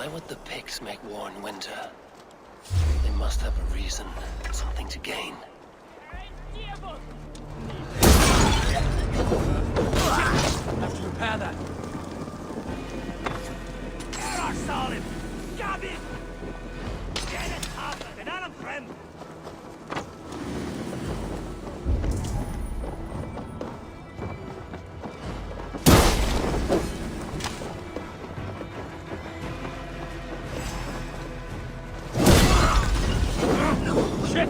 Why would the Picts make war in winter? They must have a reason, something to gain. Have to repair that. Rock solid! Got it! Get it up! Den anderen Fremd! Shit!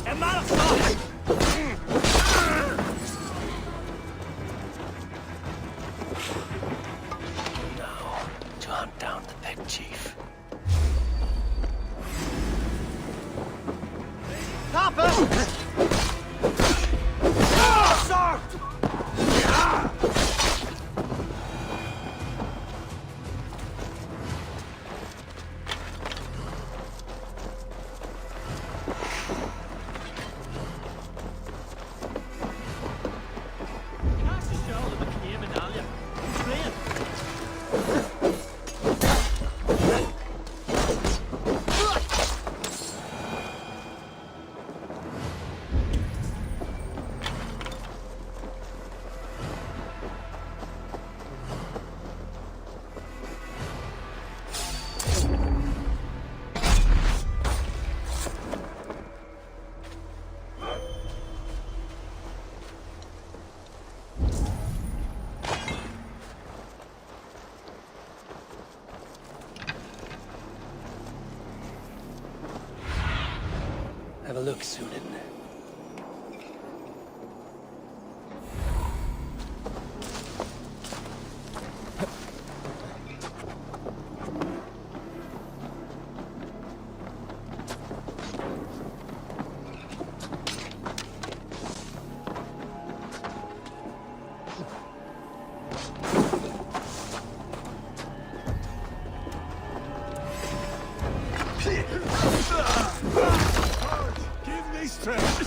Er macht doch! Down the Pict chief. Papa! Served! Have a look, Sunan. Give me strength!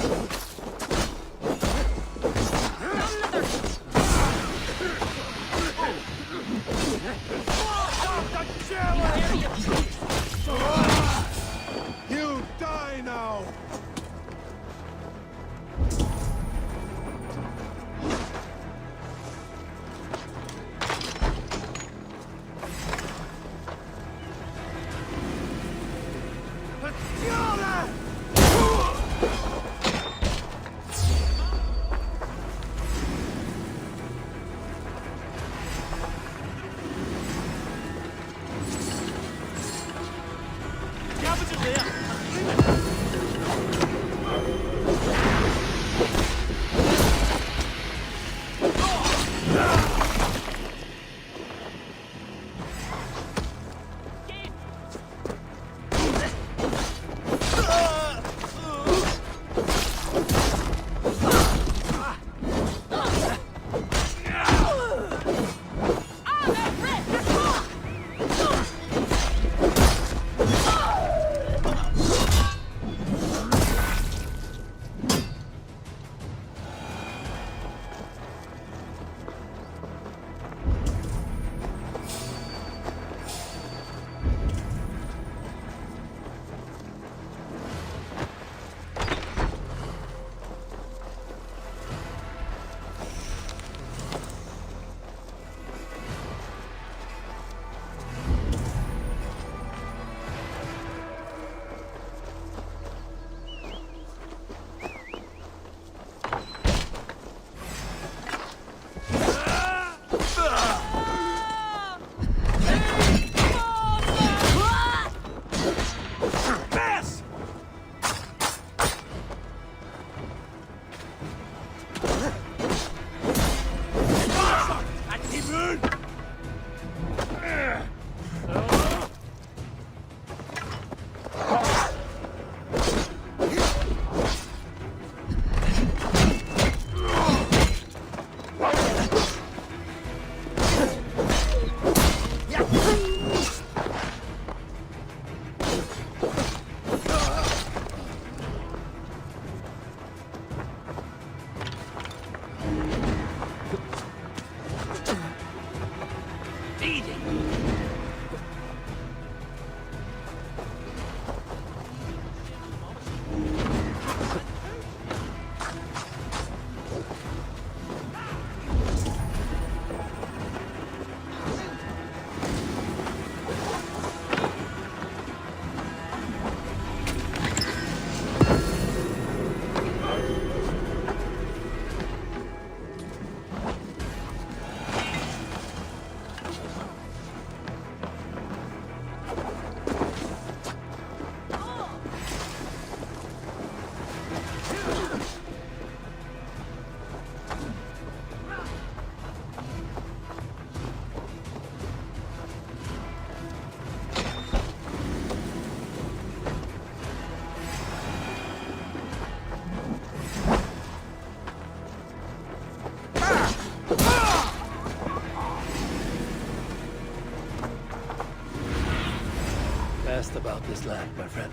this land, my friend.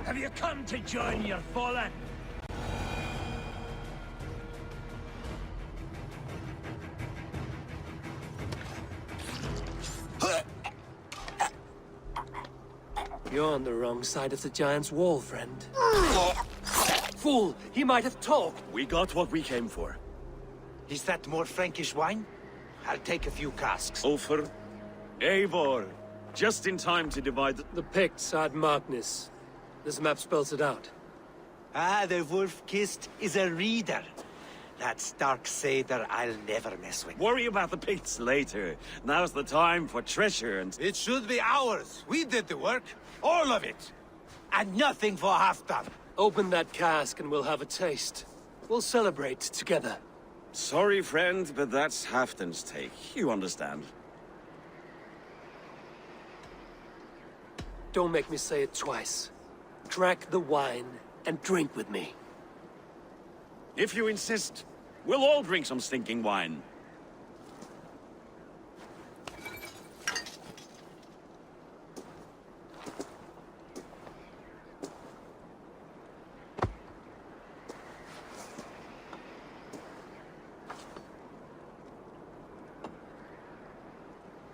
Have you come to join your fallen? You're on the wrong side of the giant's wall, friend. Fool! He might have talked! We got what we came for. Is that more Frankish wine? I'll take a few casks. Offer. Eivor. Just in time to divide The Picts had Magnus. This map spells it out. Ah, the wolf-kissed is a reader. That stark satyr I'll never mess with. Worry about the Picts later. Now's the time for treasure and... It should be ours. We did the work. All of it. And nothing for half done. Open that cask and we'll have a taste. We'll celebrate together. Sorry, friend, but that's Halfdan's take. You understand. Don't make me say it twice. Crack the wine and drink with me. If you insist, we'll all drink some stinking wine.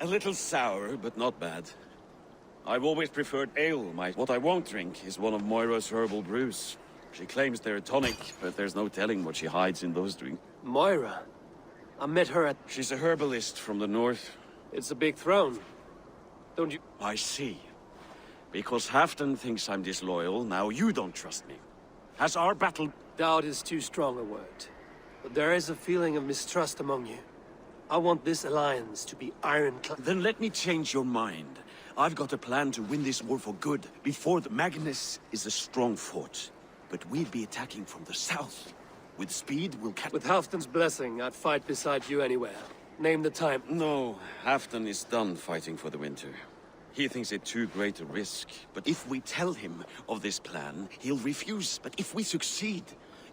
A little sour, but not bad. I've always preferred ale. What I won't drink is one of Moira's herbal brews. She claims they're a tonic, but there's no telling what she hides in those drinks. Moira? I met her at... She's a herbalist from the north. It's a big throne. Don't you... I see. Because Halfdan thinks I'm disloyal, now you don't trust me. Has our battle... Doubt is too strong a word. But there is a feeling of mistrust among you. I want this alliance to be ironclad. Then let me change your mind. I've got a plan to win this war for good. Before the Magnus is a strong fort. But we'll be attacking from the south. With speed, we'll catch... With Halfdan's blessing, I'd fight beside you anywhere. Name the time. No, Halfdan is done fighting for the winter. He thinks it too great a risk. But if we tell him of this plan, he'll refuse. But if we succeed,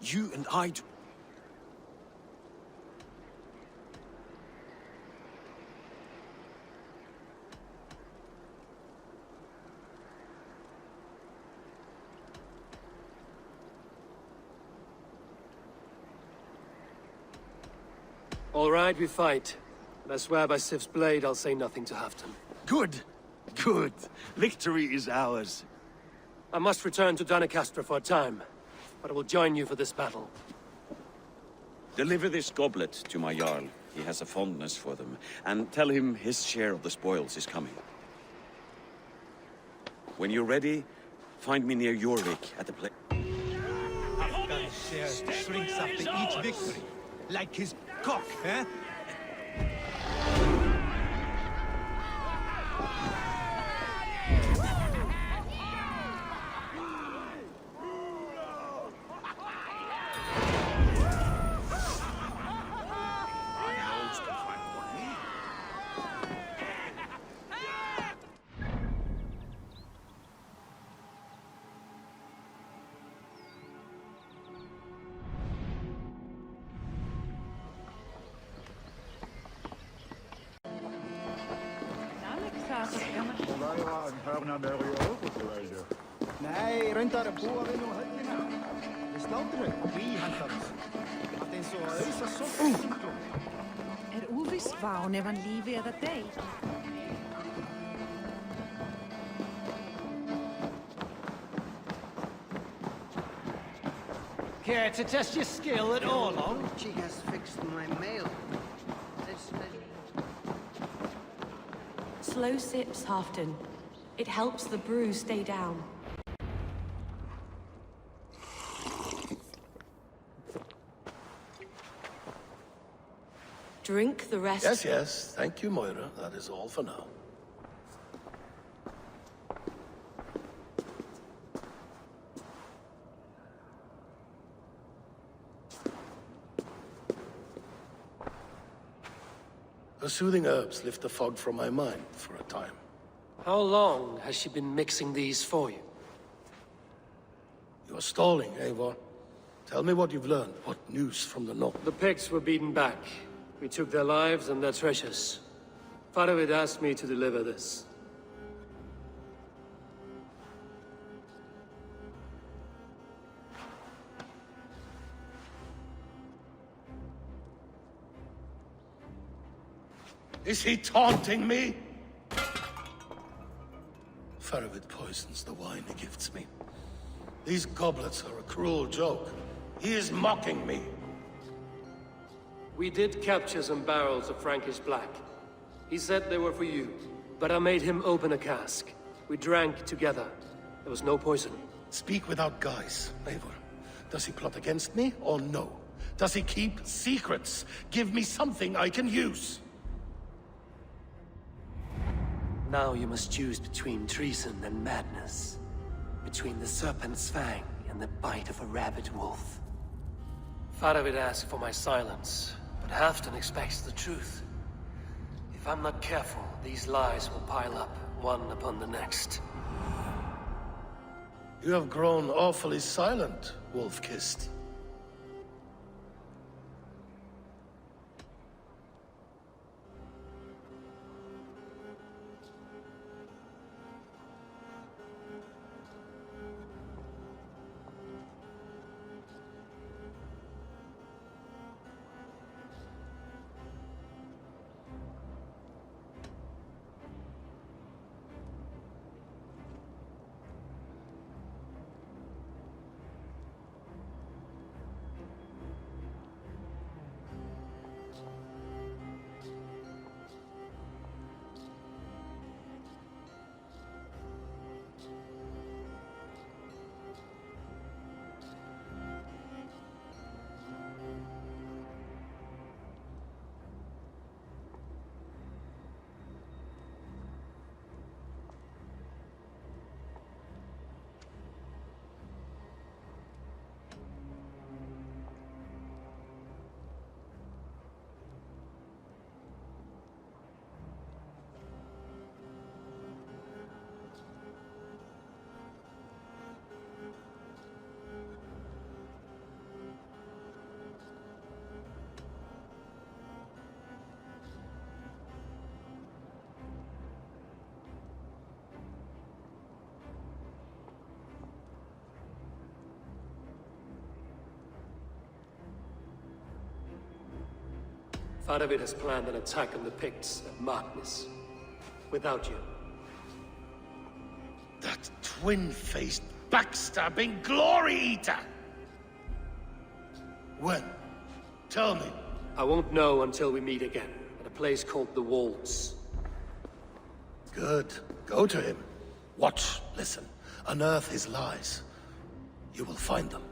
you and I... All right, we fight. But I swear by Sif's blade, I'll say nothing to Halfdan. Good! Good! Victory is ours. I must return to Doncaster for a time, but I will join you for this battle. Deliver this goblet to my Jarl. He has a fondness for them. And tell him his share of the spoils is coming. When you're ready, find me near Jorvik at the place. Halfdan's share shrinks after each victory. Like his cock, eh? Nei, reyndar búa við nú höllina. Við slátrum kvíhandarins. Allt eins og að ausa sótt. Ubisoft ef hann lífi eða dey? Care to test your skill at all, She has fixed my mail. Slow sips, Halfdan. It helps the brew stay down. Drink the rest. Yes, yes. Thank you, Moira. That is all for now. The soothing herbs lift the fog from my mind for a time. How long has she been mixing these for you? You're stalling, Eivor. Tell me what you've learned. What news from the north? The Picts were beaten back. We took their lives and their treasures. Faravid asked me to deliver this. Is he taunting me? Faravid poisons the wine he gifts me. These goblets are a cruel joke. He is mocking me. We did capture some barrels of Frankish black. He said they were for you, but I made him open a cask. We drank together. There was no poison. Speak without guise, Eivor. Does he plot against me, or no? Does he keep secrets? Give me something I can use. Now you must choose between treason and madness. Between the serpent's fang and the bite of a rabid wolf. Faravid asked for my silence, but Halfdan expects the truth. If I'm not careful, these lies will pile up, one upon the next. You have grown awfully silent, wolf-kissed. Faravid has planned an attack on the Picts at Magnus. Without you. That twin-faced, backstabbing glory-eater! When? Tell me. I won't know until we meet again, at a place called the Walls. Good. Go to him. Watch, listen. Unearth his lies. You will find them.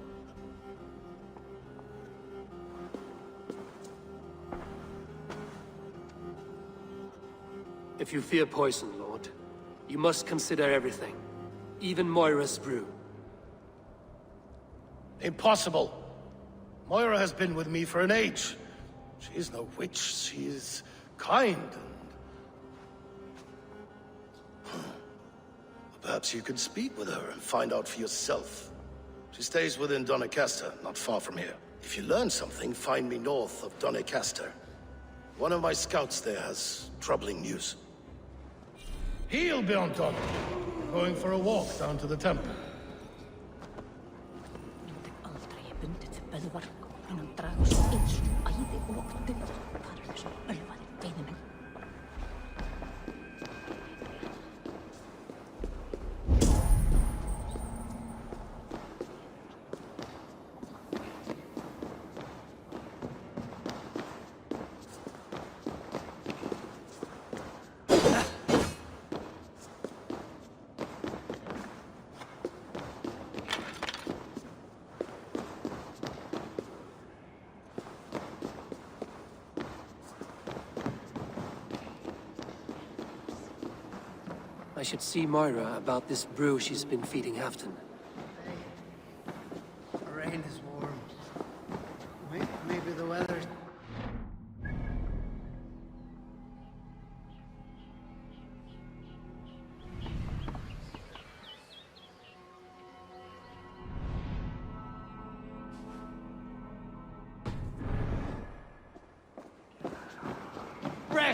If you fear poison, Lord, you must consider everything. Even Moira's brew. Impossible. Moira has been with me for an age. She is no witch. She is kind and... Perhaps you can speak with her and find out for yourself. She stays within Doncaster, not far from here. If you learn something, find me north of Doncaster. One of my scouts there has troubling news. He'll be on top. We're going for a walk down to the temple. I should see Moira about this brew she's been feeding Halfdan. The rain is warm. Maybe the weather...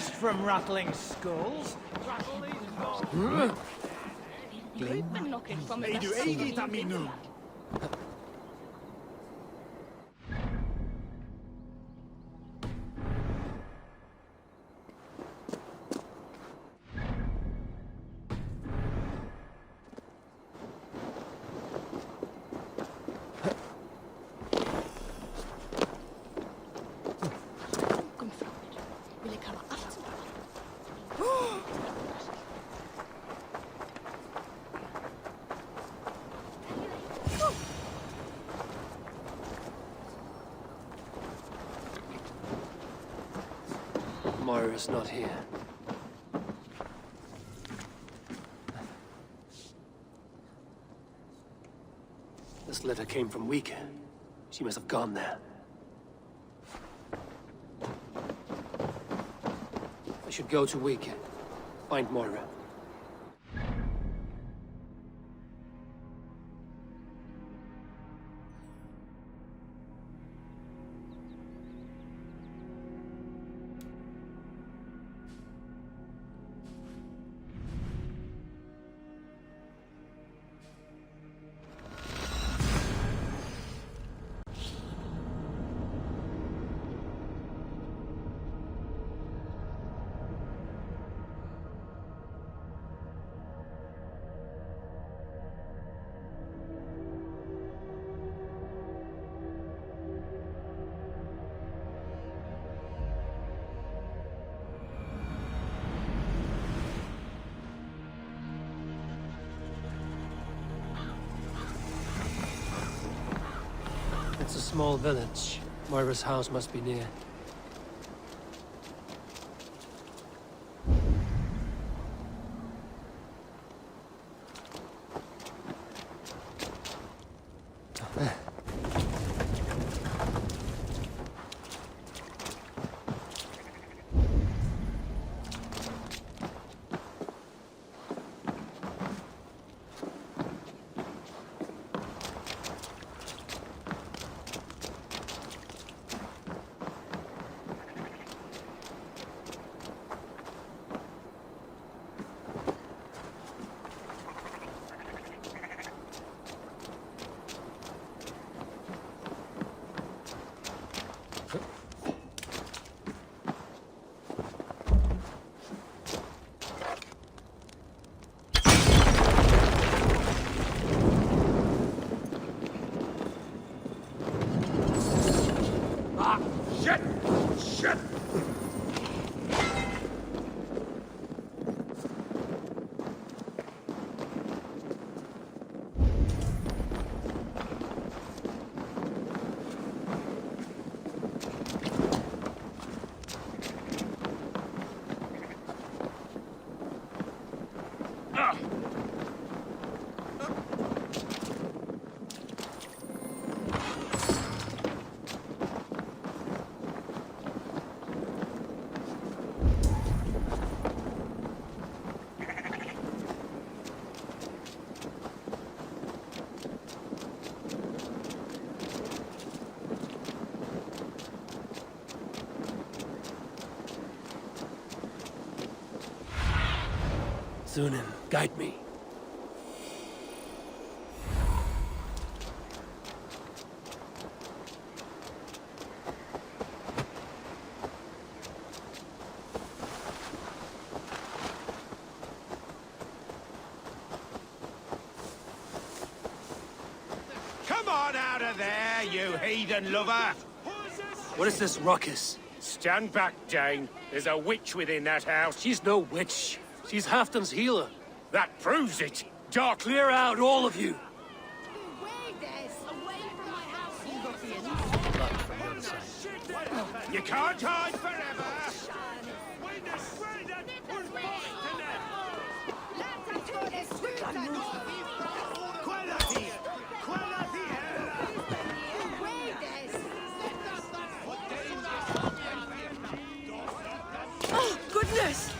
rest from rattling skulls. Hey, du eet dat me nu. Moira's not here. This letter came from Wika. She must have gone there. I should go to Wika. Find Moira. It's a small village. Moira's house must be near. Zunin, guide me. Come on out of there, you heathen lover! What is this ruckus? Stand back, Dane. There's a witch within that house. She's no witch. She's Halfton's healer. That proves it. Dark, Clear out, all of you! you can't hide forever! Oh, goodness!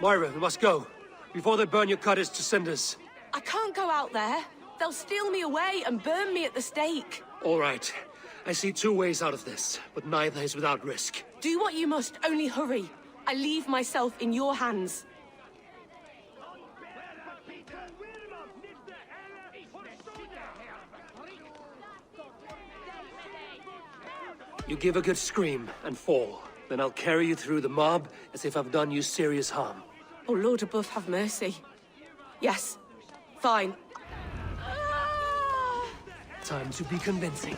Moira, we must go. Before they burn your cottage to cinders. I can't go out there. They'll steal me away and burn me at the stake. All right. I see two ways out of this, but neither is without risk. Do what you must, only hurry. I leave myself in your hands. You give a good scream and fall. Then I'll carry you through the mob as if I've done you serious harm. Oh, Lord above, have mercy. Yes, fine. Time to be convincing.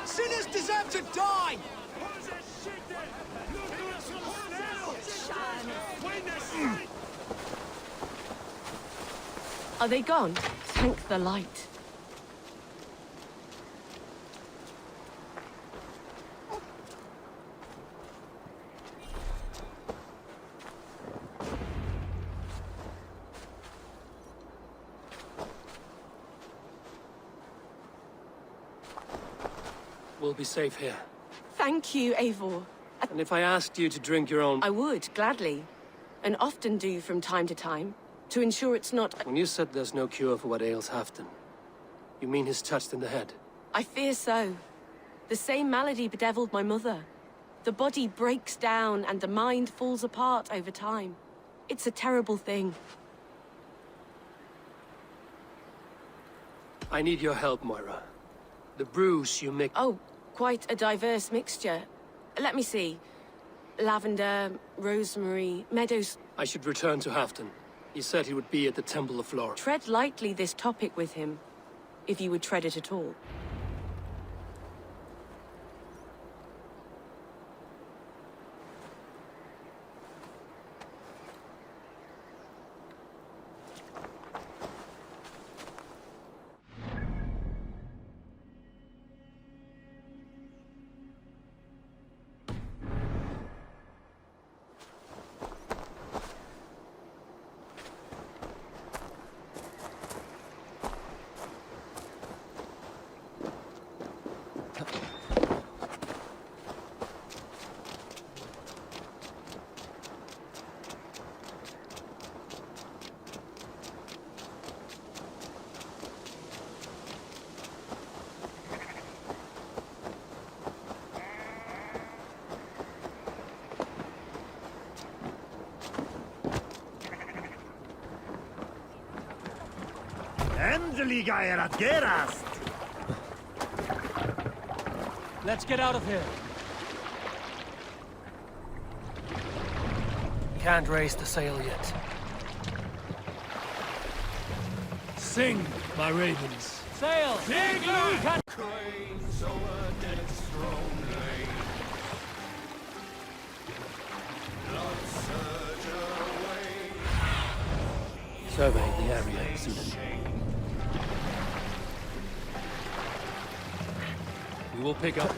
Sinners deserve to die! Are they gone? Thank the light. We'll be safe here. Thank you, Eivor. And if I asked you to drink your own... I would, gladly. And often do from time to time, to ensure it's not... When you said there's no cure for what ails Halfdan, you mean he's touched in the head? I fear so. The same malady bedeviled my mother. The body breaks down and the mind falls apart over time. It's a terrible thing. I need your help, Moira. The brews you make... Oh, quite a diverse mixture. Let me see. Lavender, rosemary, meadows... I should return to Halfdan. He said he would be at the Temple of Flora. Tread lightly this topic with him, if you would tread it at all. Endelig er at gerast! Let's get out of here. Can't raise the sail yet. Sing, my ravens. Sail! Big Luke! Survey the area, Susan. We will pick up.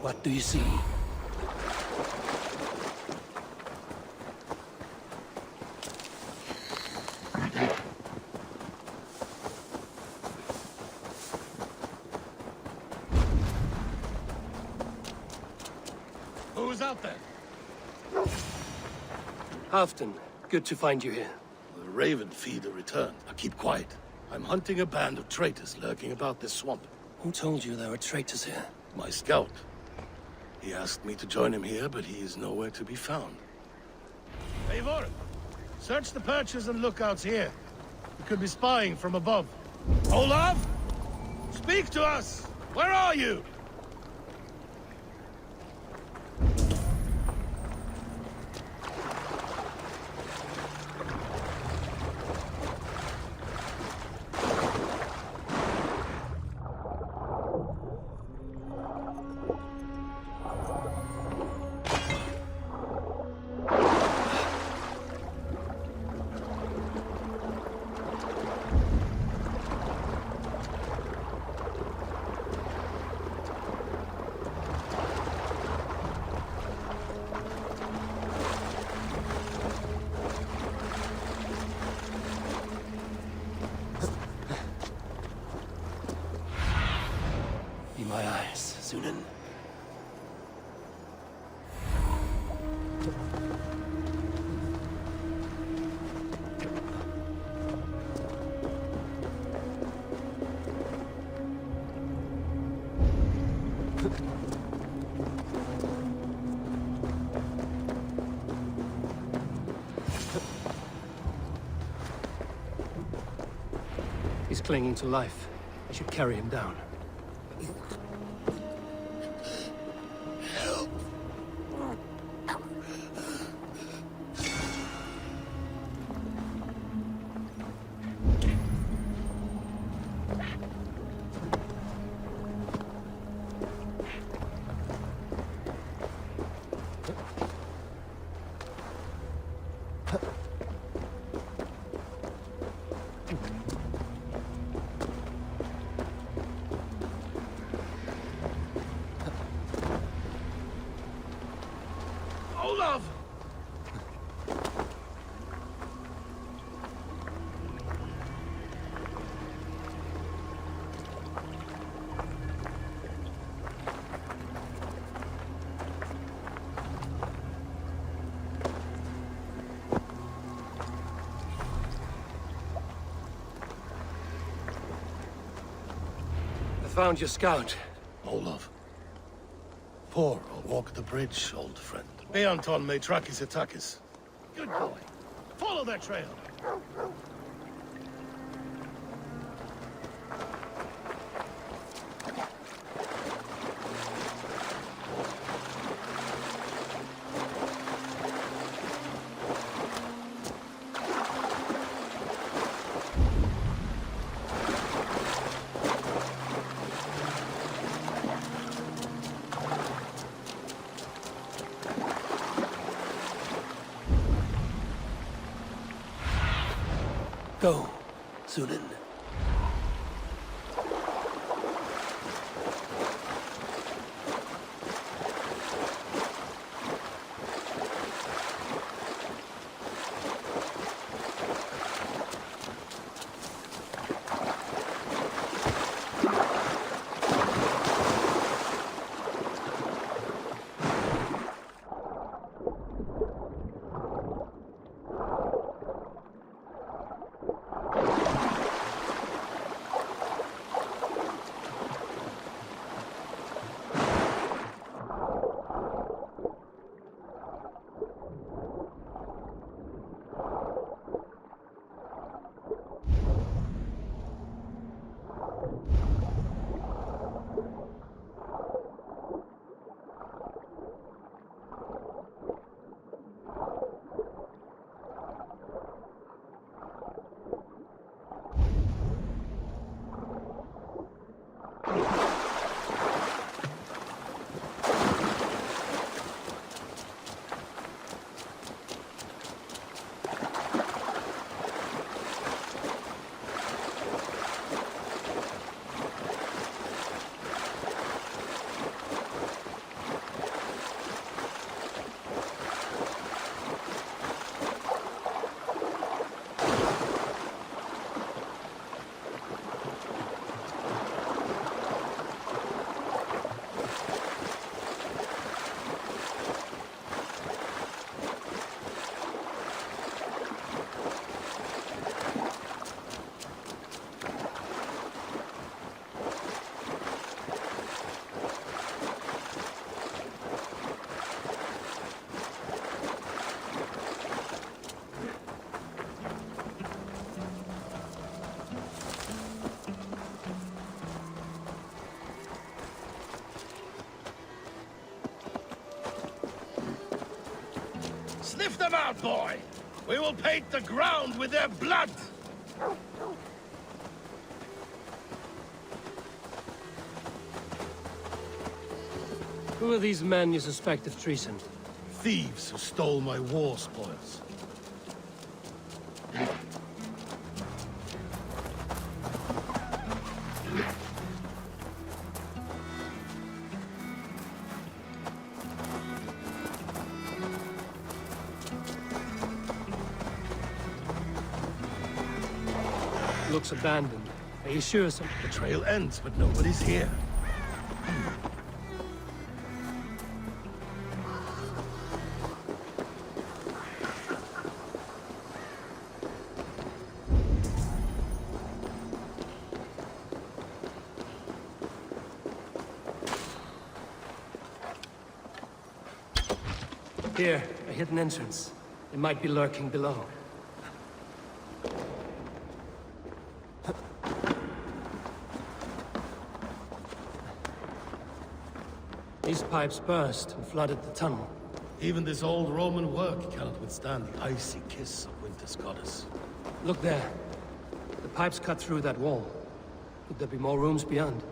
What do you see? Who's out there? Halfdan, good to find you here. The raven feeder returned. Now keep quiet. I'm hunting a band of traitors lurking about this swamp. Who told you there were traitors here? My scout. He asked me to join him here, but he is nowhere to be found. Eivor, search the perches and lookouts here. We could be spying from above. Olaf! Speak to us! Where are you? my eyes, Sunan. He's clinging to life. I should carry him down. Olaf! I found your scout. Olaf. Pour or walk the bridge, old friend. Beanton may track his attackers. Good boy. Follow their trail. Go, Sunan. Sniff them out, boy! We will paint the ground with their blood! Who are these men you suspect of treason? Thieves who stole my war spoils. Looks abandoned. Are you sure some... The trail ends, but nobody's here. Here, a hidden entrance. It might be lurking below. These pipes burst and flooded the tunnel. Even this old Roman work cannot withstand the icy kiss of winter's goddess. Look there. The pipes cut through that wall. Could there be more rooms beyond?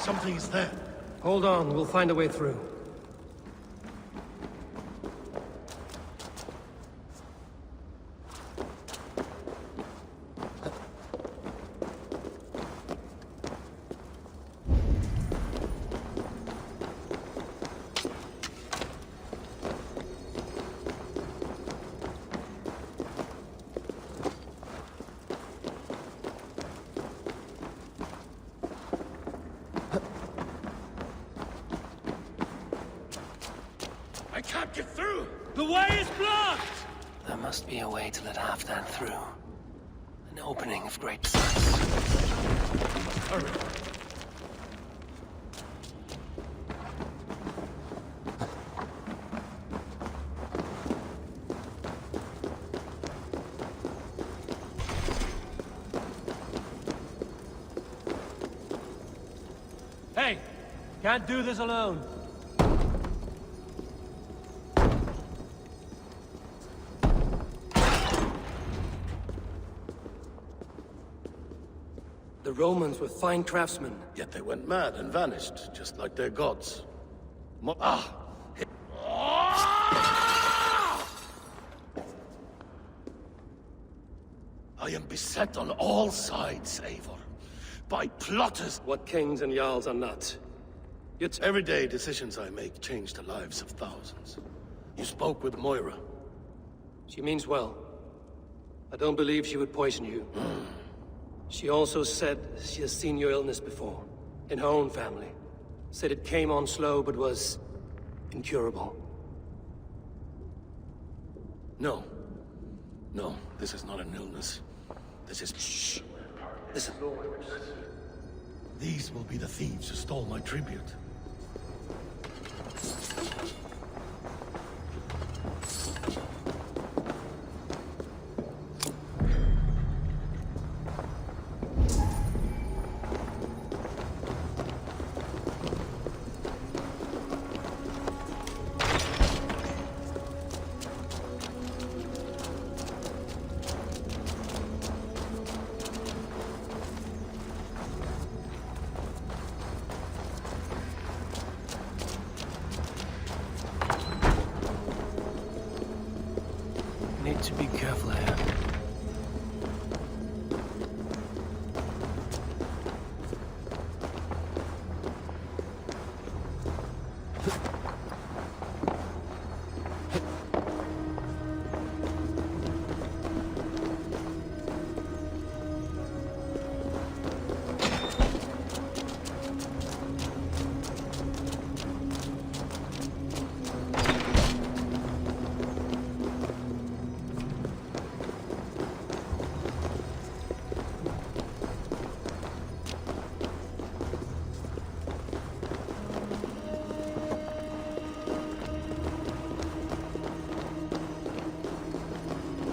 Something's there. Hold on, we'll find a way through. I can't get through! The way is blocked! There must be a way to let Halfdan through. An opening of great size. Hurry! Hey! Can't do this alone. The Romans were fine craftsmen. Yet they went mad and vanished, just like their gods. I am beset on all sides, Eivor. By plotters. What kings and jarls are not. Everyday decisions I make change the lives of thousands. You spoke with Moira. She means well. I don't believe she would poison you. She also said she has seen your illness before. In her own family. Said it came on slow, but was incurable. No. No, this is not an illness. This is... Shh. Listen. These will be the thieves who stole my tribute. Need to be careful here.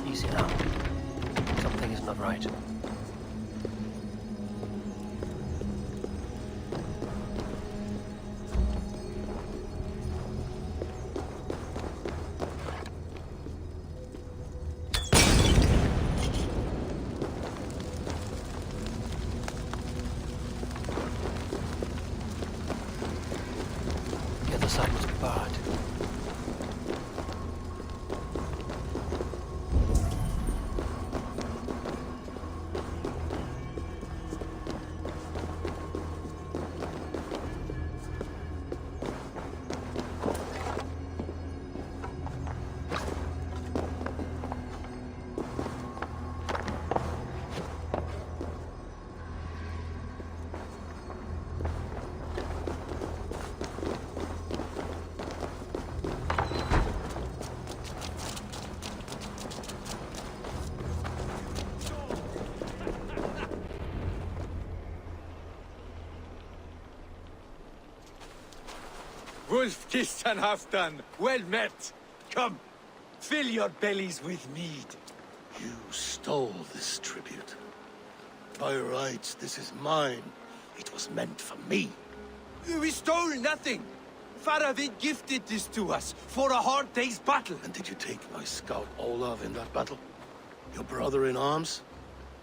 Easy now. Something is not right. The other side must be barred. Wolf-kissed and half done. Well met. Come, fill your bellies with mead. You stole this tribute. By rights, this is mine. It was meant for me. We stole nothing. Faravid gifted this to us for a hard day's battle. And did you take my scout Olav in that battle? Your brother in arms?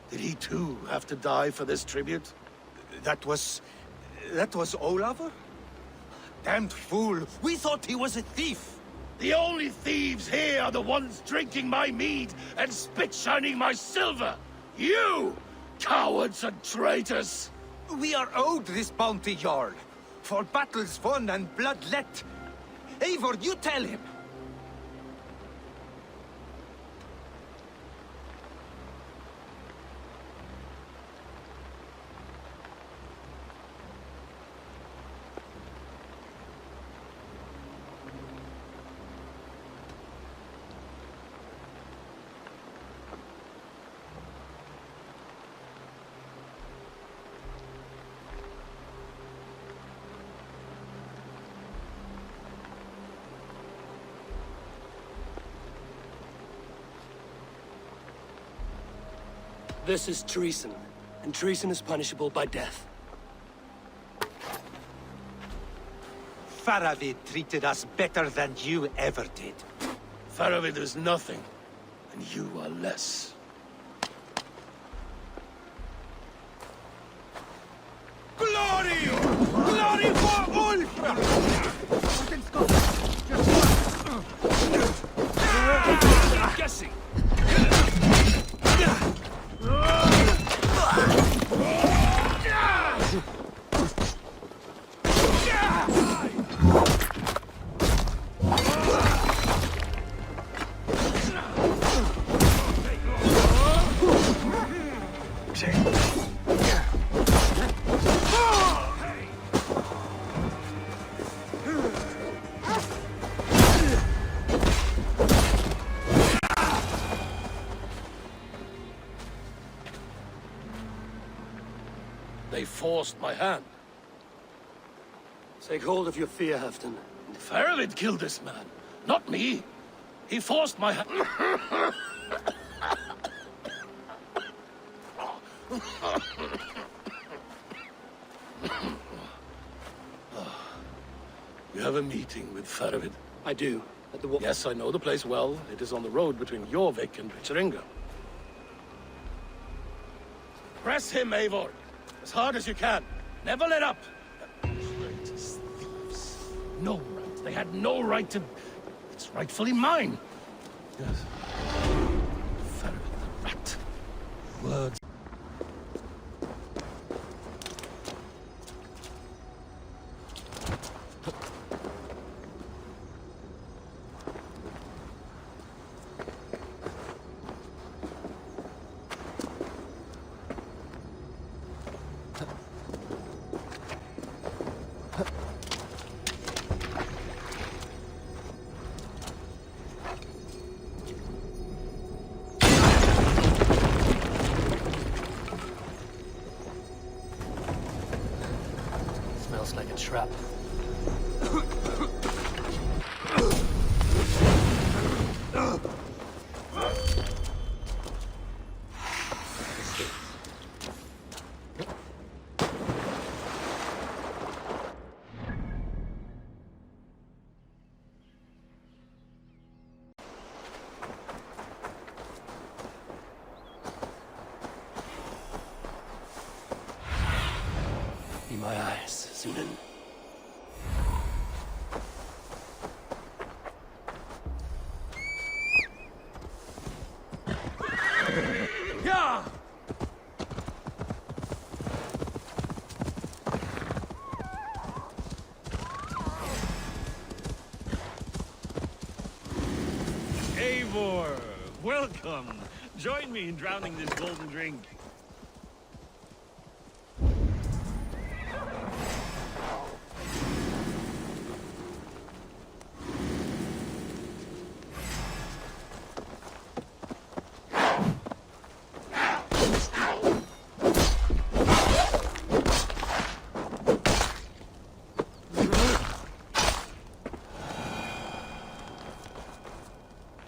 Did he too have to die for this tribute? That was Olafur? Damned fool! We thought he was a thief! The only thieves here are the ones drinking my mead and spit-shining my silver! You! Cowards and traitors! We are owed this bounty, Jarl. For battles won and blood let. Eivor, you tell him! This is treason, and treason is punishable by death. Faravid treated us better than you ever did. Faravid is nothing, and you are less. Glory! Glory for Ulf! Guessing. forced my hand. Take hold of your fear, Halfdan. Faravid killed this man, not me. He forced my hand. You have a meeting with Faravid? I do. At the Yes, I know the place well. It is on the road between Jorvik and Richeringa. Press him, Eivor. As hard as you can. Never let up. Traitors, thieves. No right. They had no right to... It's rightfully mine. Yes. Faravid the rat. Words. Smells like a trap. Be my eyes, Sunan. Yeah! Eivor, welcome. Join me in drowning this golden drink.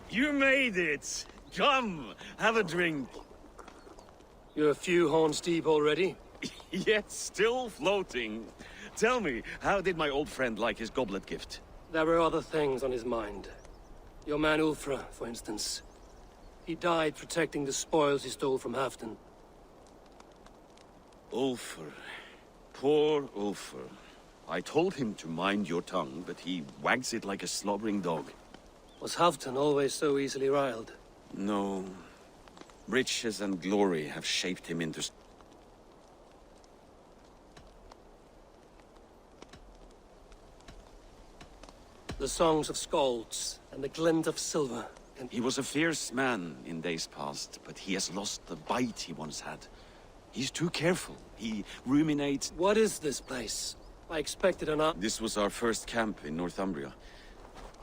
You made it! Come, have a drink. You're a few horns deep already? Yet still floating. Tell me, how did my old friend like his goblet gift? There were other things on his mind. Your man Ulfra, for instance. He died protecting the spoils he stole from Halfdan. Ulfr. Poor Ulfr. I told him to mind your tongue, but he wags it like a slobbering dog. Was Halfdan always so easily riled? No. Riches and glory have shaped him into... The songs of skalds and the glint of silver. And He was a fierce man in days past, but he has lost the bite he once had. He's too careful. He ruminates... what is this place? I expected an... This was our first camp in Northumbria.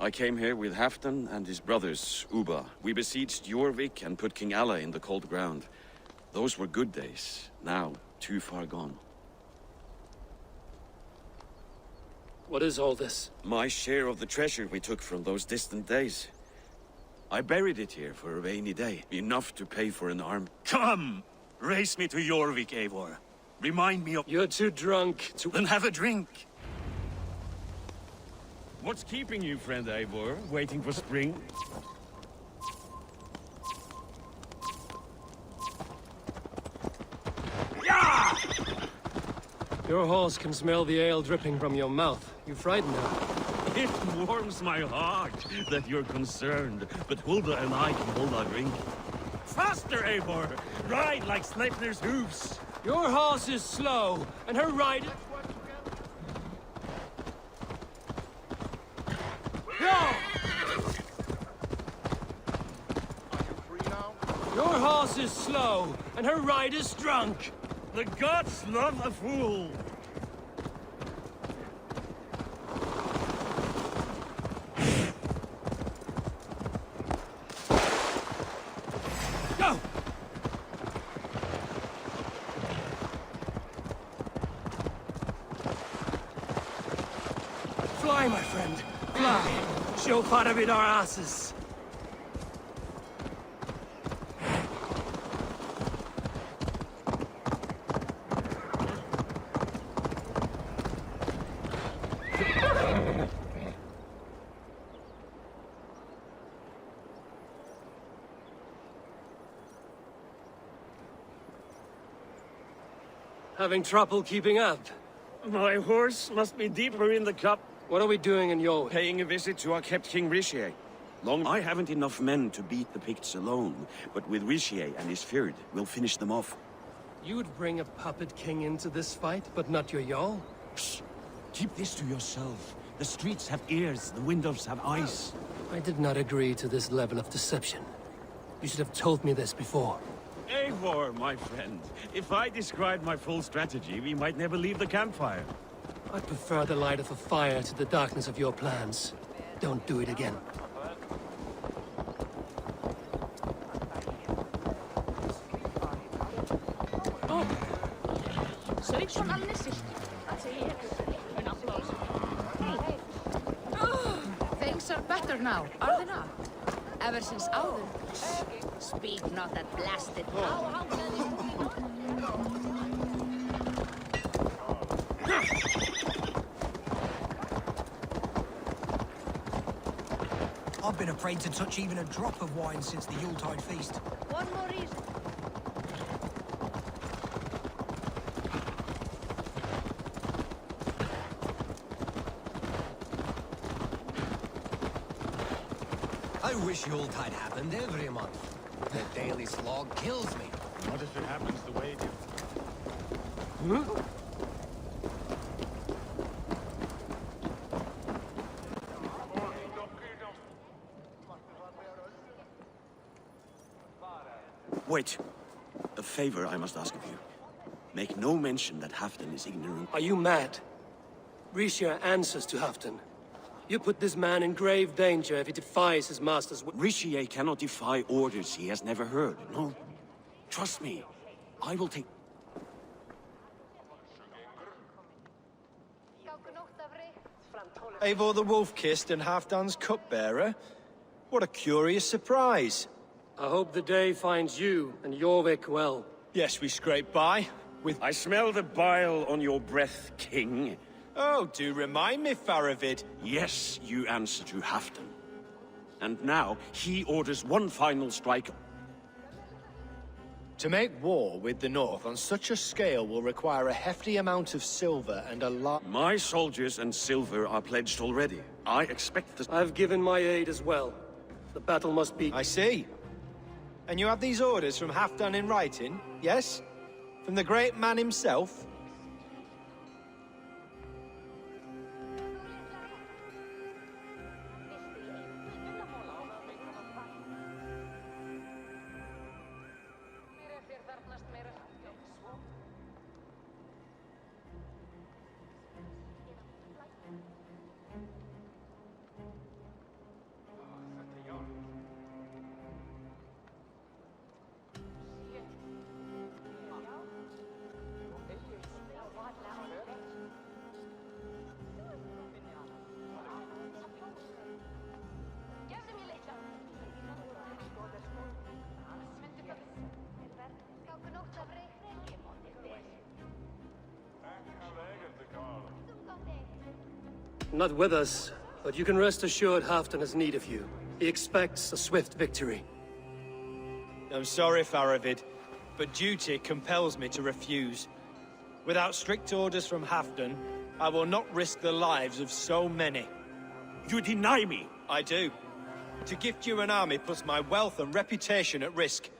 I came here with Halfdan and his brothers, Uba. We besieged Jorvik and put King Alla in the cold ground. Those were good days. Now, too far gone. What is all this? My share of the treasure we took from those distant days. I buried it here for a rainy day. Enough to pay for an arm. Come! Race me to Jorvik, Eivor. Remind me of... You're too drunk to... Then have a drink. What's keeping you, friend Eivor? Waiting for spring? Your horse can smell the ale dripping from your mouth. You frighten her. It warms my heart that you're concerned, but Hulda and I can hold our drink. Faster, Eivor! Ride like Sleipnir's hooves! Your horse is slow, and her rider... Your horse is slow, and her rider's drunk. The gods love a fool! Go! Fly, my friend. Fly. Show Faravid our asses. Having trouble keeping up? My horse must be deeper in the cup. What are we doing in your way? Paying a visit to our kept King Richier. I haven't enough men to beat the Picts alone, but with Richier and his Fyrd, we'll finish them off. You would bring a puppet king into this fight, but not your Jarl? Psst. Keep this to yourself. The streets have ears, the windows have eyes. I did not agree to this level of deception. You should have told me this before. Eivor, my friend. If I described my full strategy, we might never leave the campfire. I prefer the light of a fire to the darkness of your plans. Don't do it again. Things are better now, are they not? Ever since Alden. Speak not that blasted. I've been afraid to touch even a drop of wine since the Yuletide feast. One more reason. I wish Yuletide happened every month. The daily slog kills me. What if it happens the way it did? Wait. A favor I must ask of you. Make no mention that Halfdan is ignorant. Are you mad? Richier answers to Halfdan. You put this man in grave danger if he defies his master's will. Richier cannot defy orders he has never heard, no? Trust me. I will take... Eivor the Wolf-Kissed and Halfdan's cupbearer? What a curious surprise. I hope the day finds you and Jorvik well. Yes, we scraped by. I smell the bile on your breath, King. Oh, do remind me, Faravid. Yes, you answer to Halfdan. And now, he orders one final strike. To make war with the North on such a scale will require a hefty amount of silver and a lot... My soldiers and silver are pledged already. I expect the... I've given my aid as well. The battle must be... I see. And you have these orders from Halfdan in writing, yes? From the great man himself? Not with us, but you can rest assured Halfdan has need of you. He expects a swift victory. I'm sorry, Faravid, but duty compels me to refuse. Without strict orders from Halfdan, I will not risk the lives of so many. You deny me! I do. To gift you an army puts my wealth and reputation at risk.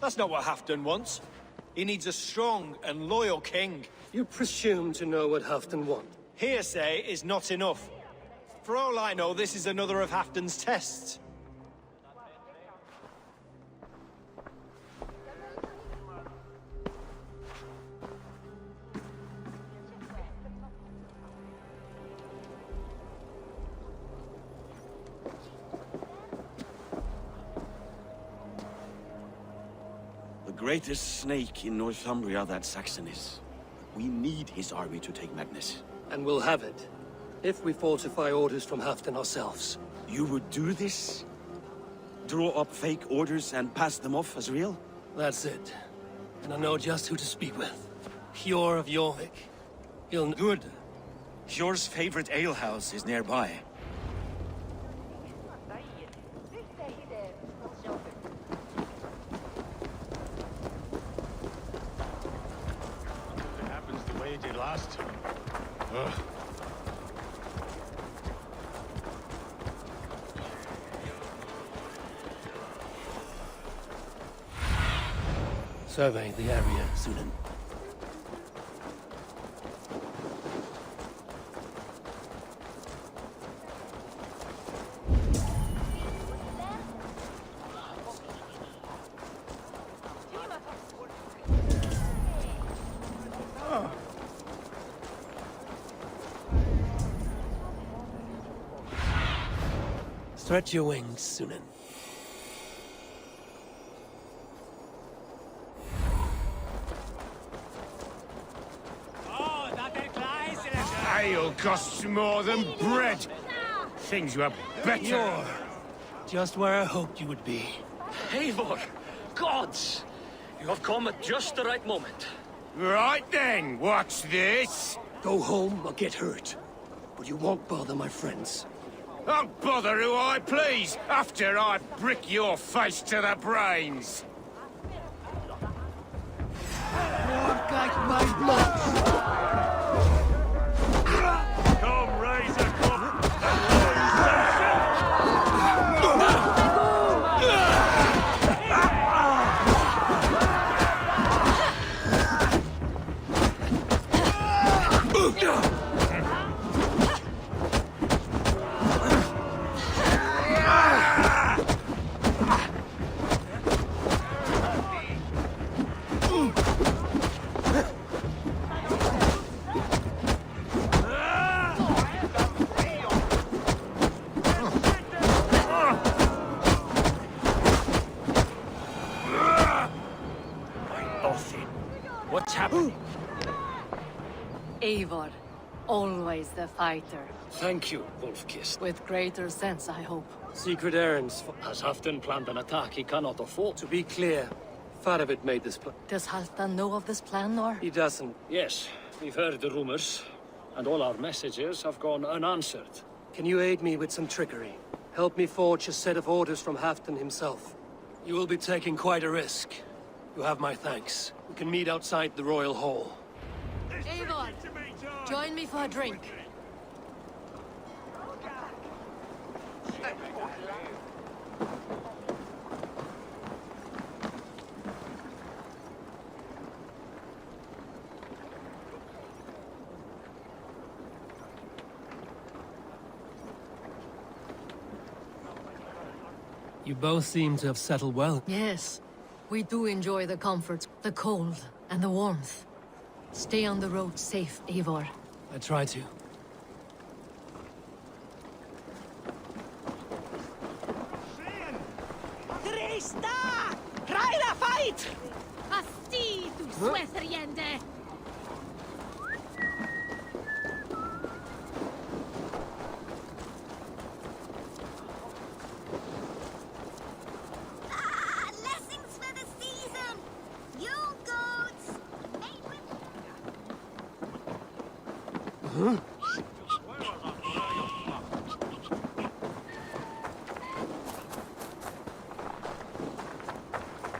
That's not what Halfdan wants. He needs a strong and loyal king. You presume to know what Halfdan wants. Hearsay is not enough. For all I know, this is another of Halfdan's tests. The greatest snake in Northumbria that Saxon is. We need his army to take Magnus. And we'll have it. If we falsify orders from Halfdan ourselves. You would do this? Draw up fake orders and pass them off as real? That's it. And I know just who to speak with. Hjor of Jorvik. He'll... Good. Hjor's favorite alehouse is nearby. It happens the way it did last time. Ugh. Survey the area, Sunan. Stretch your wings, Sunan. Ale costs more than bread. Things were better. You're just where I hoped you would be. Eivor! Gods! You have come at just the right moment. Right then, what's this? Go home or get hurt. But you won't bother my friends. I'll bother who I please, after I brick your face to the brains. Come, Razor, come. What's happening? Eivor, always the fighter. Thank you, Wolf-Kissed. With greater sense, I hope. Secret errands for... Has Halfdan planned an attack he cannot afford? To be clear, Faravid made this plan. Does Halfdan know of this plan, or? He doesn't. Yes, we've heard the rumors, and all our messages have gone unanswered. Can you aid me with some trickery? Help me forge a set of orders from Halfdan himself. You will be taking quite a risk. You have my thanks. We can meet outside the Royal Hall. Eivor, join me for a drink. You both seem to have settled well. Yes, we do enjoy the comforts, the cold, and the warmth. Stay on the road safe, Eivor. I try to. Drista! Try to fight! Asti, du Sweatheriende! Blessings for the season! You goats!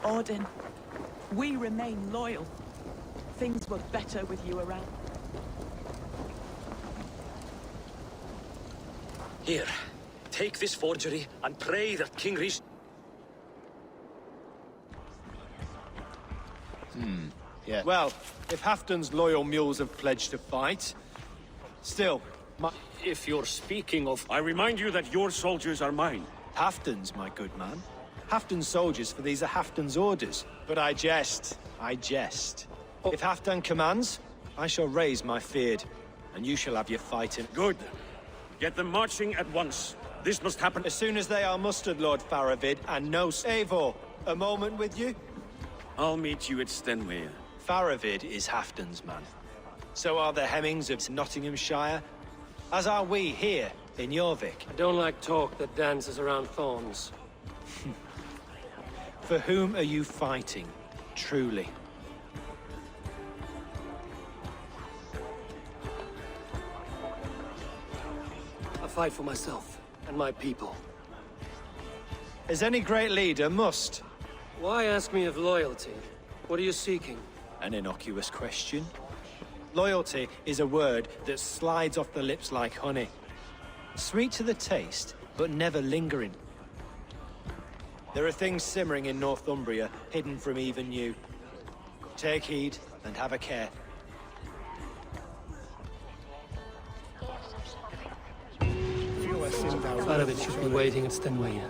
Odin, we remain loyal. Things were better with you around. Here, take this forgery and pray that King Rhys... Yeah. Well, if Halfdan's loyal mules have pledged to fight, still, If you're speaking of... I remind you that your soldiers are mine. Halfdan's, my good man. Halfdan's soldiers, for these are Halfdan's orders. But I jest. I jest. If Halfdan commands, I shall raise my feared, and you shall have your fighting. Good. Get them marching at once. This must happen As soon as they are mustered, Lord Faravid, and no Eivor, a moment with you? I'll meet you at Stenway. Faravid is Halfdan's man. So are the Hemmings of Nottinghamshire, As are we here, in Jorvik. I don't like talk that dances around thorns. For whom are you fighting, truly? I fight for myself and my people. As any great leader must. Why ask me of loyalty? What are you seeking? An innocuous question. Loyalty is a word that slides off the lips like honey. Sweet to the taste, but never lingering. There are things simmering in Northumbria, hidden from even you. Take heed, and have a care. Faravich should be waiting at Stenway.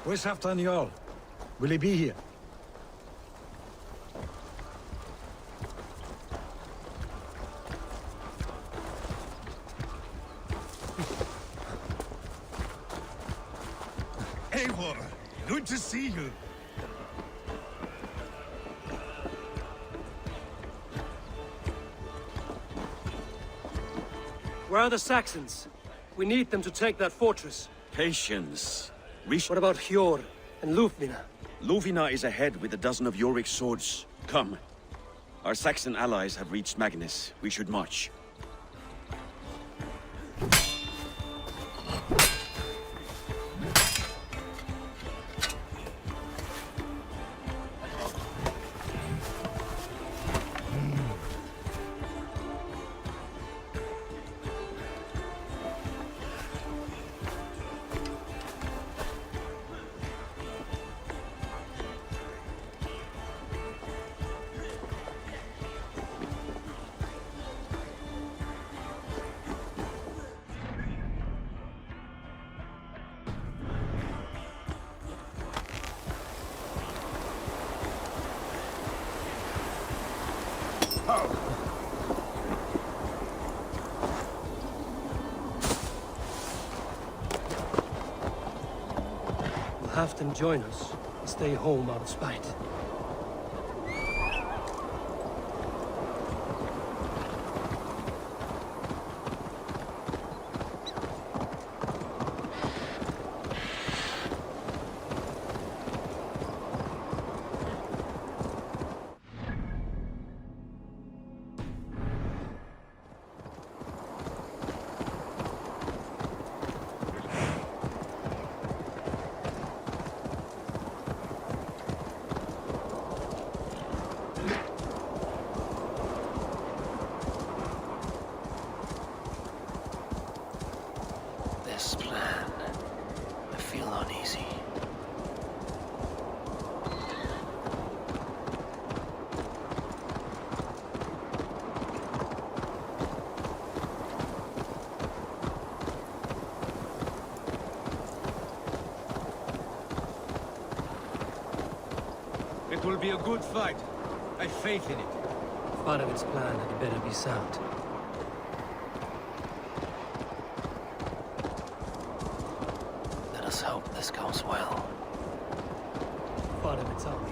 Where's Halfdan Jarl? Will he be here? Eivor, good to see you. Where are the Saxons? We need them to take that fortress. Patience. What about Hjor and Lufvina? Lufvina is ahead with a dozen of Jorvik's swords. Come. Our Saxon allies have reached Magnus. We should march. Will Halfdan join us and stay home out of spite? This plan. I feel uneasy. It will be a good fight. I have faith in it. Faravit's plan had better be sound. Let us hope this goes well. Faravit's army.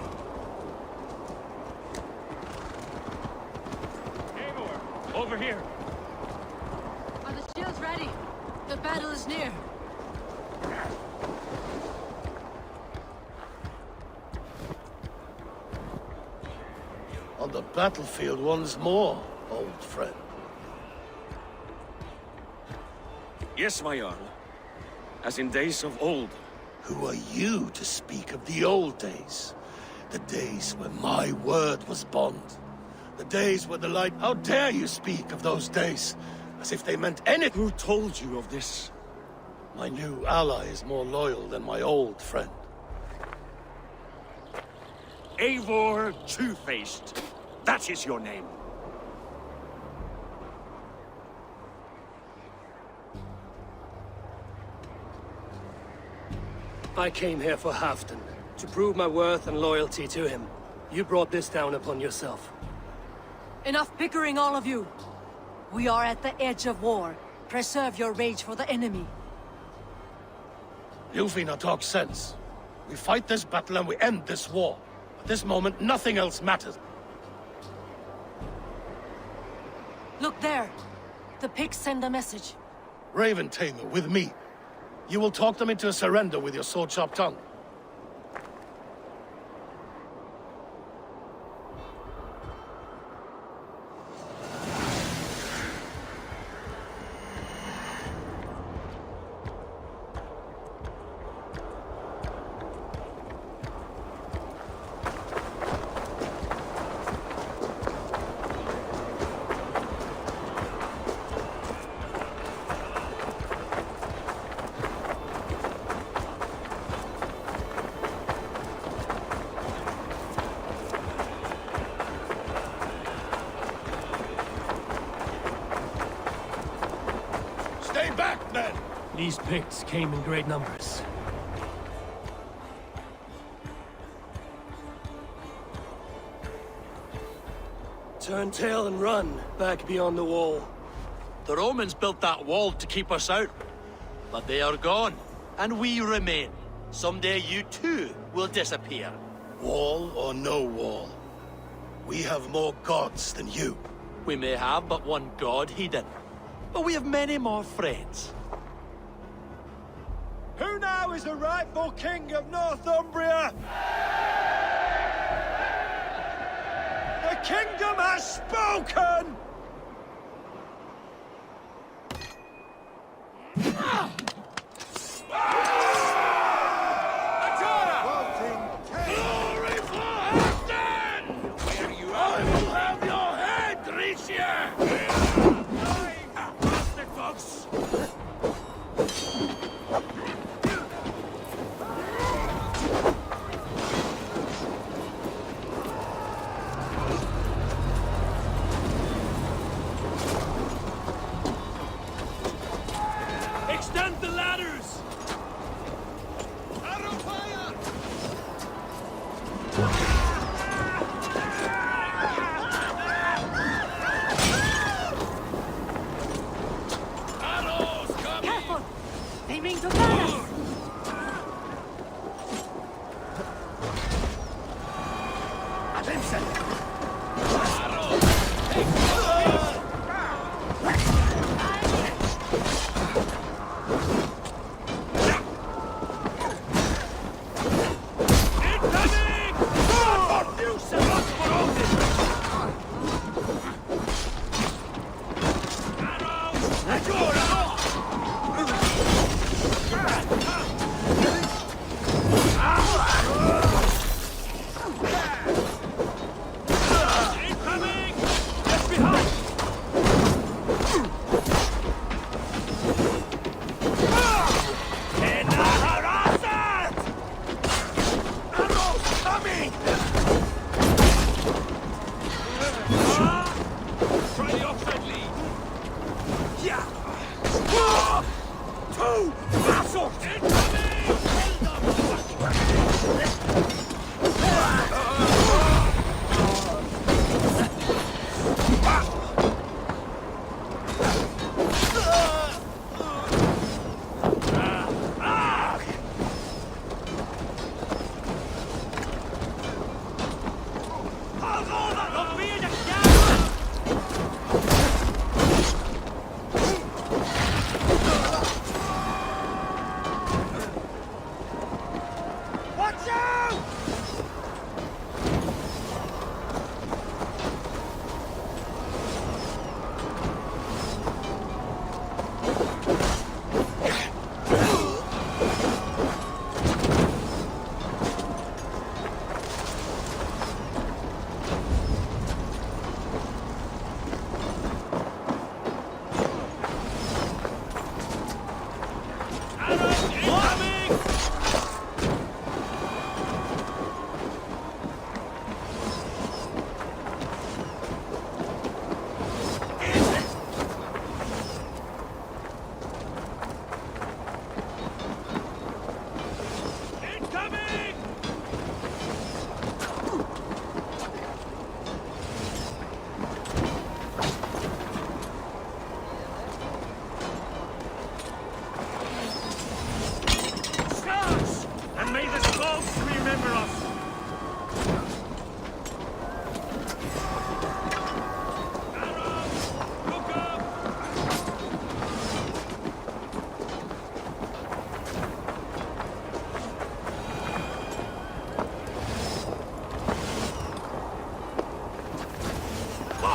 Eivor, over here. Are the shields ready? The battle is near. On the battlefield once more, old friend. Yes, my Jarl. As in days of old. Who are you to speak of the old days? The days when my word was bond. The days where the light... How dare you speak of those days? As if they meant anything. Who told you of this? My new ally is more loyal than my old friend. Eivor Two-Faced. That is your name. I came here for Halfdan, to prove my worth and loyalty to him. You brought this down upon yourself. Enough bickering, all of you! We are at the edge of war. Preserve your rage for the enemy. Yuvina talks sense. We fight this battle and we end this war. At this moment, nothing else matters. Look there! The pigs send a message. Raven Tamer, with me. You will talk them into a surrender with your sword-sharp tongue. These Picts came in great numbers. Turn tail and run, back beyond the wall. The Romans built that wall to keep us out. But they are gone, and we remain. Someday you too will disappear. Wall or no wall, we have more gods than you. We may have but one god, Hedon. But we have many more friends. Who now is the rightful king of Northumbria? The kingdom has spoken! Glory for Halfdan! Where you are, I will have your head, Tricia! Bastard folks!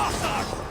bastards!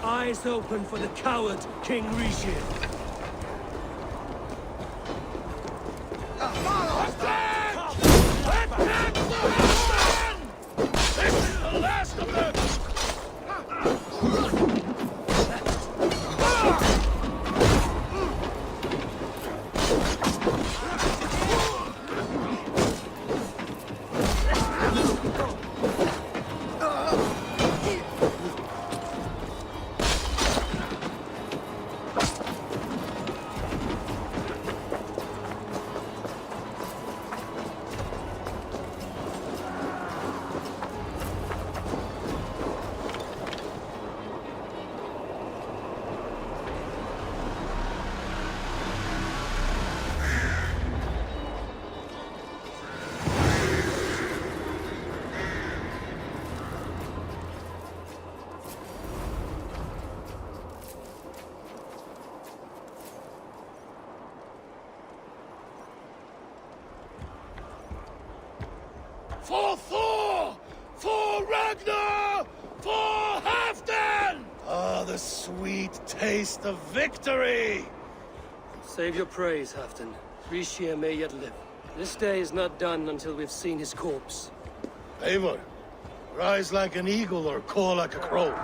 Eyes open for the coward, King Rishi. For Thor! For Ragnar! For Halfdan! Ah, the sweet taste of victory! Save your praise, Halfdan. Rishi may yet live. This day is not done until we've seen his corpse. Eivor, rise like an eagle or caw like a crow.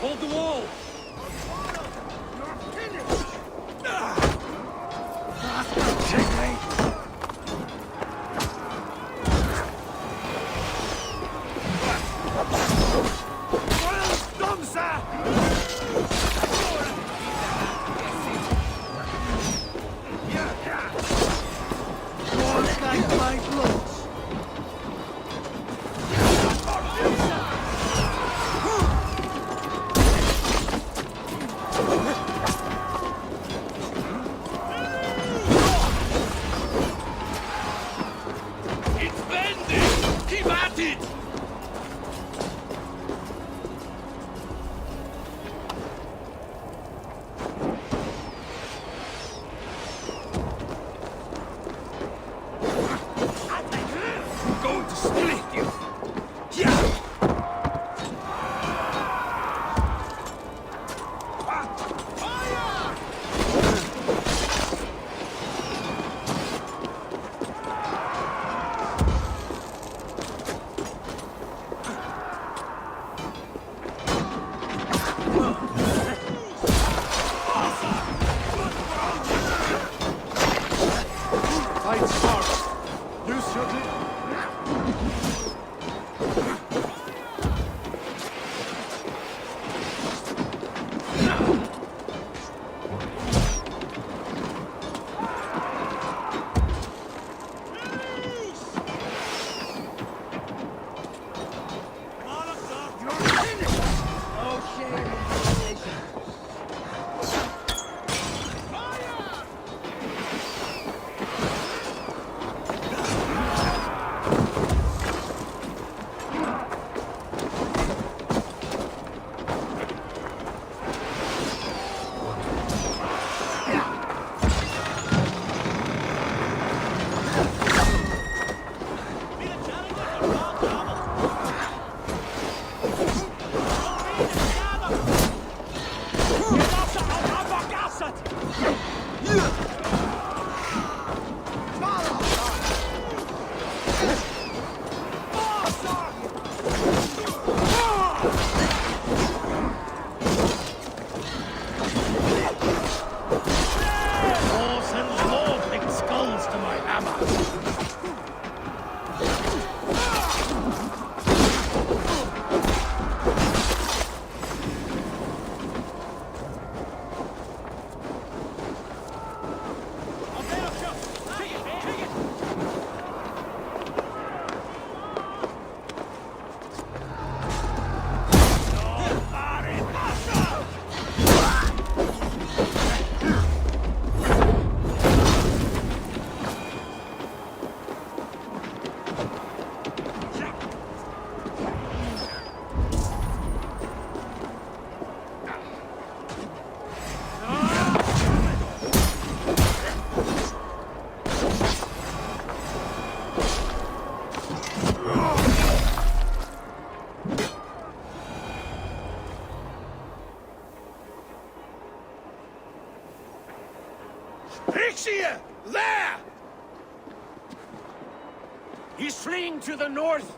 Hold the wall! He's fleeing to the north!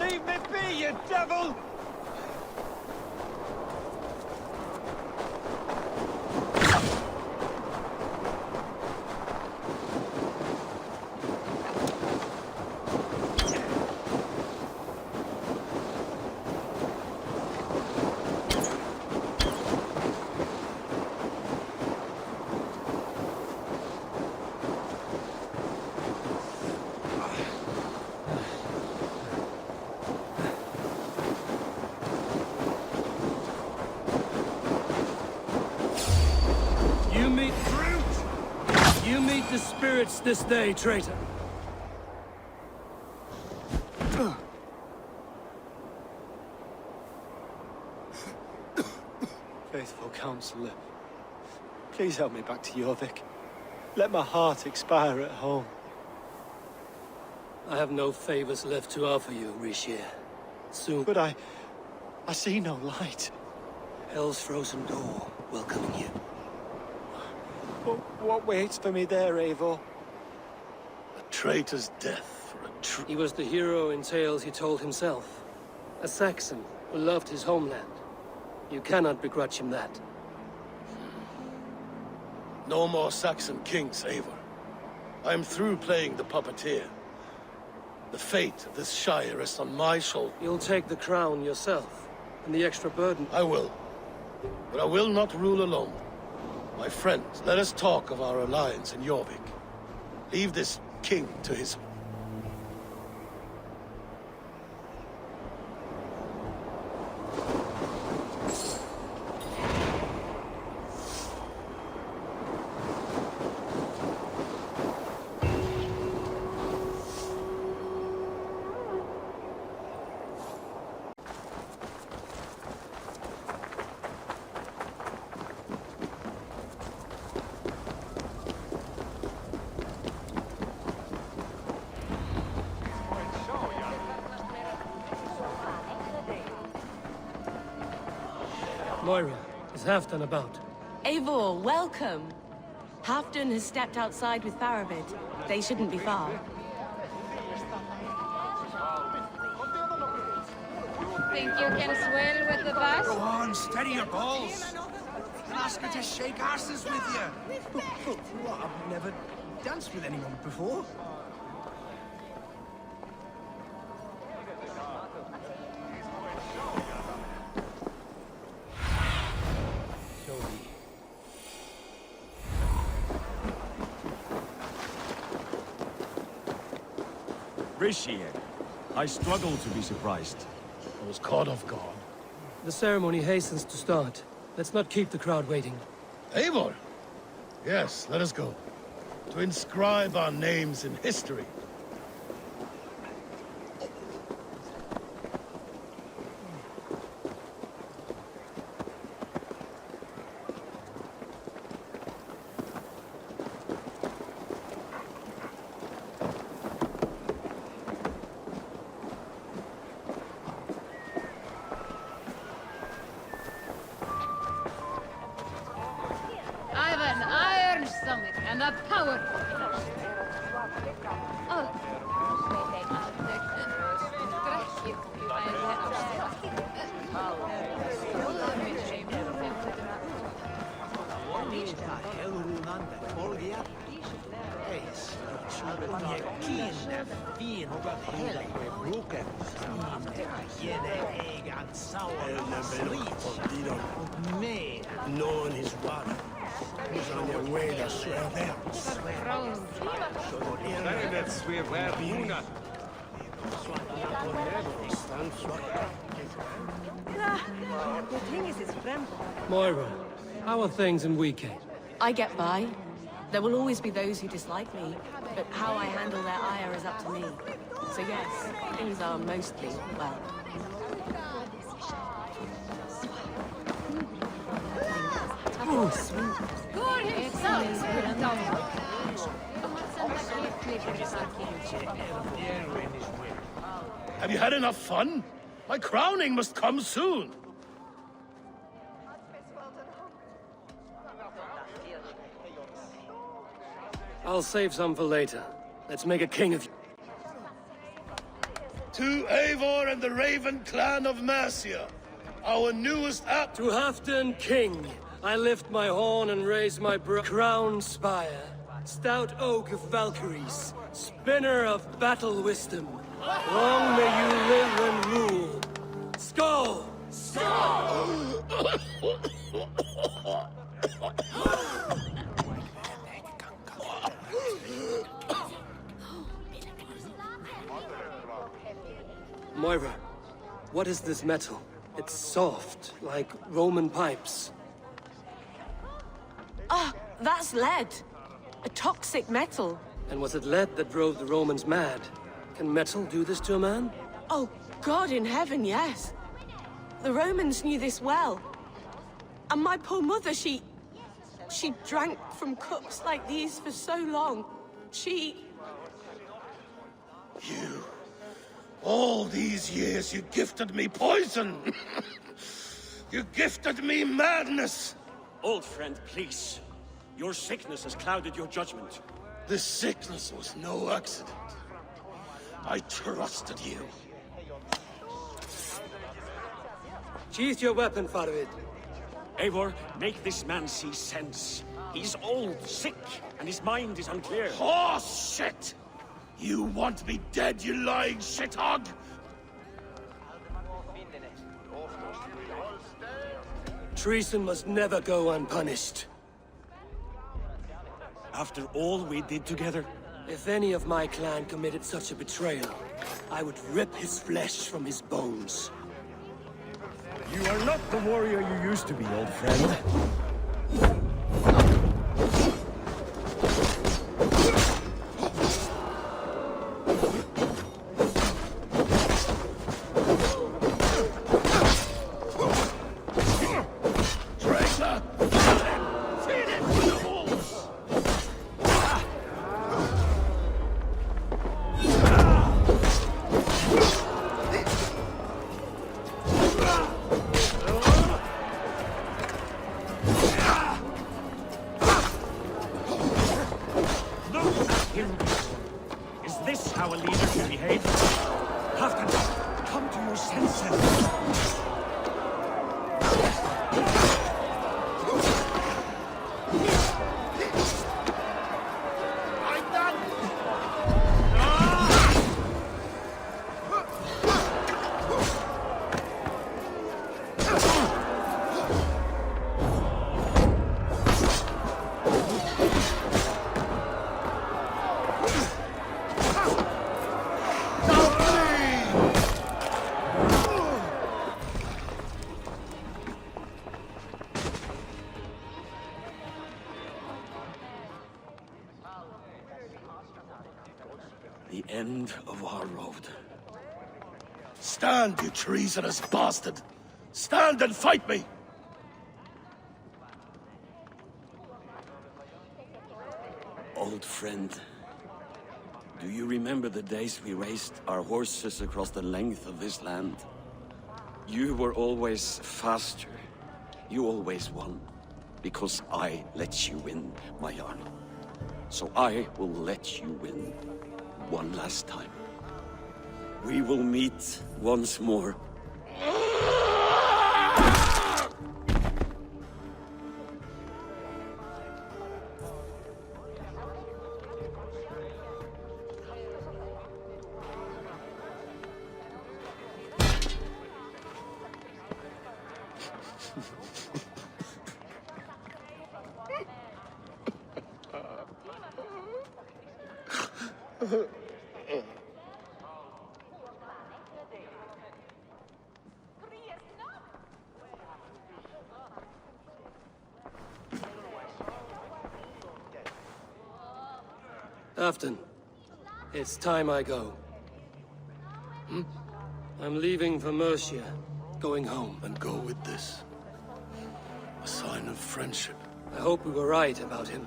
Leave me be, you devil! You meet the spirits this day, traitor. Faithful counselor, please help me back to Jorvik. Let my heart expire at home. I have no favors left to offer you, Rishier. Soon. But I see no light. Hell's frozen door welcoming you. What waits for me there, Eivor? A traitor's death for a true... He was the hero in tales he told himself. A Saxon who loved his homeland. You cannot begrudge him that. No more Saxon kings, Eivor. I'm through playing the puppeteer. The fate of this shire rests on my shoulder. You'll take the crown yourself, and the extra burden. I will. But I will not rule alone. My friends, let us talk of our alliance in Jorvik. Leave this king to his... Moira, is Halfdan about? Eivor, welcome. Halfdan has stepped outside with Faravid. They shouldn't be far. Think you can swell with the bus? Go on, steady your balls. And ask her to shake asses with you. What? I've never danced with anyone before. Rishier, I struggle to be surprised. I was caught off guard. The ceremony hastens to start. Let's not keep the crowd waiting. Eivor! Yes, let us go. To inscribe our names in history. I've an iron stomach and a power. Nån his water. Who's on their way to swear them? The thing is his friend. Moira, how are things in Weekend? I get by. There will always be those who dislike me, but how I handle their ire is up to me. So yes, things are mostly well. Have you had enough fun? My crowning must come soon. I'll save some for later. Let's make a king of you. To Eivor and the Raven clan of Mercia, our newest app. To Halfdan King, I lift my horn and raise my crown spire. Stout oak of Valkyries, spinner of battle wisdom. Long may you live and rule. Skull! Skull! Moira, what is this metal? It's soft, like Roman pipes. Ah, that's lead. A toxic metal. And was it lead that drove the Romans mad? Can metal do this to a man? Oh, God in heaven, yes. The Romans knew this well. And my poor mother, she drank from cups like these for so long. You... All these years you gifted me poison! You gifted me madness! Old friend, please. Your sickness has clouded your judgment. This sickness was no accident. I trusted you. Sheath your weapon, Farvid. Eivor, make this man see sense. He's old, sick, and his mind is unclear. Horse shit! You want me dead, you lying shithog? Treason must never go unpunished. After all we did together? If any of my clan committed such a betrayal, I would rip his flesh from his bones. You are not the warrior you used to be, old friend. The end of our road. Stand, you treasonous bastard! Stand and fight me! Old friend, do you remember the days we raced our horses across the length of this land? You were always faster. You always won. Because I let you win, my Jarl. So I will let you win. One last time. We will meet once more. Afton, it's time I go. I'm leaving for Mercia, going home. And go with this. A sign of friendship. I hope we were right about him.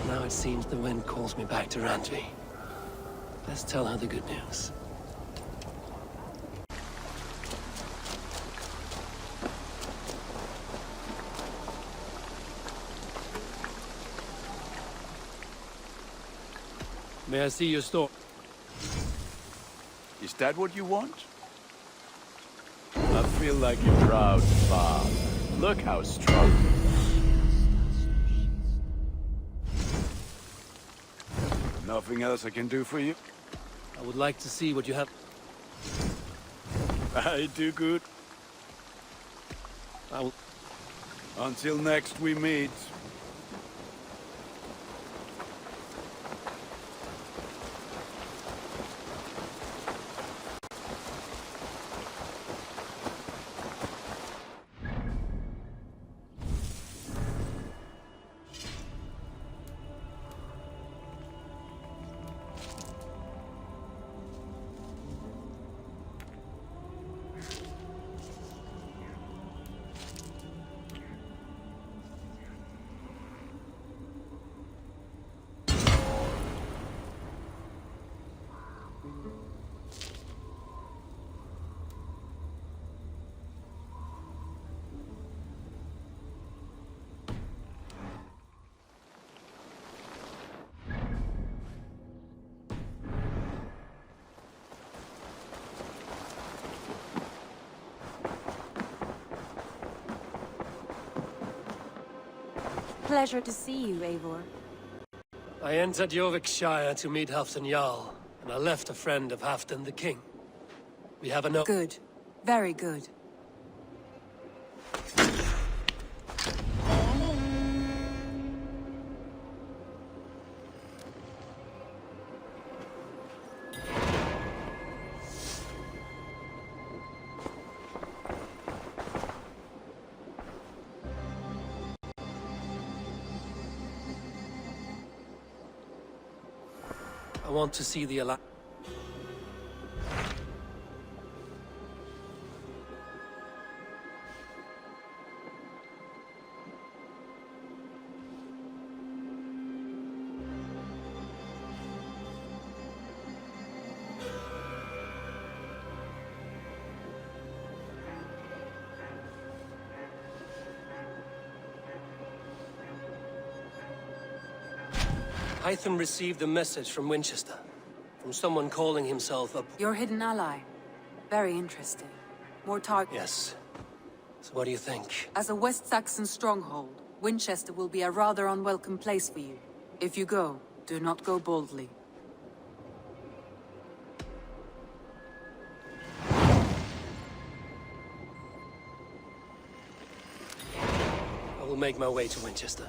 Now it seems the wind calls me back to Randvi. Let's tell her the good news. May I see your store? Is that what you want? I feel like a proud father. Look how strong. Nothing else I can do for you? I would like to see what you have. I do good. I will... Until next we meet. Pleasure to see you, Eivor. I entered Jorvikshire to meet Halfdan Jarl, and I left a friend of Halfdan the King. We have a note. Good. Very good. I want to see the Hytham received a message from Winchester. From someone calling himself a... Your hidden ally. Very interesting. More target... Yes. So what do you think? As a West Saxon stronghold, Winchester will be a rather unwelcome place for you. If you go, do not go boldly. I will make my way to Winchester.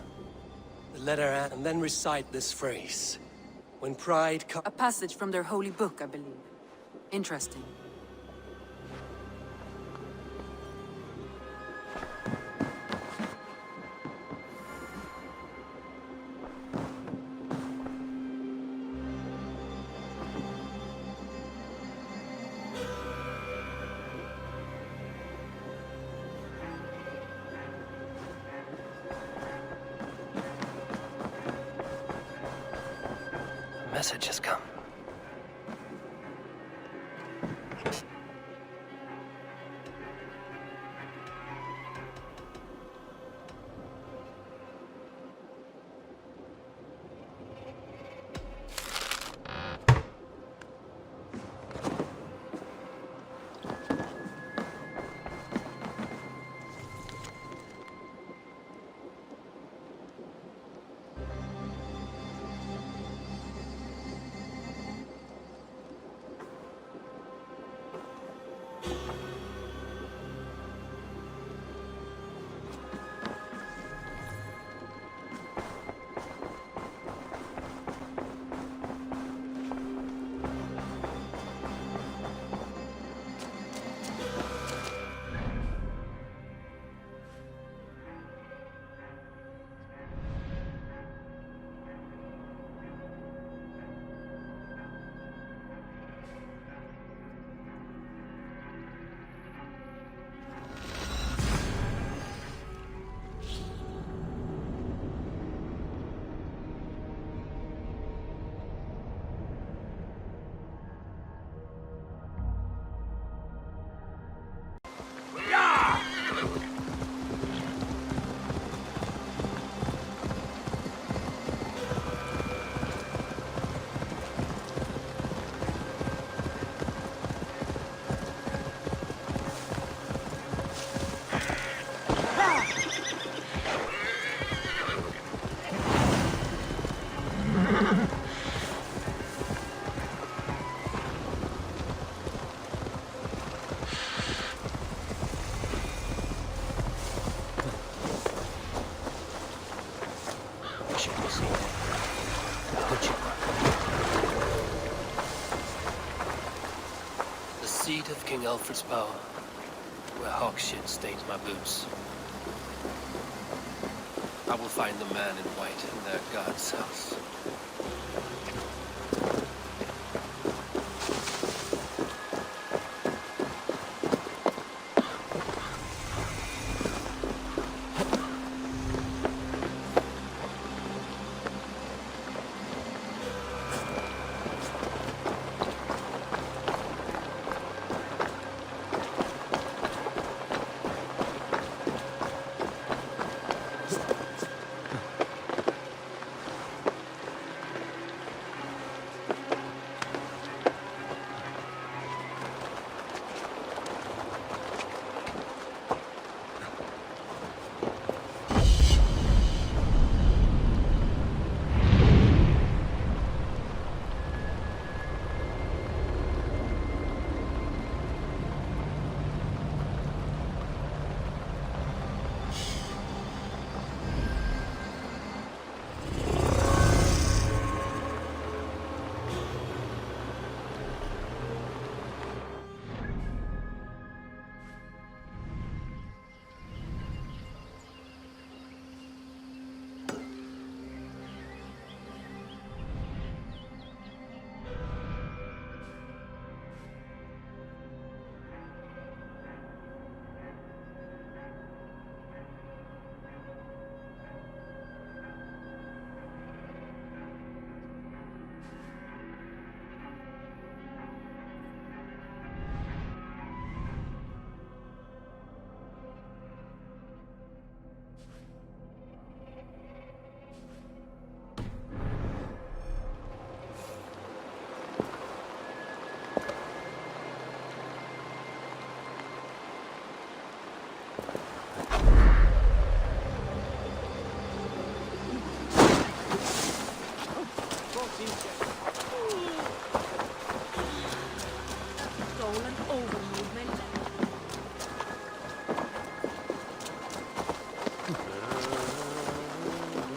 The letter and then recite this phrase. When pride A passage from their holy book, I believe. Interesting. Message has come. seat of King Alfred's power, where hawk shit stains my boots. I will find the man in white in their god's house.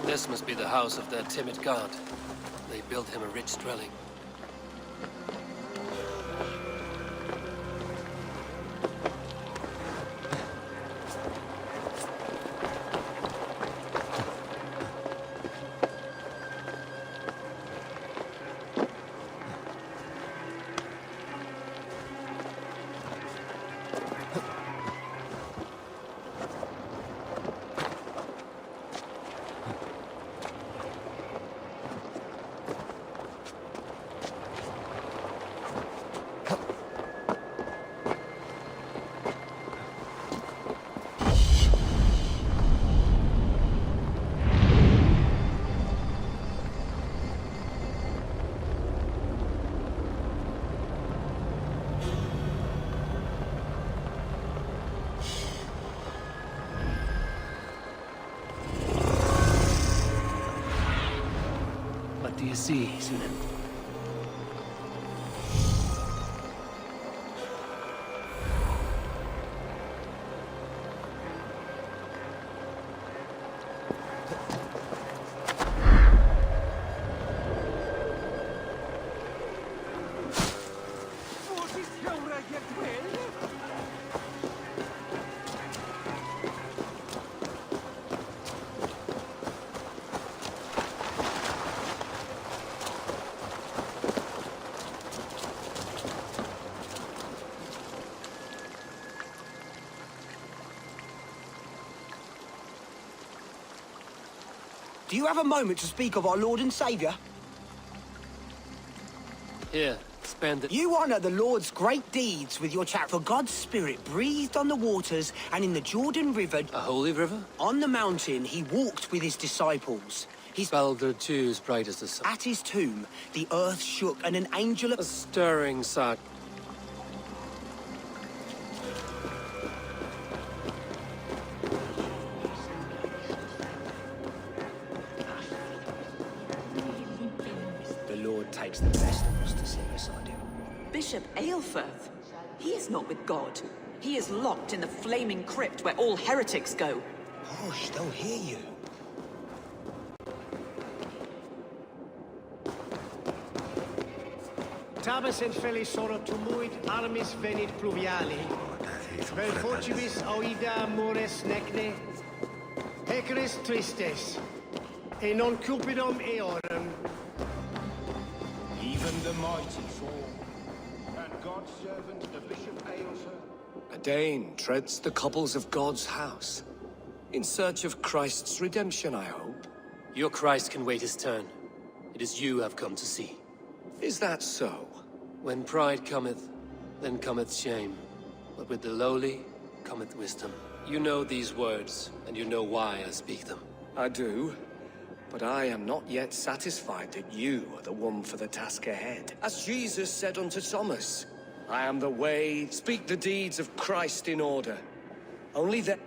This must be the house of their timid god. They built him a rich dwelling. What do you see, Sunan? Do you have a moment to speak of our Lord and Saviour? Here, spend it. You honour the Lord's great deeds with your chat, for God's Spirit breathed on the waters and in the Jordan River. A holy river? On the mountain, he walked with his disciples. His Baldur too is bright as the sun. At his tomb, the earth shook and an angel... A stirring sight. Takes the best of us to see us, I do. Bishop Aelfirth? He is not with God. He is locked in the flaming crypt where all heretics go. Hush, they'll hear you. Octabus et felisoro tumuit armis venit pluviali. Vel fortibus oida mores necne. Hecaris tristes. E non cupidum eorum. Even the mighty fall. And God's servant, the Bishop Eivor. A Dane treads the cobbles of God's house. In search of Christ's redemption, I hope. Your Christ can wait his turn. It is you I've come to see. Is that so? When pride cometh, then cometh shame. But with the lowly, cometh wisdom. You know these words, and you know why I speak them. I do. But I am not yet satisfied that you are the one for the task ahead. As Jesus said unto Thomas, I am the way, speak the deeds of Christ in order. Only then...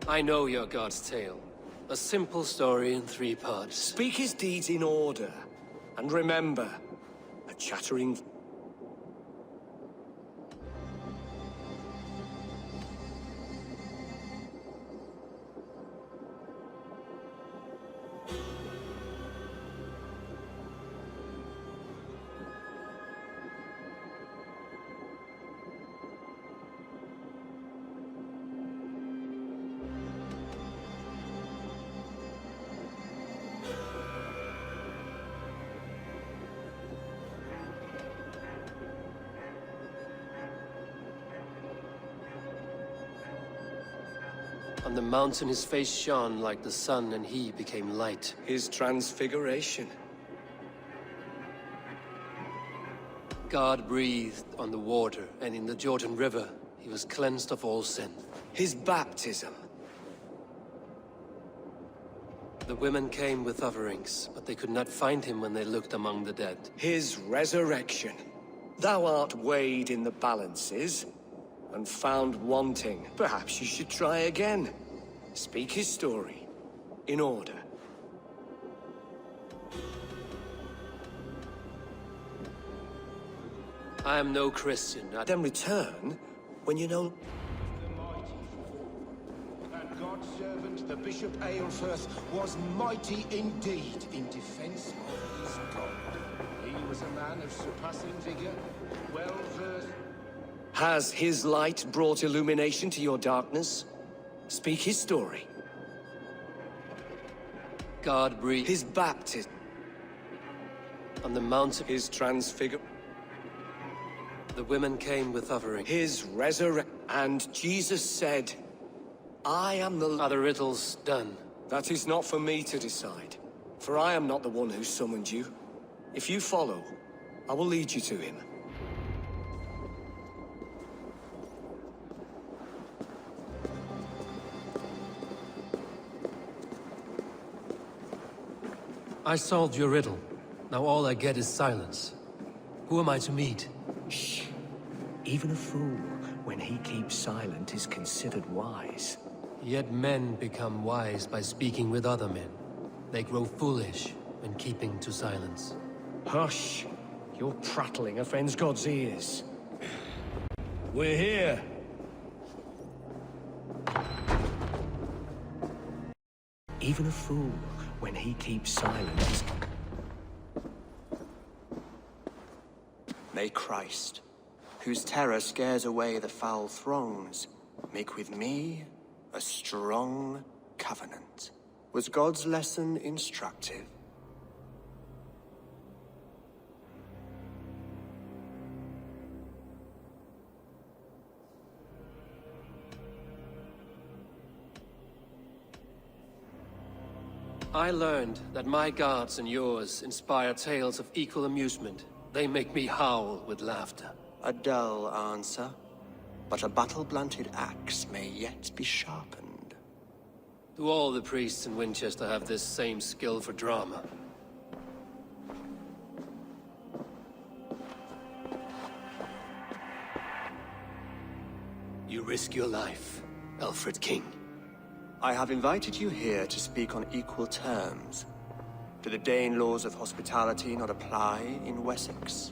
I know your God's tale. A simple story in 3 parts. Speak his deeds in order. And remember, a chattering... On the mountain his face shone like the sun, and he became light. His transfiguration. God breathed on the water, and in the Jordan River he was cleansed of all sin. His baptism. The women came with offerings, but they could not find him when they looked among the dead. His resurrection. Thou art weighed in the balances, and found wanting. Perhaps you should try again. Speak his story, in order. I am no Christian. Then return when you know... And God's servant, the Bishop Eivor, was mighty indeed in defense of his God. He was a man of surpassing vigor, well-versed... Has his light brought illumination to your darkness? Speak his story. God breathed... His baptism. On the mountain... His transfigure... The women came with offerings. His resurrection. And Jesus said, I am the... Are the riddles done? That is not for me to decide. For I am not the one who summoned you. If you follow, I will lead you to him. I solved your riddle. Now all I get is silence. Who am I to meet? Shh. Even a fool, when he keeps silent, is considered wise. Yet men become wise by speaking with other men. They grow foolish when keeping to silence. Hush! Your prattling offends God's ears. We're here. Even a fool, when he keeps silent, is... May Christ, whose terror scares away the foul throngs, make with me a strong covenant. Was God's lesson instructive? I learned that my gods and yours inspire tales of equal amusement. They make me howl with laughter. A dull answer, but a battle-blunted axe may yet be sharpened. Do all the priests in Winchester have this same skill for drama? You risk your life, Alfred King. I have invited you here to speak on equal terms. Do the Dane laws of hospitality not apply in Wessex?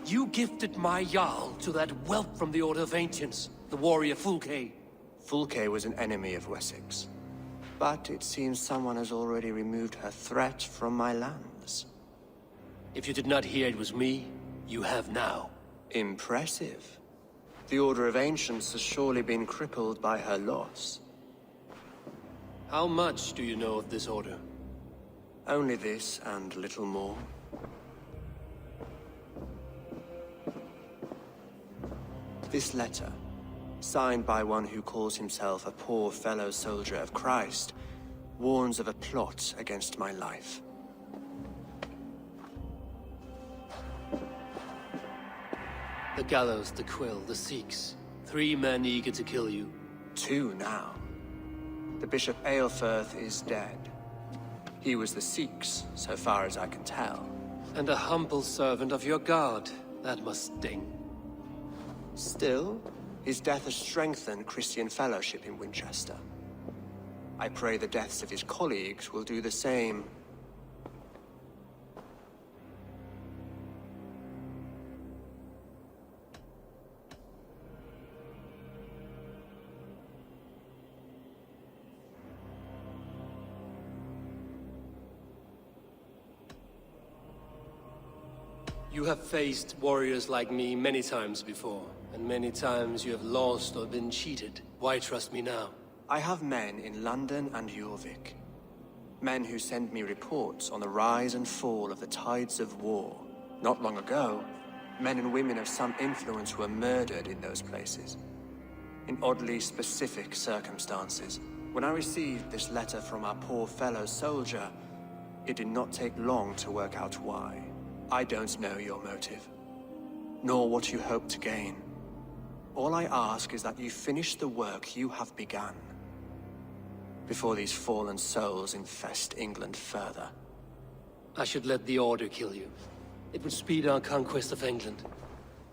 You gifted my Jarl to that whelp from the Order of Ancients, the warrior Fulke. Fulke was an enemy of Wessex. But it seems someone has already removed her threat from my lands. If you did not hear it was me, you have now. Impressive. The Order of Ancients has surely been crippled by her loss. How much do you know of this order? Only this and little more. This letter, signed by one who calls himself a poor fellow soldier of Christ, warns of a plot against my life. The gallows, the quill, the Sikhs. 3 men eager to kill you. 2 now. The Bishop Eilfirth is dead. He was the Sikhs, so far as I can tell. And a humble servant of your god. That must sting. Still, his death has strengthened Christian fellowship in Winchester. I pray the deaths of his colleagues will do the same. You have faced warriors like me many times before, and many times you have lost or been cheated. Why trust me now? I have men in London and Jorvik. Men who send me reports on the rise and fall of the tides of war. Not long ago, men and women of some influence were murdered in those places. In oddly specific circumstances. When I received this letter from our poor fellow soldier, it did not take long to work out why. I don't know your motive, nor what you hope to gain. All I ask is that you finish the work you have begun, before these fallen souls infest England further. I should let the Order kill you. It would speed our conquest of England.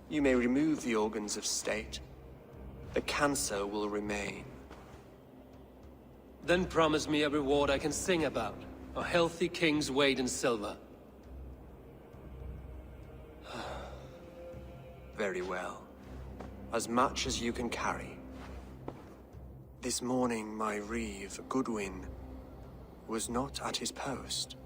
You may remove the organs of state. The cancer will remain. Then promise me a reward I can sing about. A healthy king's weight in silver. Very well. As much as you can carry. This morning, my reeve, Goodwin, was not at his post.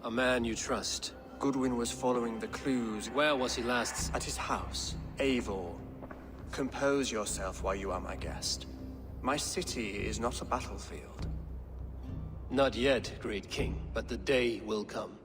A man you trust. Goodwin was following the clues. Where was he last? At his house, Eivor. Compose yourself while you are my guest. My city is not a battlefield. Not yet, great king, but the day will come.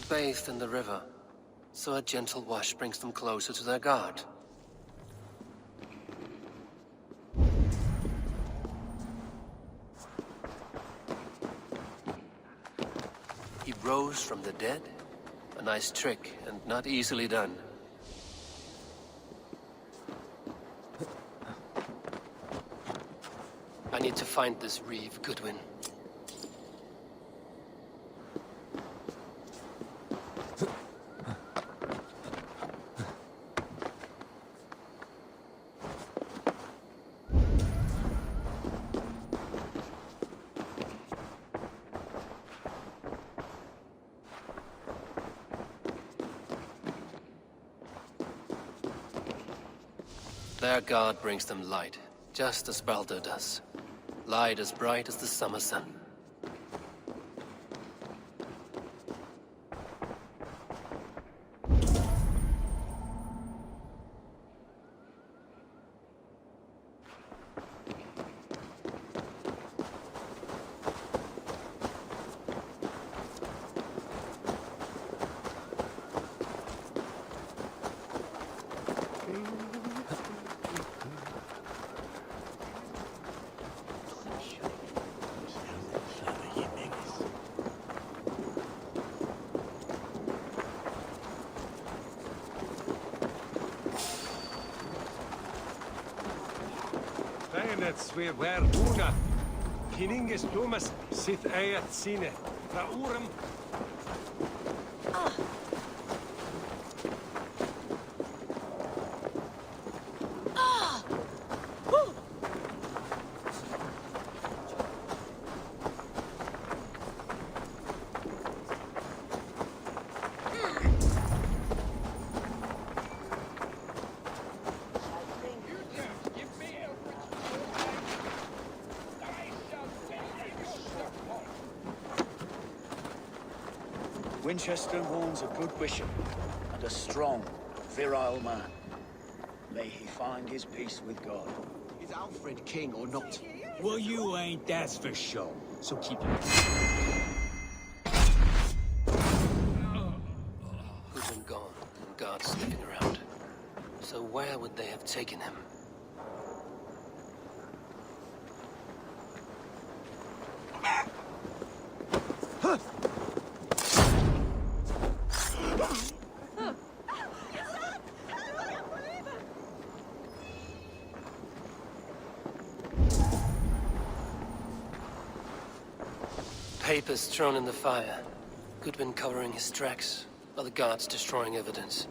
Bathed in the river, so a gentle wash brings them closer to their god. He rose from the dead? A nice trick, and not easily done. I need to find this Reeve Goodwin. Their god brings them light, just as Baldur does. Light as bright as the summer sun. Swear where una. Kiningus Thomas sith ayat sine. Raurum. Winchester warns a good bishop and a strong, virile man. May he find his peace with God. Is Alfred king or not? Well, you ain't, that's for sure. So keep your... Goodwin gone, and guards sniffing around. So where would they have taken him? Papers thrown in the fire. Goodwin covering his tracks, while the guards destroying evidence.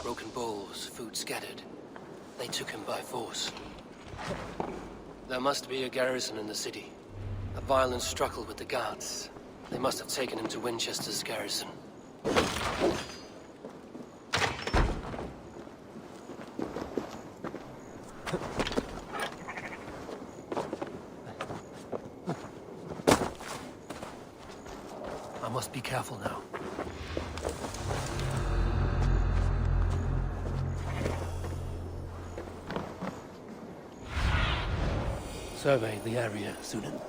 Broken bowls, food scattered. They took him by force. There must be a garrison in the city. A violent struggle with the guards. They must have taken him to Winchester's garrison. I must be careful now. Survey the area, Sunan.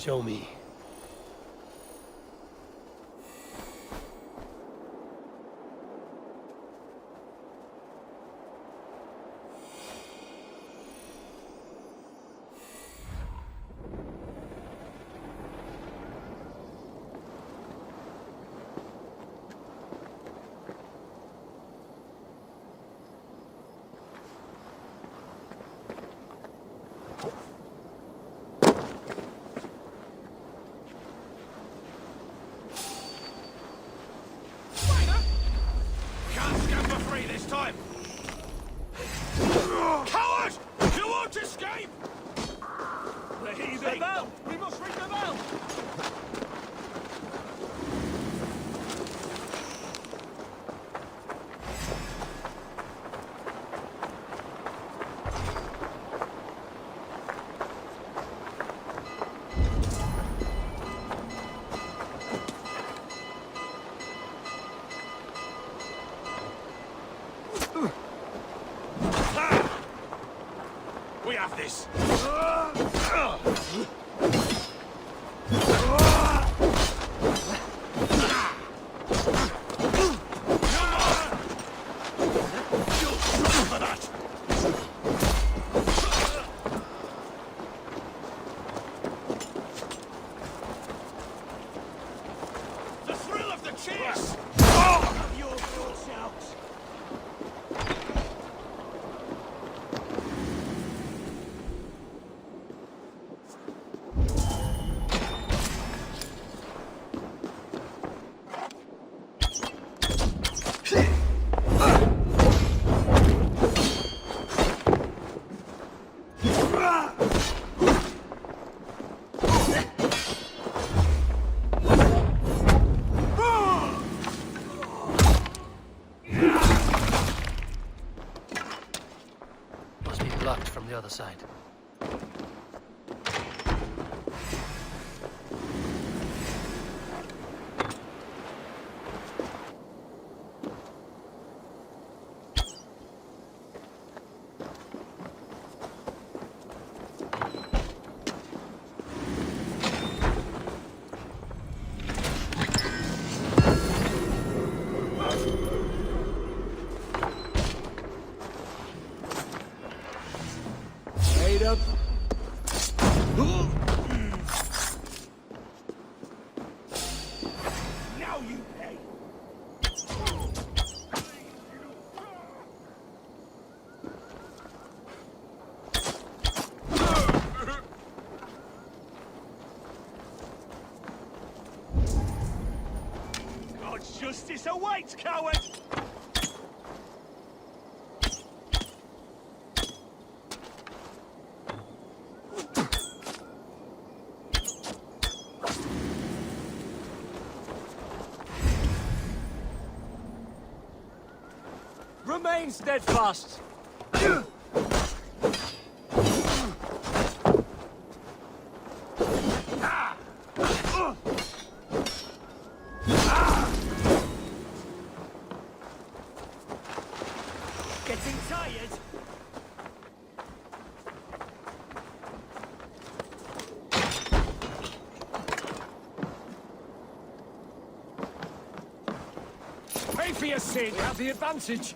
Show me. Can't stand for free this time! Coward! You won't escape! The bell! We must ring the bell! We have this! The thrill of the chase! Have your broad shouts! Must be blocked from the other side. Made up. Now you pay. God's justice awaits, coward! Remain steadfast! Getting tired? Pay for your sin! We have the advantage!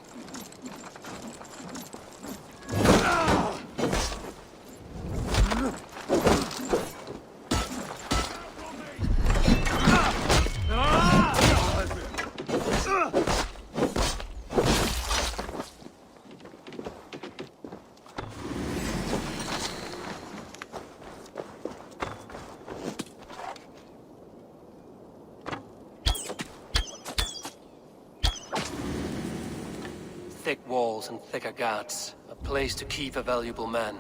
Thick walls and thicker guards. A place to keep a valuable man.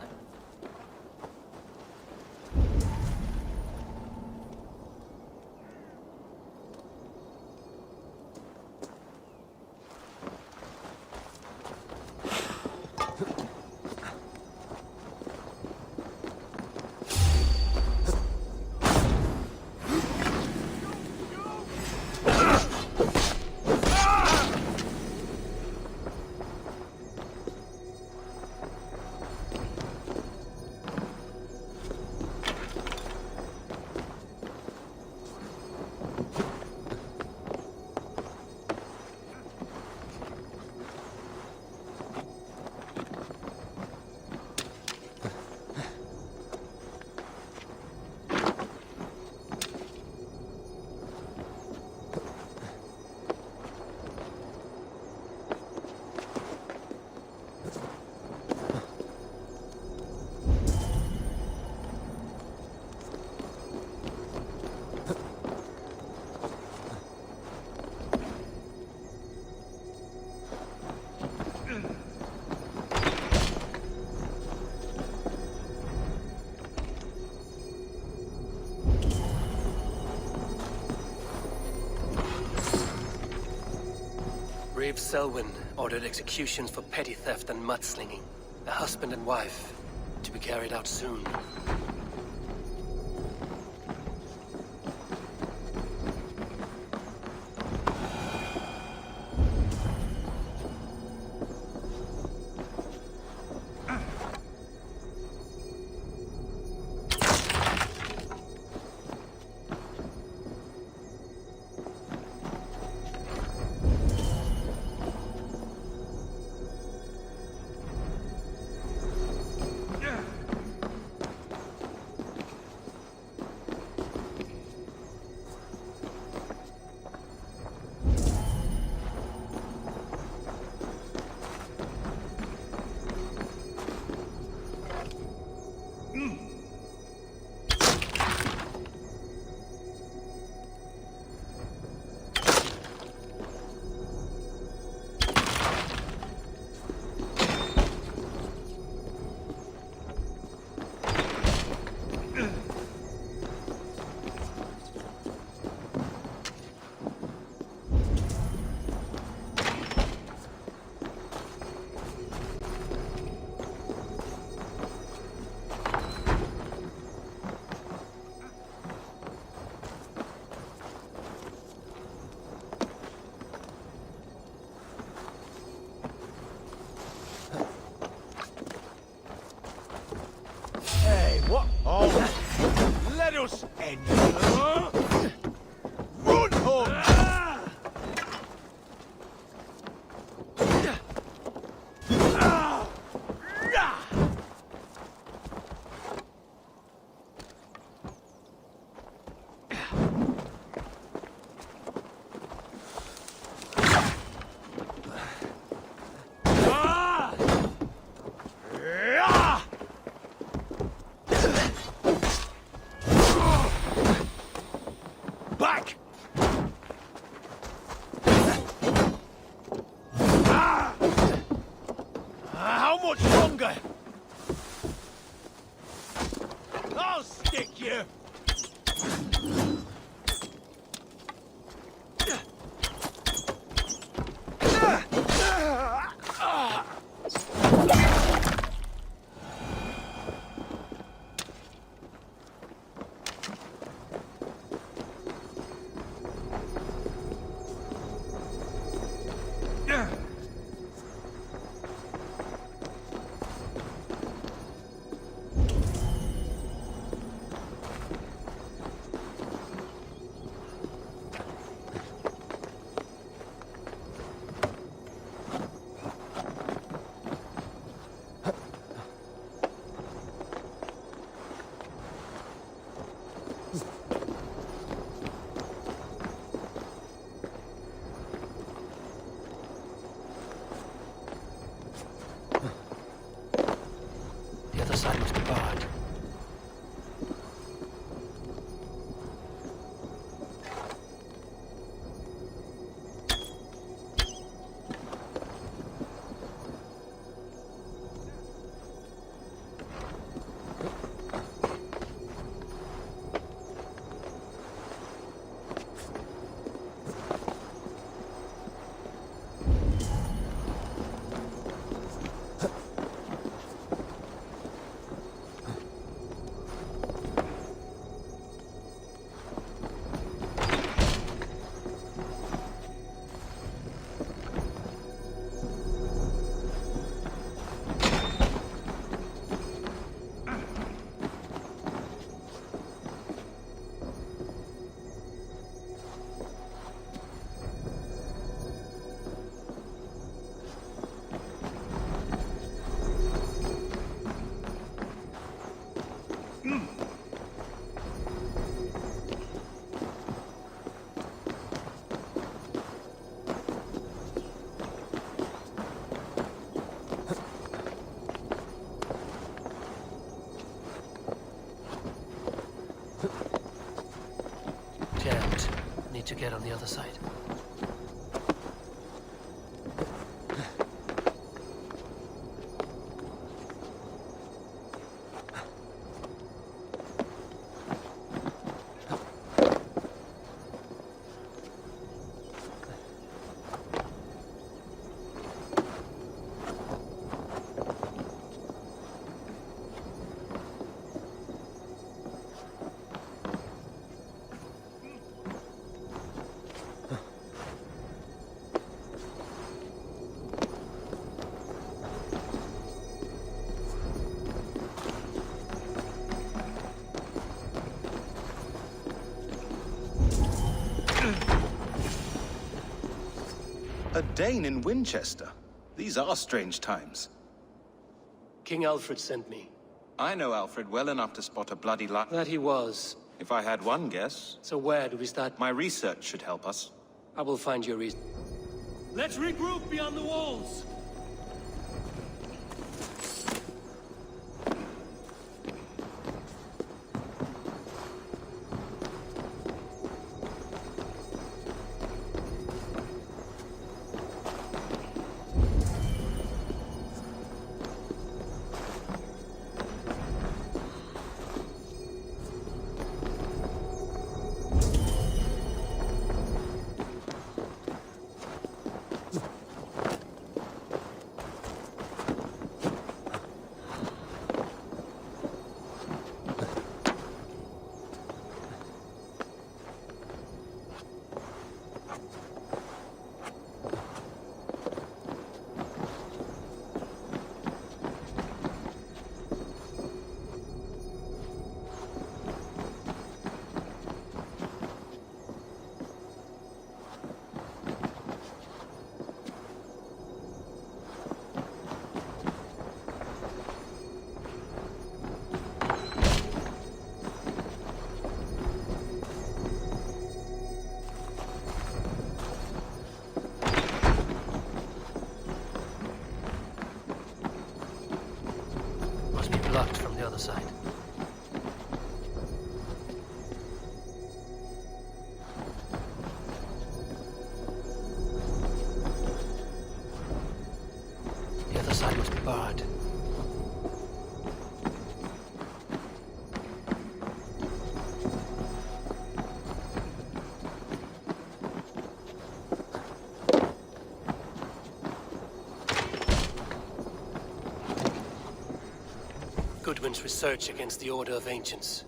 Reeve Selwyn ordered executions for petty theft and mudslinging. A husband and wife, to be carried out soon. Let us end this. Run home! How much longer? I'll stick you! The other side must be barred. Jammed. Need to get on the other side. A Dane in Winchester? These are strange times. King Alfred sent me. I know Alfred well enough to spot a bloody lie. That he was. If I had one guess... So where do we start? My research should help us. I will find your reason. Let's regroup beyond the walls! Blocked from the other side. The other side must be barred. Goodwin's research against the Order of Ancients.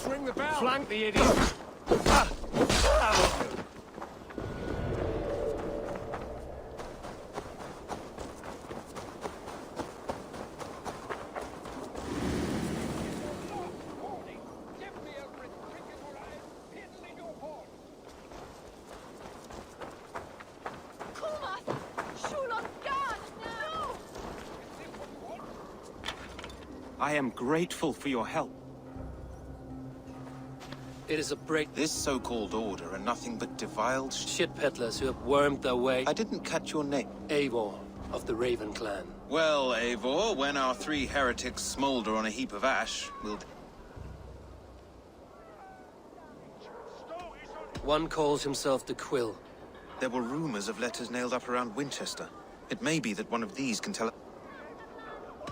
Ring the bell! Flank the idiot! I am grateful for your help. It is a break. This so-called order are nothing but defiled shit peddlers who have wormed their way. I didn't catch your name. Eivor, of the Raven clan. Well, Eivor, when our three heretics smolder on a heap of ash, we'll... One calls himself the Quill. There were rumors of letters nailed up around Winchester. It may be that one of these can tell...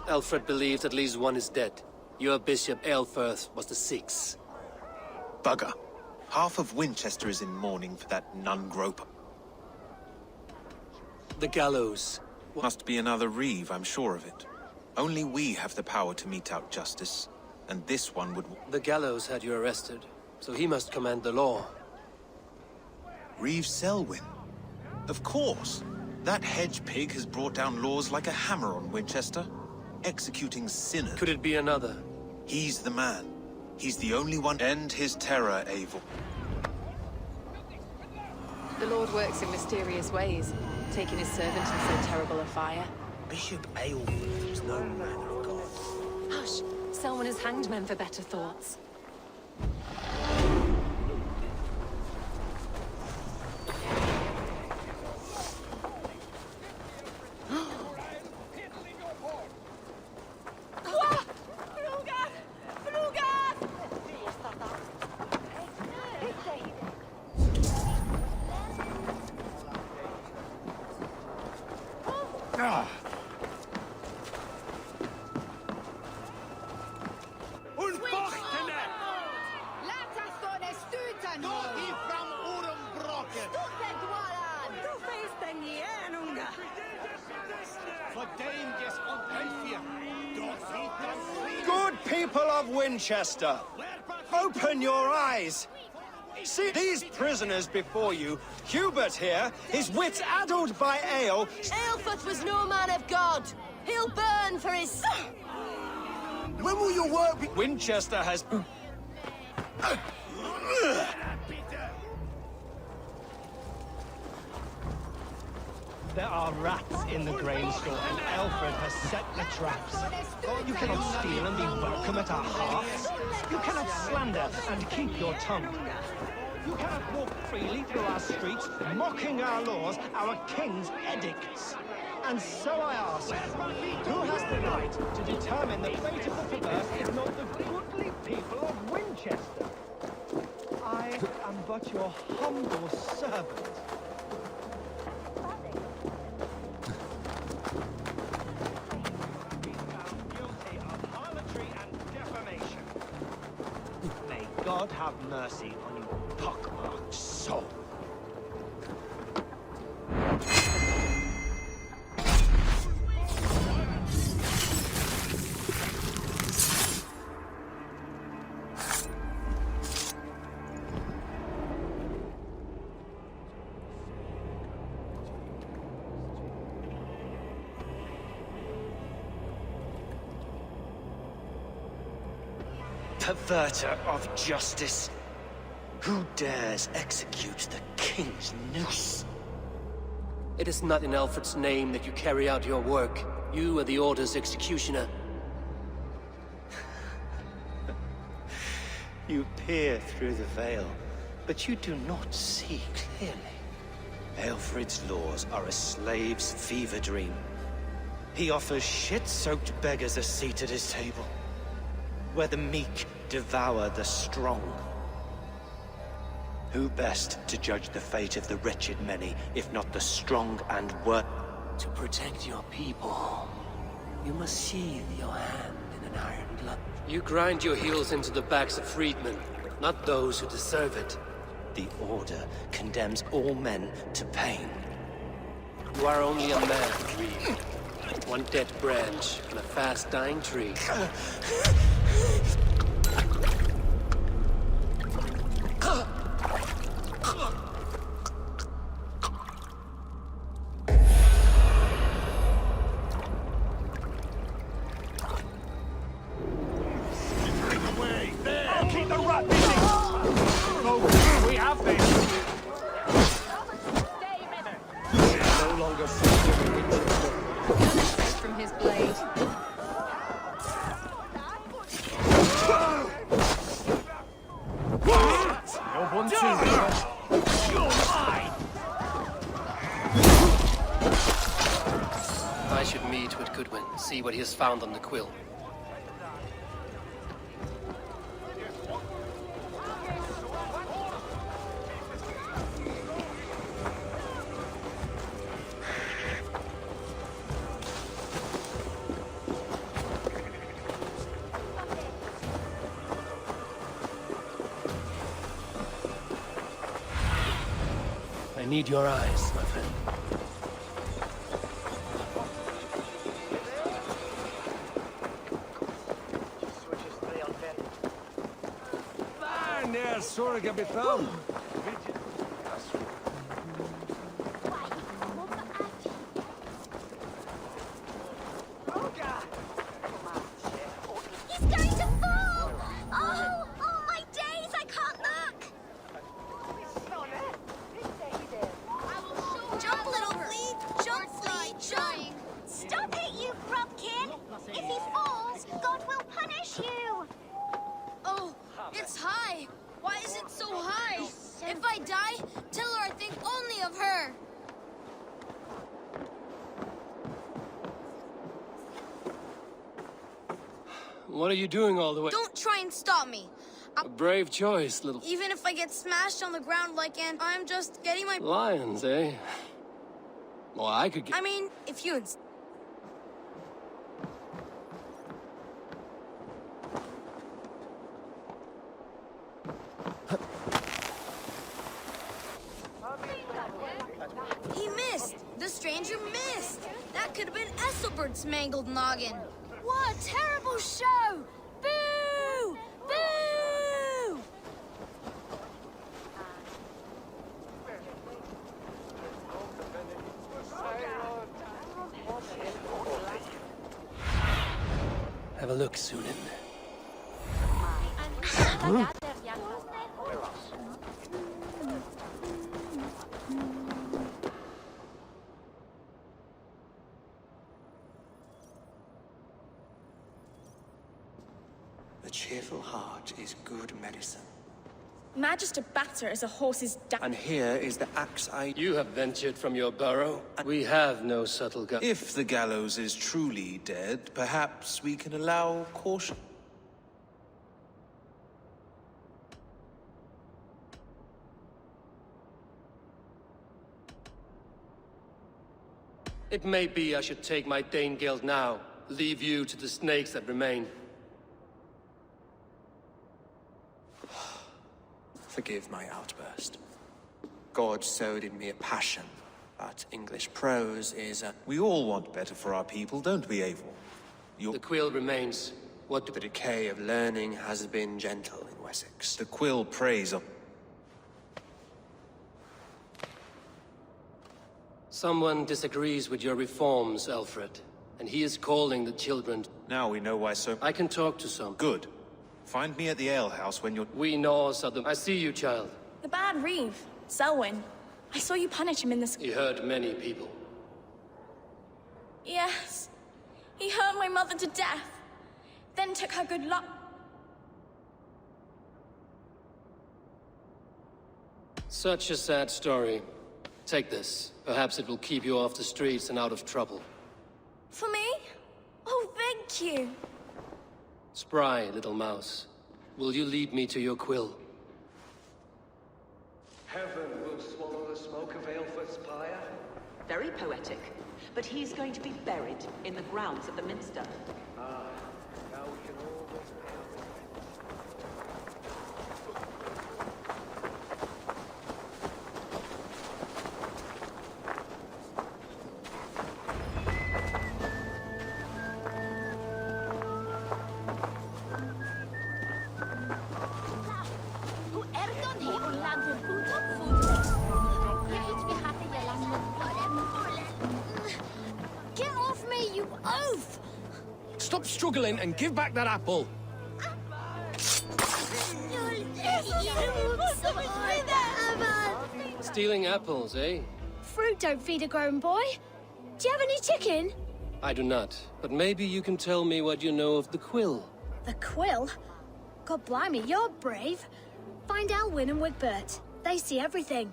Alfred believes at least one is dead. Your bishop, Eilfirth, was the sixth. Bugger. Half of Winchester is in mourning for that nun-groper. The gallows. Must be another Reeve, I'm sure of it. Only we have the power to mete out justice, and this one would... The gallows had you arrested, so he must command the law. Reeve Selwyn? Of course. That hedge pig has brought down laws like a hammer on Winchester, executing sinners. Could it be another? He's the man. He's the only one to end his terror, Eivor. The Lord works in mysterious ways, taking his servant in so terrible a fire. Bishop Eilfirth was no man of God. Hush! Selwyn has hanged men for better thoughts. Good people of Winchester, open your eyes. See these prisoners before you. Hubert here, his wits addled by ale. Aelfert was no man of God. He'll burn for his... When will your work be? Winchester has... There are rats in the grain store, and Alfred has set the traps. You cannot steal and be welcome at our hearths. You cannot slander and keep your tongue. You cannot walk freely through our streets, mocking our laws, our king's edicts. And so I ask, who has the right to determine the fate of the perverse if not the goodly people of Winchester? I am but your humble servant. God have mercy on your pockmarked soul. Perverter of justice. Who dares execute the king's noose? It is not in Alfred's name that you carry out your work. You are the Order's executioner. You peer through the veil, but you do not see clearly. Aelfred's laws are a slave's fever dream. He offers shit-soaked beggars a seat at his table, where the meek devour the strong. Who best to judge the fate of the wretched many, if not the strong and worth? To protect your people, you must sheathe your hand in an iron glove. You grind your heels into the backs of freedmen, not those who deserve it. The Order condemns all men to pain. You are only a man, Creed. One dead branch on a fast-dying tree. Keep the rat busy! Oh, we have this! No longer From his blade. No one too. You're mine! I should meet with Goodwin, see what he has found on the quill. I need your eyes, my friend. Där ner sorga befram. He's going to fall! Oh, my days, I can't look! Jump, little Fleet! Jump, Fleet, jump! Stop it, you grubkin! If he falls, God will punish you! Oh, it's high! Why is it so high? If I die, tell her I think only of her! What are you doing all the way? Don't try and stop me! A brave choice, little... Even if I get smashed on the ground like I'm just getting my... Lions, eh? Well, I could get... I mean, if you insist. The stranger missed! That could have been Esselbert's mangled noggin. What a terrible show! Boo! Boo! Have a look, Sunan. A cheerful heart is good medicine. Magister Batter is a horse's And here is the axe You have ventured from your burrow. We have no subtle gun. If the gallows is truly dead, perhaps we can allow caution. It may be I should take my Dane guild now. Leave you to the snakes that remain. Forgive my outburst. God sowed in me a passion, but English prose is a... We all want better for our people, don't we, Eivor? The quill remains. What the decay of learning has been gentle in Wessex. The quill preys on... Someone disagrees with your reforms, Alfred, and he is calling the children. Now we know why so... I can talk to some. Good. Find me at the alehouse when you're... We Norse are the... I see you, child. The bad Reeve, Selwyn. I saw you punish him in this... He hurt many people. Yes. He hurt my mother to death. Then took her good luck. Such a sad story. Take this. Perhaps it will keep you off the streets and out of trouble. For me? Oh, thank you. Spry, little mouse. Will you lead me to your quill? Heaven will swallow the smoke of Aelfred's pyre. Very poetic. But he's going to be buried in the grounds of the Minster. Ah, now we can always pay. Get off me, you oaf! Stop struggling and give back that apple. Stealing apples, eh? Fruit don't feed a grown boy. Do you have any chicken? I do not, but maybe you can tell me what you know of the quill. The quill? God blimey, you're brave. Find Elwyn and Wigbert. They see everything.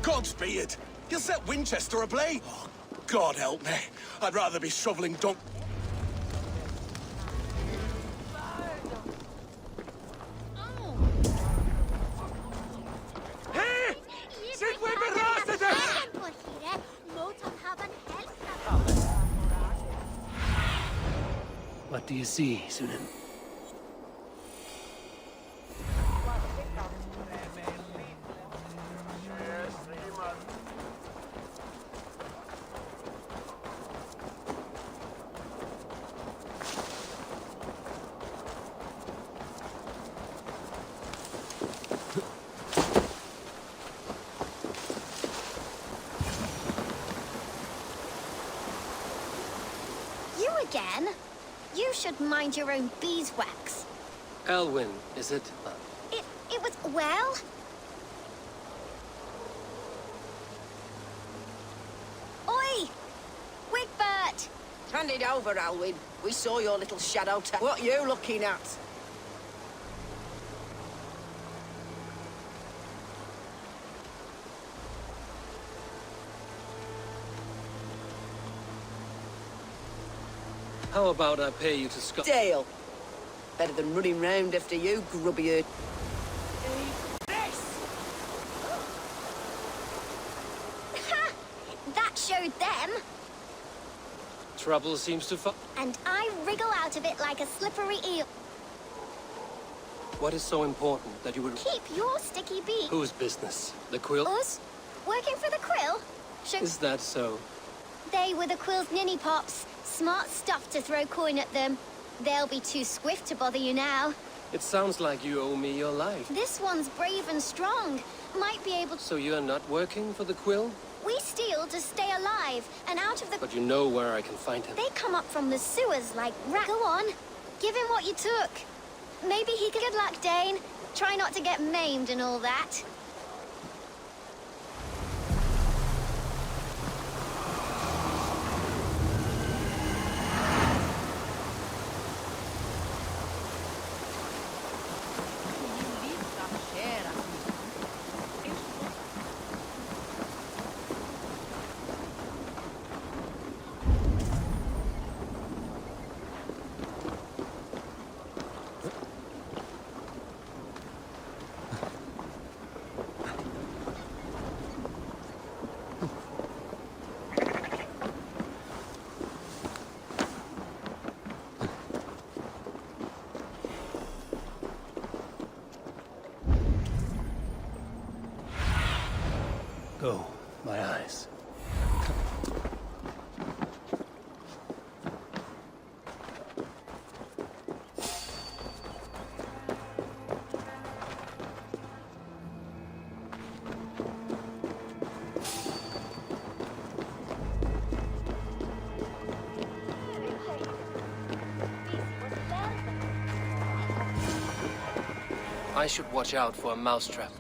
Godspeed! You'll set Winchester ablaze! Oh, God help me. I'd rather be shoveling dung... Hey! Sit with me, Rossiter! What do you see, Sunan? Again? You should mind your own beeswax. Elwyn, is it? It was, well... Oi! Wigbert! Hand it over, Alwyn. We saw your little shadow. What are you looking at? How about I pay you to Scot... Dale! Better than running round after you, grubby. showed them. Trouble seems to And I wriggle out of it like a slippery eel. What is so important that you would... Keep your sticky beak. Whose business? The quill? Us? Working for the quill? Is that so? They were the quill's ninny pops. Smart stuff to throw coin at them. They'll be too swift to bother you now. It sounds like you owe me your life. This one's brave and strong. Might be able to... So you're not working for the quill? We steal to stay alive, and out of the... But you know where I can find him. They come up from the sewers like rats. Go on. Give him what you took. Maybe he could... Good luck, Dane. Try not to get maimed and all that. Go, my eyes. I should watch out for a mousetrap.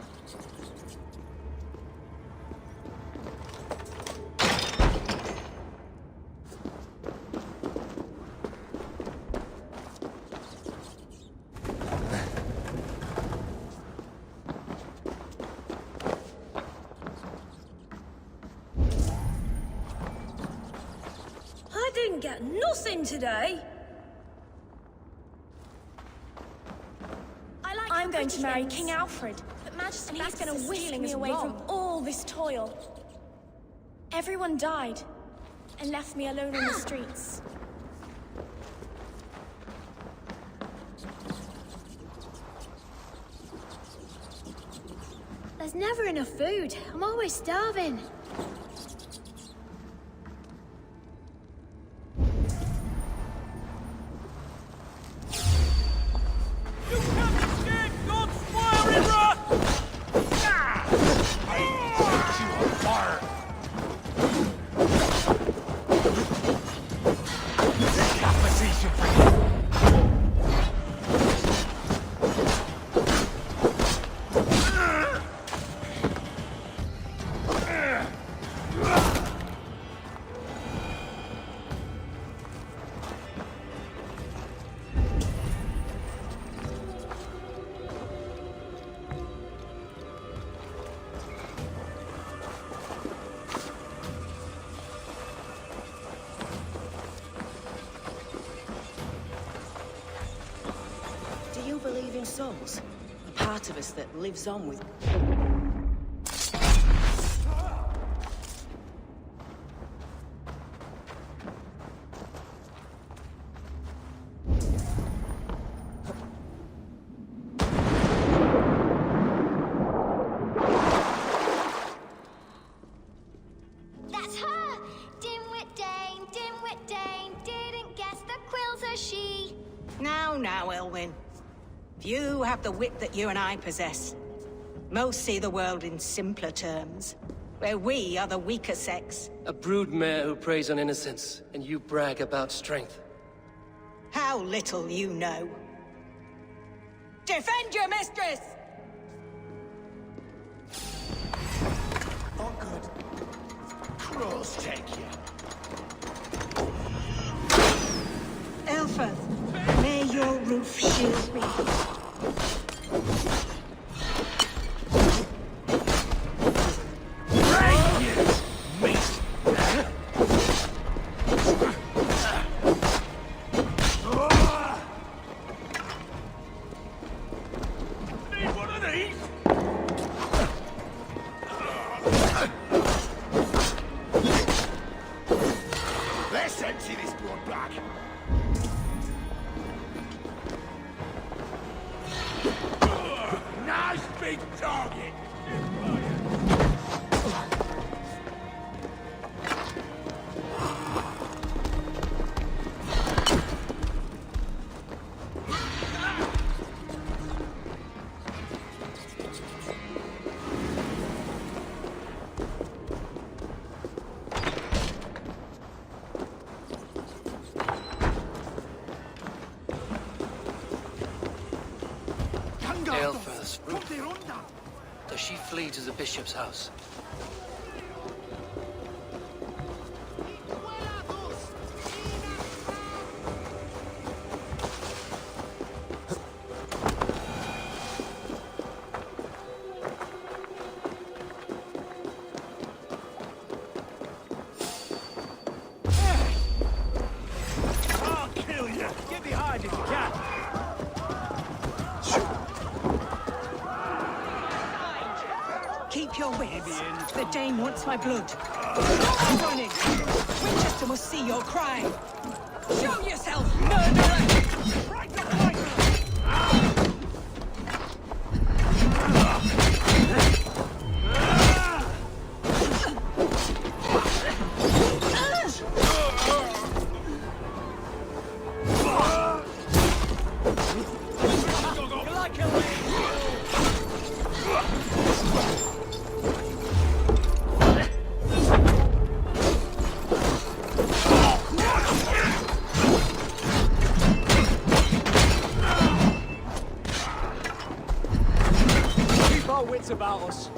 I didn't get nothing today. I'm going to marry King Alfred, but Majesty, and he's going to whisk me away from all this toil. Everyone died, and left me alone on the streets. There's never enough food. I'm always starving. Believe in souls? A part of us that lives on with... That's her! Dimwit Dane, didn't guess the quill's a she. Now, Elwyn. You have the wit that you and I possess. Most see the world in simpler terms, where we are the weaker sex. A broodmare who preys on innocence, and you brag about strength. How little you know. Defend your mistress! Oh, good. Crows take you. Elfeth, may your roof shield me. she flee to the bishop's house. I'll kill you! Get behind if you can! Keep your wits. The Dane wants my blood. Stop running! Winchester must see your crime. Show yourself, murderer! Right behind you! Wits about us.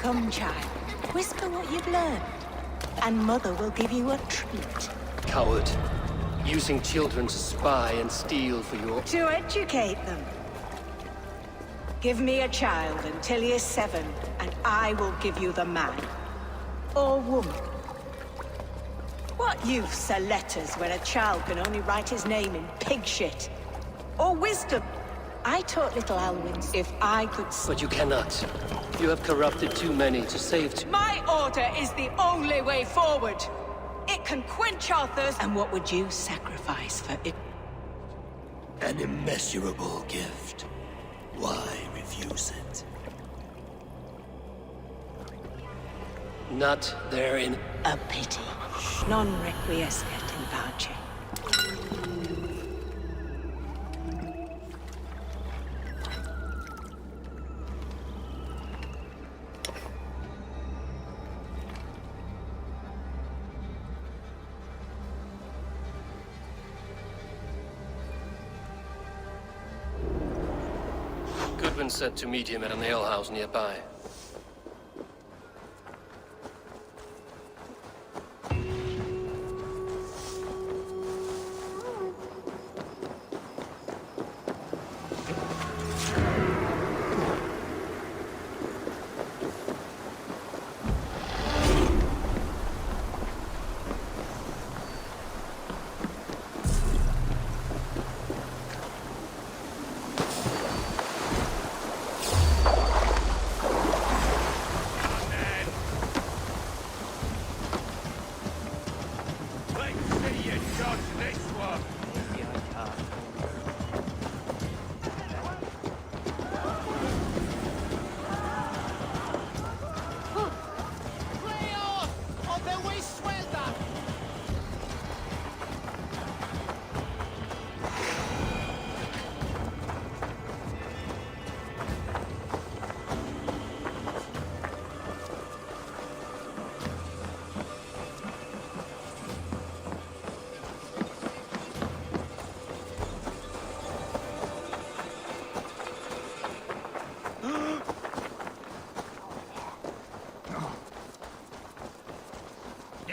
Come, child. Whisper what you've learned, and Mother will give you a treat. Coward. Using children to spy and steal for your... To educate them. Give me a child until he is 7, and I will give you the man. Or woman. What use are letters when a child can only write his name in pig shit? Or wisdom? I taught little Alwyn if I could... But you cannot. You have corrupted too many to save... My order is the only way forward. It can quench our thirst. And what would you sacrifice for it? An immeasurable gift. Why refuse it? Not there in... A pity. Non requiescat in pace. Goodwin said to meet him at an alehouse nearby.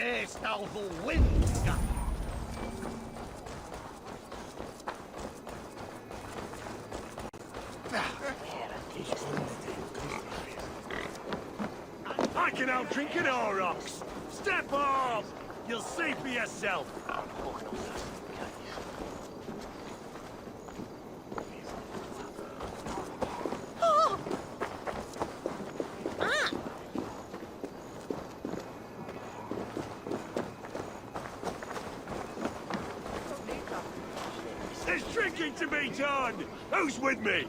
Haste alvo winska. I can out-drink an Aurochs! Step off! You'll see for yourself! There's drinking to be done! Who's with me?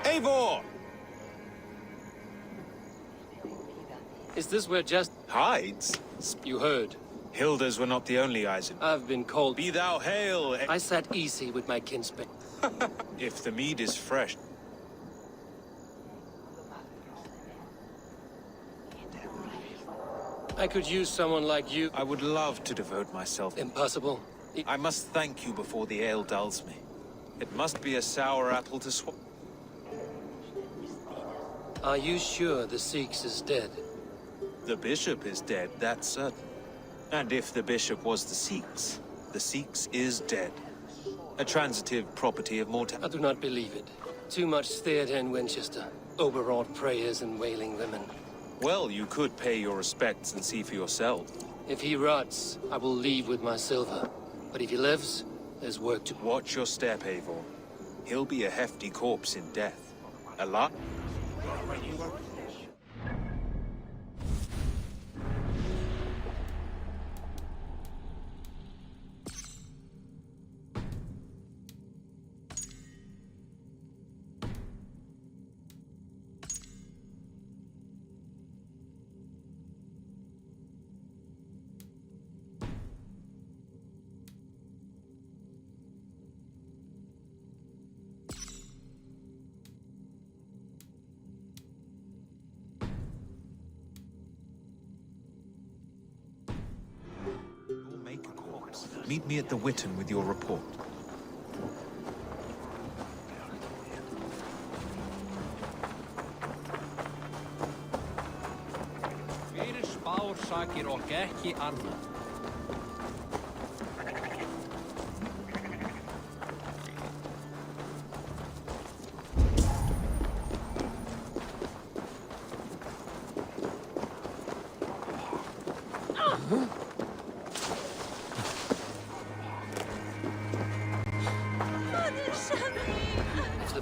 Eivor! Is this where just... Hides? You heard. Hilda's were not the only eyes. I've been called... Be thou hail! I sat easy with my kinsman. If the mead is fresh. I could use someone like you. I would love to devote myself. Impossible. I must thank you before the ale dulls me. It must be a sour apple to swallow. Are you sure the Sikhs is dead? The bishop is dead, that's certain. And if the bishop was the Sikhs is dead. A transitive property of mortality. I do not believe it. Too much theatre in Winchester. Overwrought prayers and wailing women. Well, you could pay your respects and see for yourself. If he rots, I will leave with my silver. But if he lives, there's work to... Watch your step, Eivor. He'll be a hefty corpse in death. A lot? Meet me at the Witten with your report. Fyrir spársakir og ekki annað.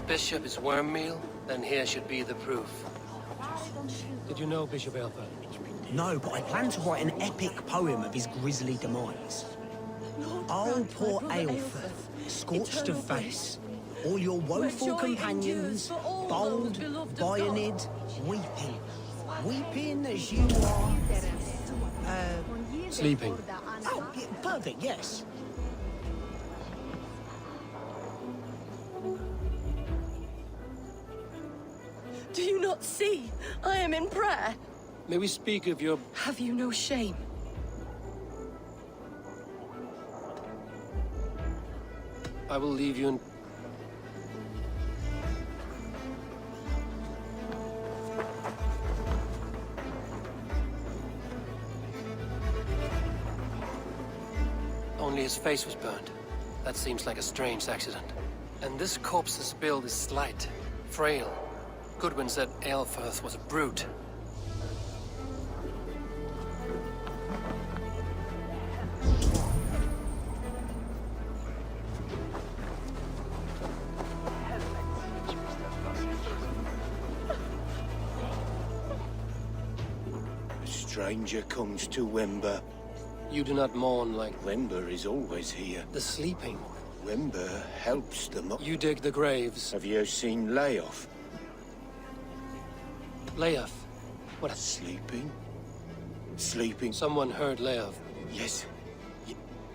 Bishop is worm meal, then here should be the proof. Did you know Bishop Eilfir? No, but I plan to write an epic poem of his grisly demise. Oh, poor Eilfir, scorched of face. All your woeful companions, bold, bionid, weeping. Weeping as you are... Sleeping. Oh, yeah, perfect, yes. Do you not see? I am in prayer. May we speak of your... Have you no shame? I will leave you in... Only his face was burned. That seems like a strange accident. And this corpse's build is slight, frail. Goodwin said Eilfir was a brute. A stranger comes to Wember. You do not mourn like... Wember is always here. The sleeping. Wember helps them up. You dig the graves. Have you seen Layoff? Layoff? What? Sleeping? Sleeping? Someone heard Layoff. Yes.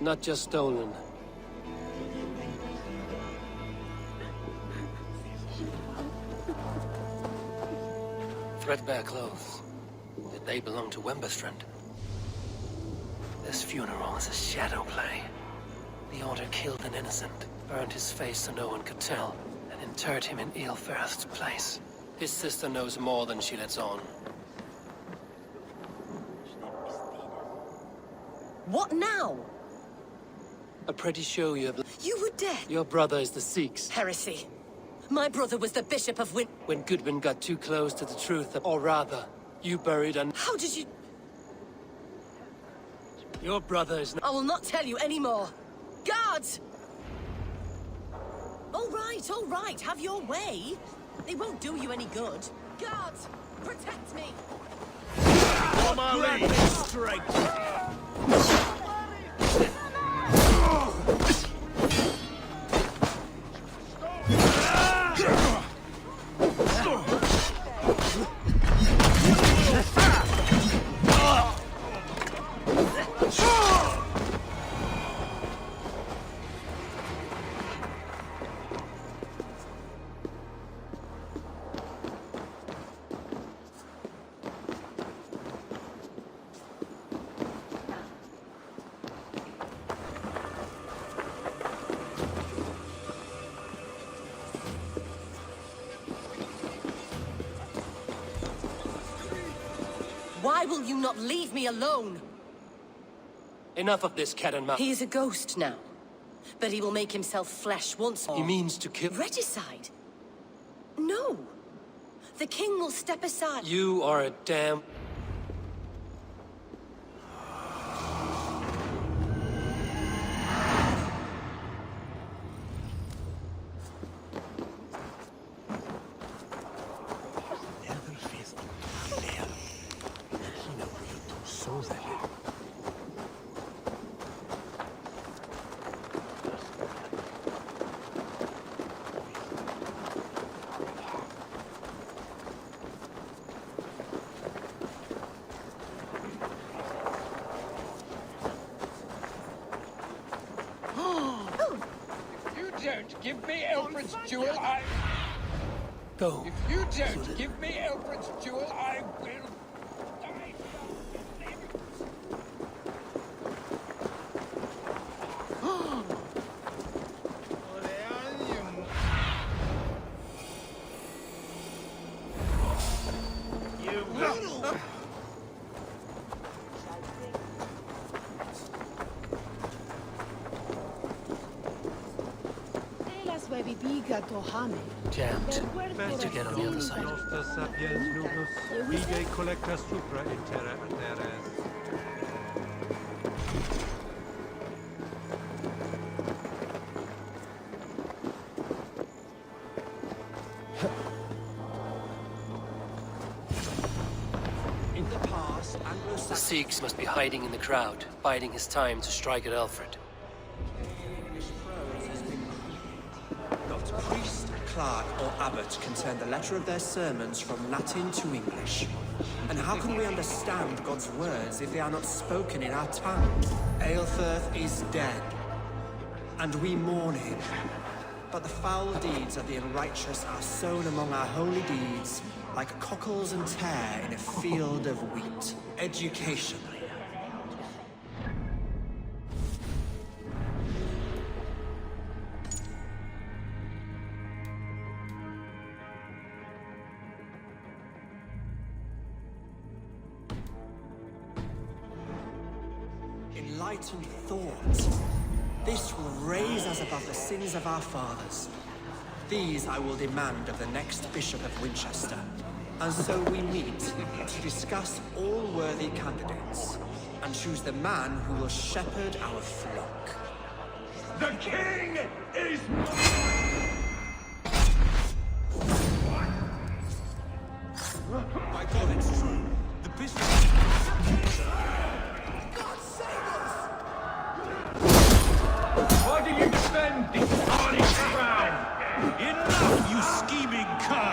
Not just stolen. Threadbare clothes. Did they belong to Wemberstrand? This funeral is a shadow play. The Order killed an innocent, burned his face so no one could tell, and interred him in Eilfirth's place. His sister knows more than she lets on. What now? I'm pretty sure you have... You were dead. Your brother is the Sikhs. Heresy. My brother was the Bishop of Win... When Goodwin got too close to the truth, or rather, you buried and... How did you... Your brother is... I will not tell you anymore. Guards! All right, have your way. They won't do you any good. Guards, protect me! Grab me straight! Why will you not leave me alone? Enough of this cat and mouse. He is a ghost now, but he will make himself flesh once more. He means to kill... Regicide? No. The king will step aside. You are a damn... Give me Alfred's jewel, I... Go. If you don't give me Alfred's jewel, I will die. You will. Jammed. To get on the other side. In the past, The Sikhs must be hiding in the crowd, biding his time to strike at Alfred. Not priest, clerk, or abbot can turn the letter of their sermons from Latin to English. And how can we understand God's words if they are not spoken in our tongue? Aelfirth is dead, and we mourn him. But the foul deeds of the unrighteous are sown among our holy deeds, like cockles and tare in a field of wheat. Education. Enlightened thought. This will raise us above the sins of our fathers. These I will demand of the next Bishop of Winchester. And so we meet to discuss all worthy candidates and choose the man who will shepherd our flock. The king is... My God, it's true. The bishop... Why do you defend this tarnished crown? Enough, you scheming cur!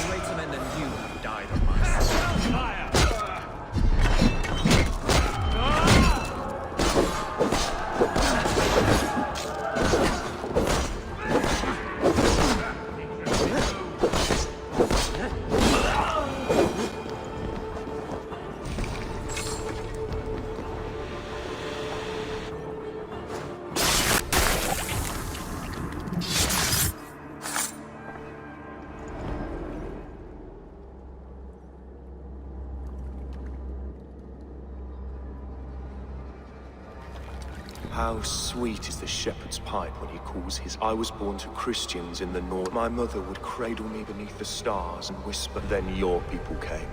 Greater men than you have died on my side. Fire! How sweet is the shepherd's pipe when he calls his... I was born to Christians in the north. My mother would cradle me beneath the stars and whisper, then your people came.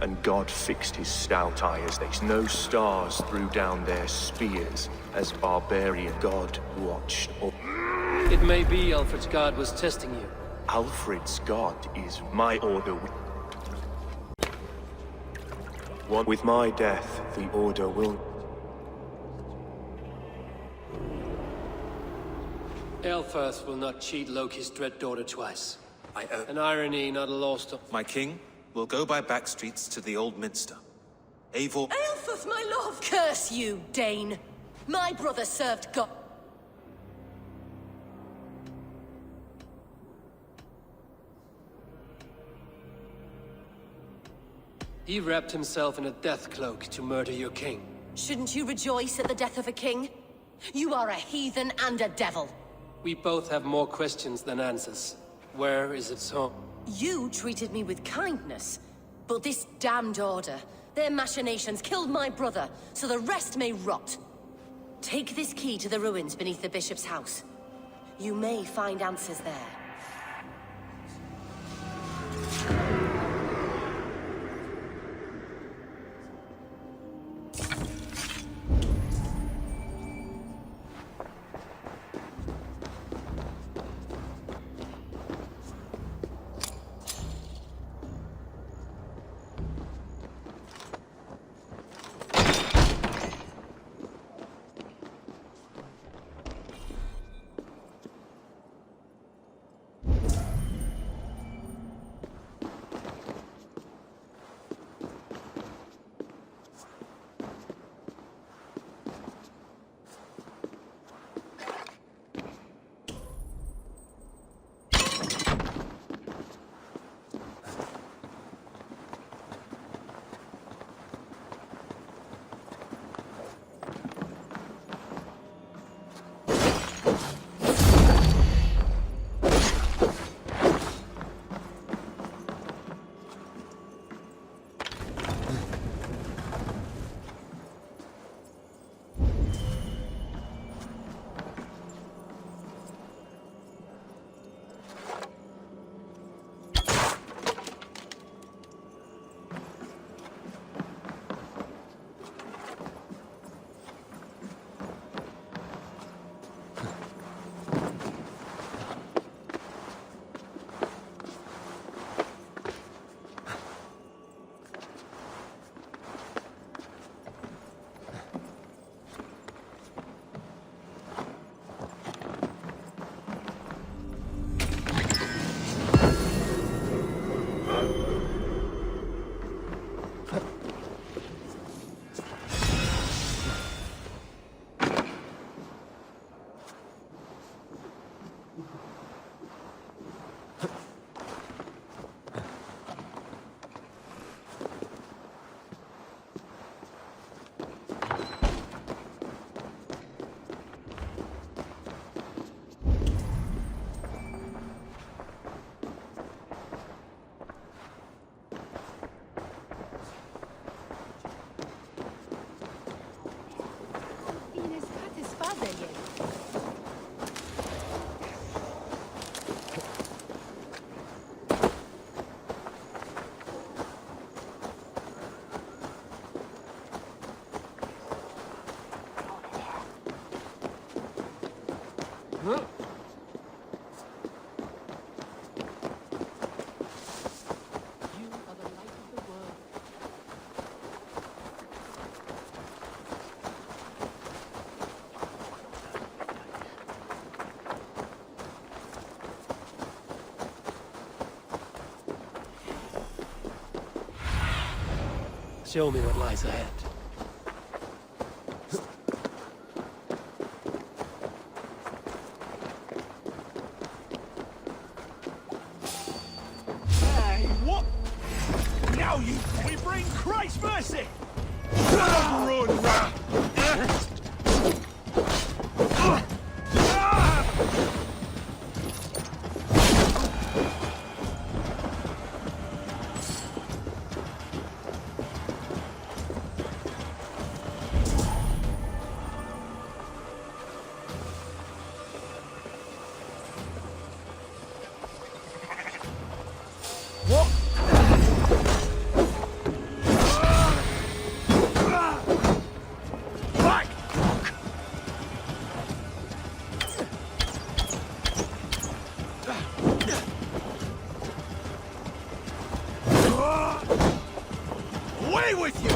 And God fixed his stout eye as they... No stars threw down their spears as barbarian God watched. It may be Alfred's god was testing you. Alfred's god is my order. With my death, the order will... Eilfirth will not cheat Loki's dread daughter twice. An irony not lost on... My king will go by back streets to the old minster. Eivor... Eilfirth, my love! Curse you, Dane! My brother served God... He wrapped himself in a death cloak to murder your king. Shouldn't you rejoice at the death of a king? You are a heathen and a devil. We both have more questions than answers. Where is its home? You treated me with kindness, but this damned order, their machinations killed my brother, so the rest may rot. Take this key to the ruins beneath the bishop's house. You may find answers there. Show me what lies ahead. Hey, what? Now we bring Christ's mercy! Run! Away with you!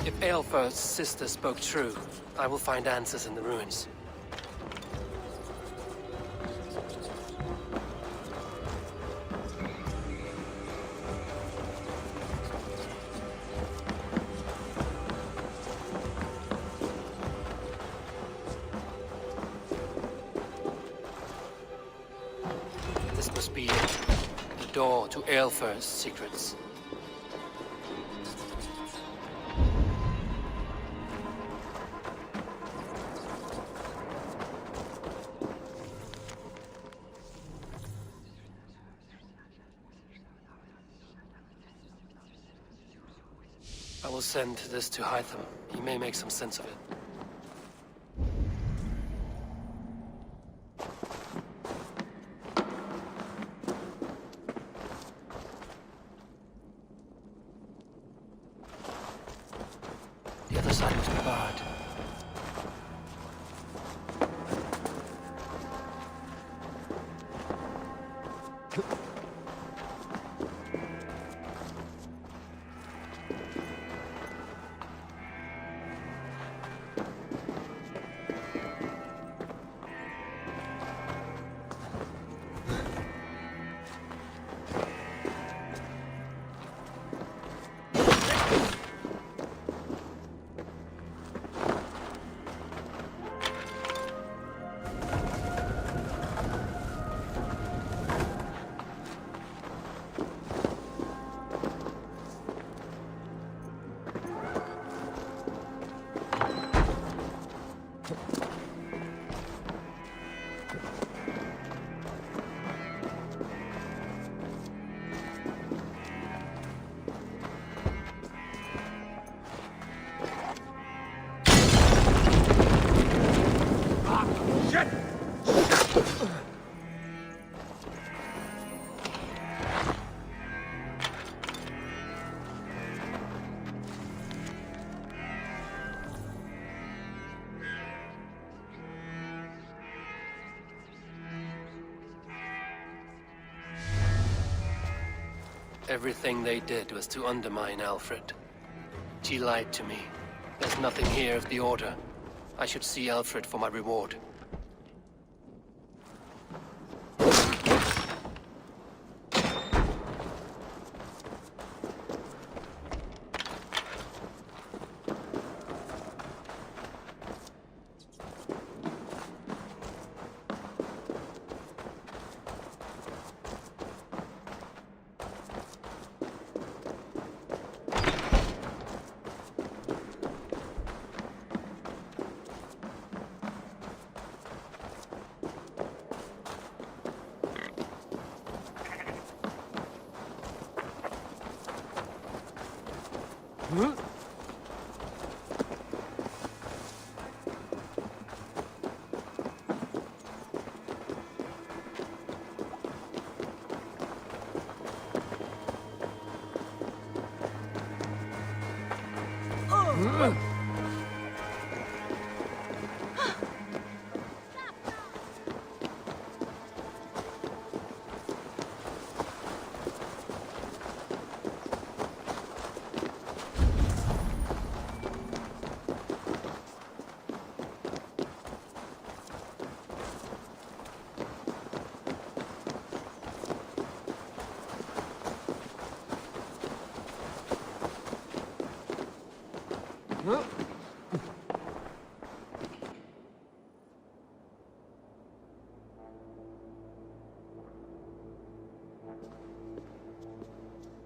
If Eilfor's sister spoke true, I will find answers in the ruins. This must be it. The door to Eilfor's secrets. I will send this to Hytham. He may make some sense of it. The other side must be barred. Everything they did was to undermine Alfred. She lied to me. There's nothing here of the Order. I should see Alfred for my reward.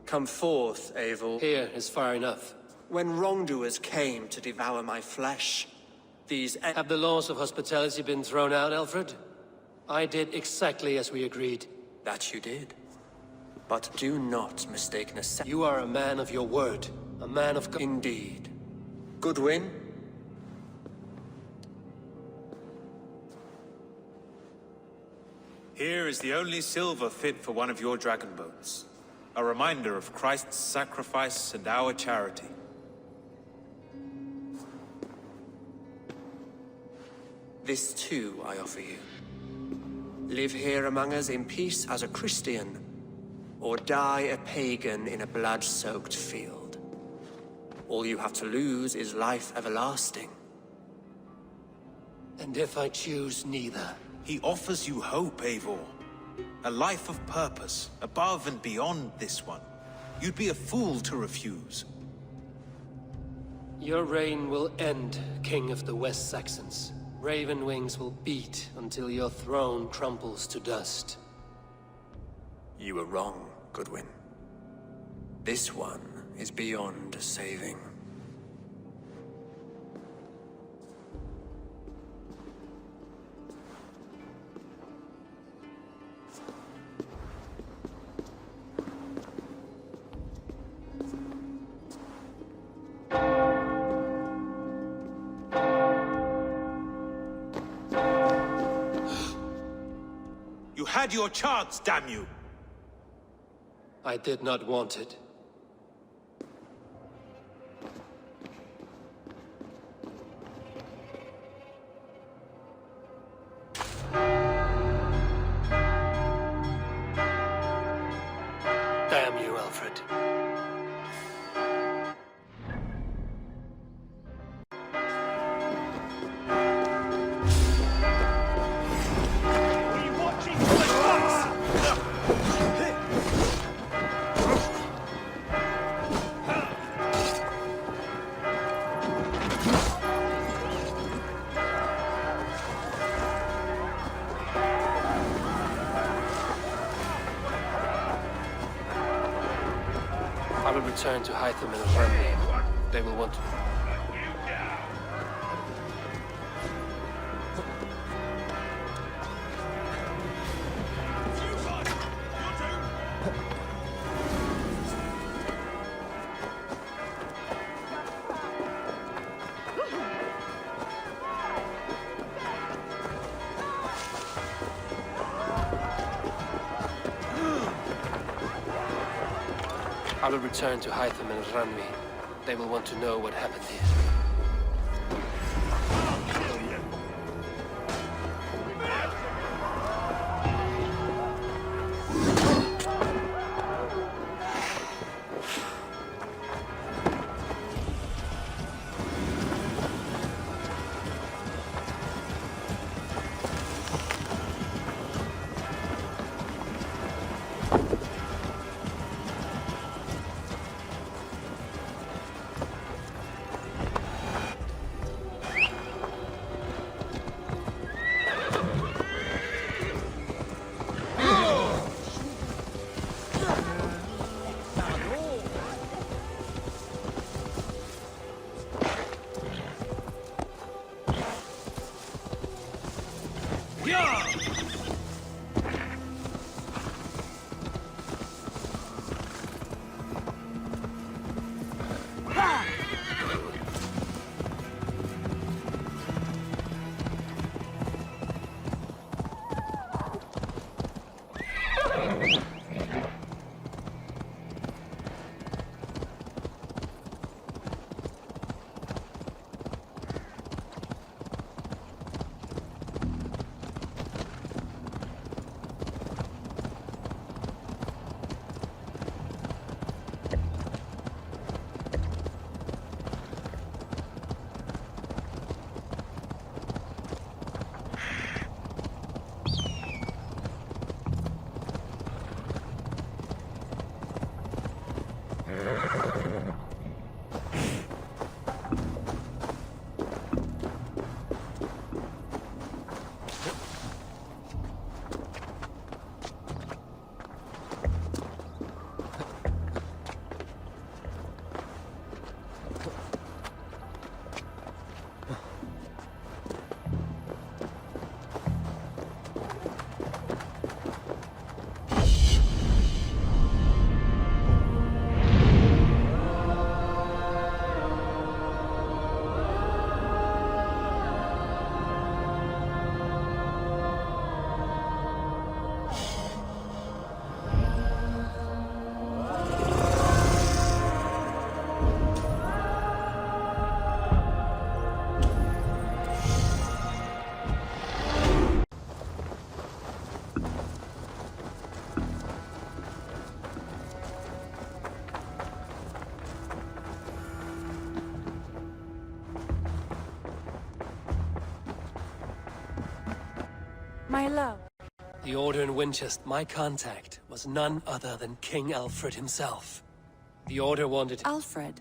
Come forth, Eivor. Here is far enough. When wrongdoers came to devour my flesh, these... Have the laws of hospitality been thrown out, Alfred? I did exactly as we agreed. That you did. But do not mistake necessity. You are a man of your word. A man of... Indeed. Goodwin? Here is the only silver fit for one of your dragon boats. A reminder of Christ's sacrifice and our charity. This too I offer you. Live here among us in peace as a Christian, or die a pagan in a blood-soaked field. All you have to lose is life everlasting. And if I choose neither? He offers you hope, Eivor. A life of purpose, above and beyond this one. You'd be a fool to refuse. Your reign will end, King of the West Saxons. Raven wings will beat until your throne crumbles to dust. You were wrong, Goodwin. This one is beyond saving. You had your chance, damn you! I did not want it. Damn you, Alfred. I will return to Hytham and Randy. They will want to... I will return to Hytham and Ranmi. They will want to know what happened here. My love. The Order in Winchester, my contact, was none other than King Alfred himself. The Order wanted... Alfred.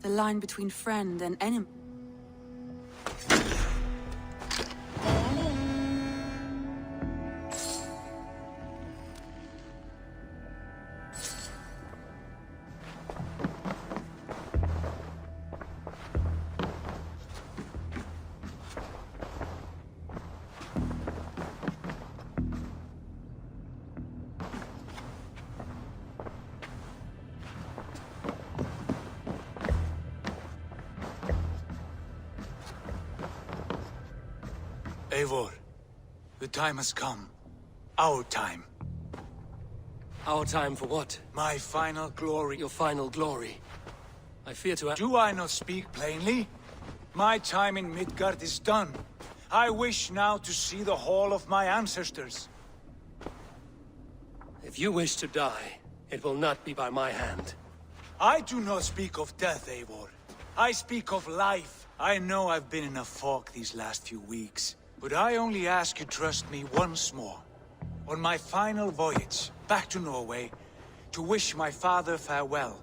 The line between friend and enemy. Eivor, the time has come. Our time. Our time for what? My final glory. Your final glory. I fear to... Do I not speak plainly? My time in Midgard is done. I wish now to see the hall of my ancestors. If you wish to die, it will not be by my hand. I do not speak of death, Eivor. I speak of life. I know I've been in a fog these last few weeks. But I only ask you trust me once more. On my final voyage, back to Norway, to wish my father farewell,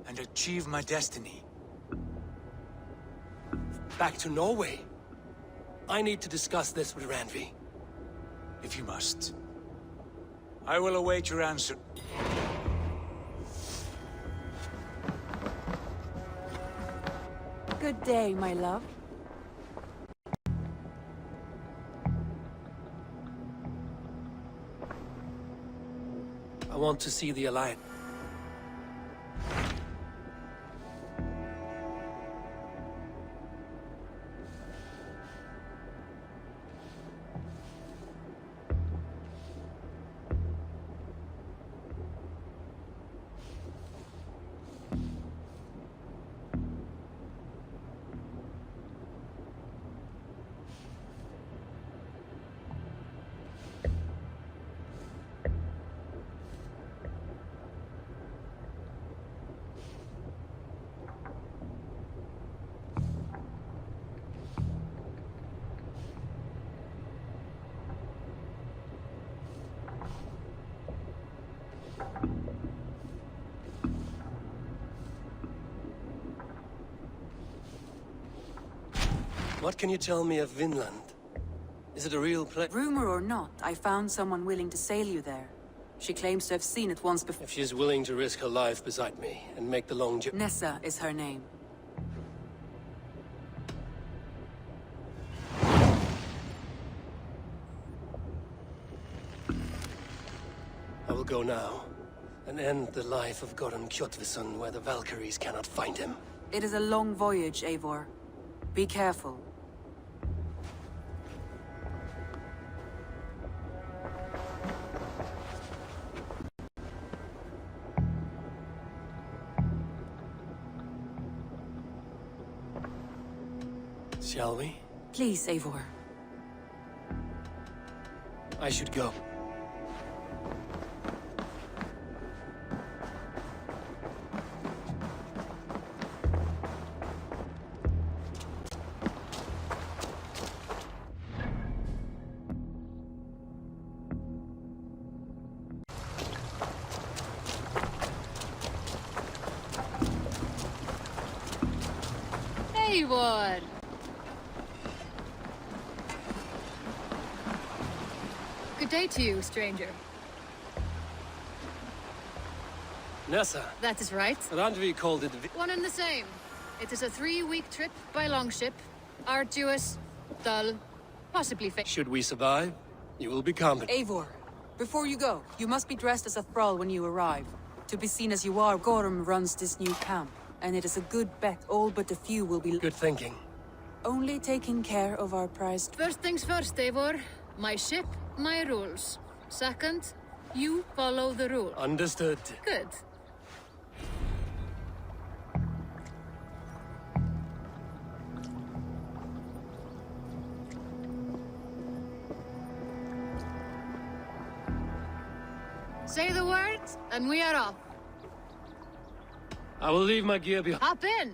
and achieve my destiny. Back to Norway? I need to discuss this with Randvi. If you must. I will await your answer. Good day, my love. I want to see the Alliance. What can you tell me of Vinland? Is it a real place? Rumor or not, I found someone willing to sail you there. She claims to have seen it once before. If she is willing to risk her life beside me and make the long journey... Nessa is her name. I will go now, and end the life of Goran Kjotveson where the Valkyries cannot find him. It is a long voyage, Eivor. Be careful. Shall we? Please, Eivor. I should go. Eivor! Good day to you, stranger. Nessa. That is right. Randvi called it... One and the same. It is a 3-week trip by longship. Arduous, dull, possibly fake. Should we survive, you will be competent. Eivor, before you go, you must be dressed as a thrall when you arrive. To be seen as you are, Gorm runs this new camp, and it is a good bet all but a few will be... Good thinking. Only taking care of our prized... First things first, Eivor. My ship, my rules. Second, you follow the rule. Understood. Good. Say the word, and we are off. I will leave my gear behind. Hop in!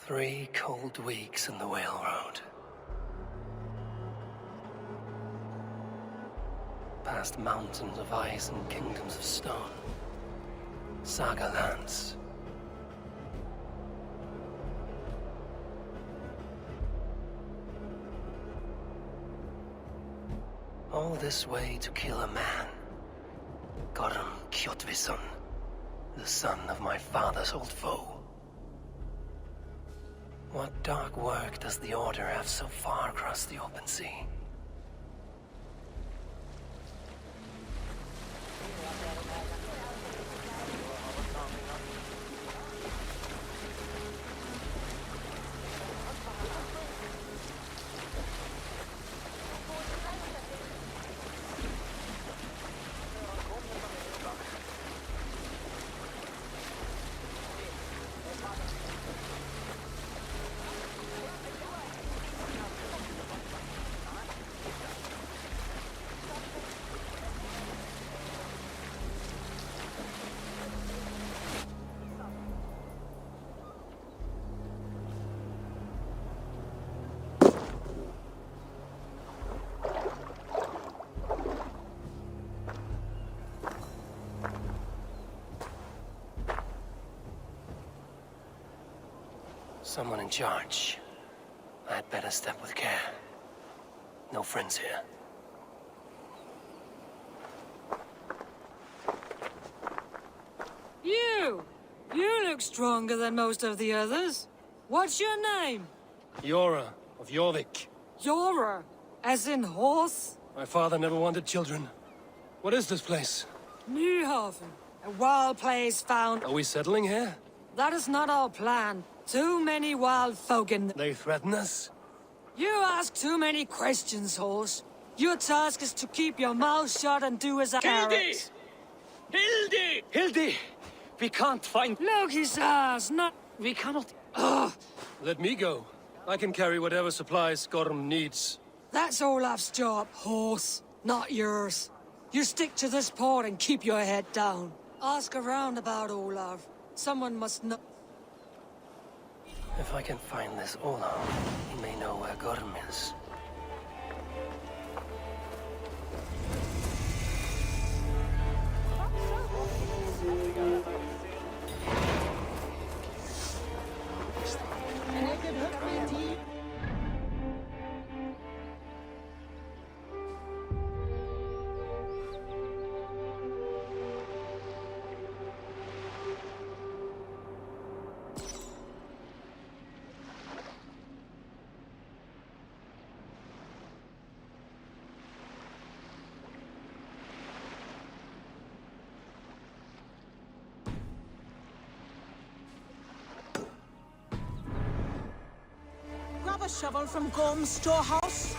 3 cold weeks in the Whale Road. Past mountains of ice and kingdoms of stone. Saga lands. All this way to kill a man. Gorm Kjotvisson, the son of my father's old foe. What dark work does the Order have so far across the open sea? Someone in charge. I'd better step with care. No friends here. You look stronger than most of the others. What's your name? Yora of Jorvik. Yora, as in horse? My father never wanted children. What is this place? Nyhaven, a wild place found... Are we settling here? That is not our plan. Too many wild folk in... They threaten us? You ask too many questions, horse. Your task is to keep your mouth shut and do as I direct. Hildi! Hildi! We can't find... Look, he says, not... We cannot... Ugh. Let me go. I can carry whatever supplies Gorm needs. That's Olaf's job, horse, not yours. You stick to this port and keep your head down. Ask around about Olaf. Someone must know... If I can find this Olaf, he may know where Gorm is. A shovel from Gorm's storehouse?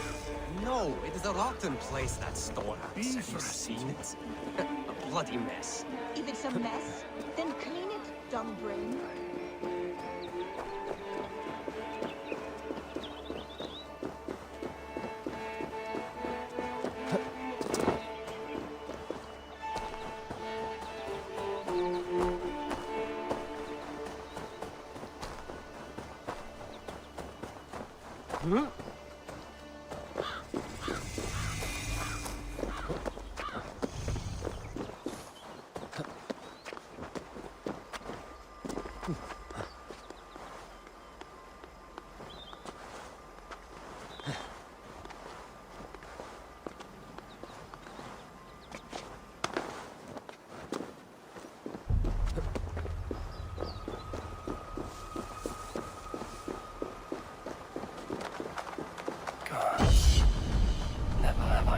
No, it is a rotten place, that storehouse. Have you seen it? A bloody mess. If it's a mess, then clean it, dumb brain.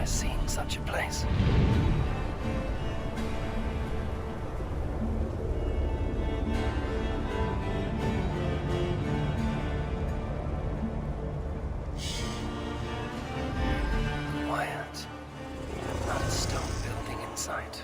Seen such a place. Quiet. Not a stone building in sight.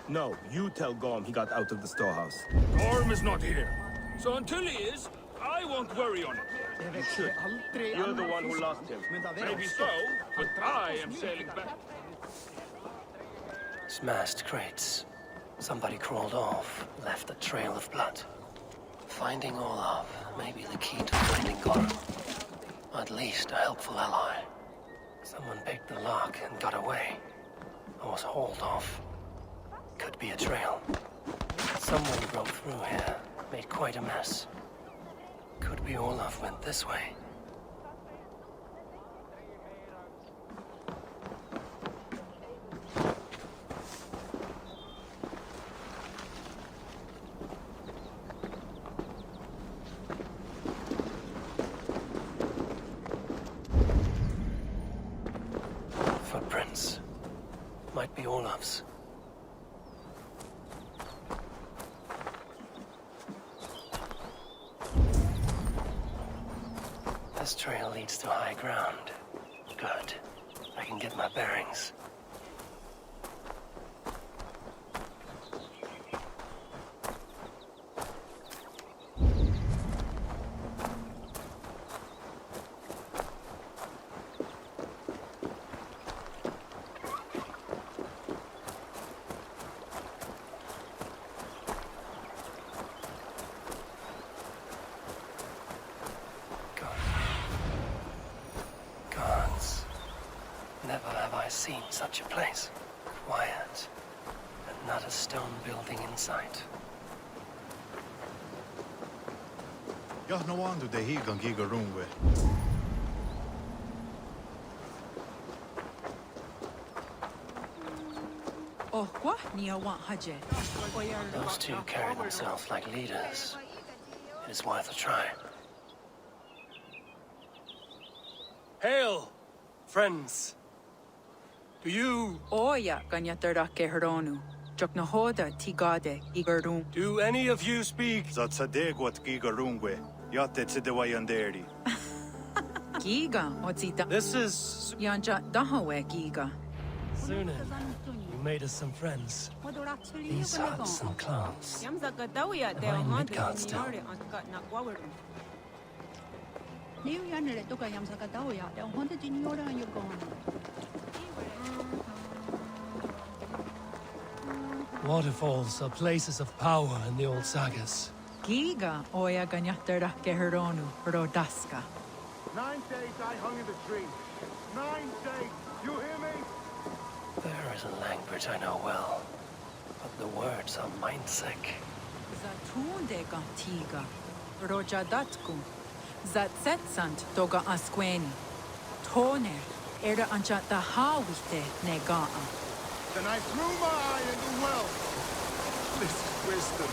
No, you tell Gorm he got out of the storehouse. Gorm is not here. So until he is, I won't worry on it. You should. You're the one who lost him. Maybe so, but I am sailing back. Smashed crates. Somebody crawled off, left a trail of blood. Finding Olaf may be the key to finding Gorm. At least a helpful ally. Someone picked the lock and got away. I was hauled off. Could be a trail. Someone broke through here, made quite a mess. Could be Olaf went this way. Footprints. Might be Olaf's. This trail leads to high ground. Good. I can get my bearings. Never have I seen such a place. Quiet, and not a stone building in sight. Jag no andu de higan giga runwe. Those two carry themselves like leaders. It is worth a try. Hail, friends. Do you... Oya ganyatarda kehronu. Joknahoda tigade igardum. Do any of you speak? Zatsadegwat giga runwe. Yatte tsidewayanderi. Giga otsita. This is... Yanja dahawe giga. Sunan, you made us some friends. These huts and clans. Am I in Midgard still? Waterfalls are places of power in the old sagas. Giga oya ganyatarda kehronu rodaska. 9 days I hung in the tree. 9 days. You hear me? There is a language I know well, but the words are mind-sick. Zatunde gantiga. Rojadatku. Zatsetsant doga asqueni. Toner era ancha dahawite negaa. Then I threw my eye in the well. This is wisdom.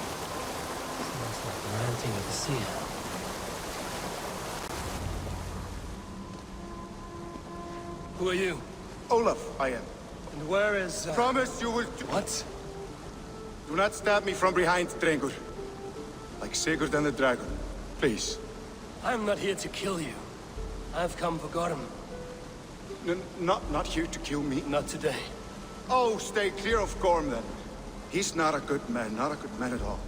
Sounds like the ranting of the seer. Who are you? Olaf, I am. And where is... Promise you will... What? Do not stab me from behind, Drengur. Like Sigurd and the dragon. Please. I'm not here to kill you. I've come for Gorm. Not here to kill me? Not today. Oh, stay clear of Gorm, then. He's not a good man, not a good man at all.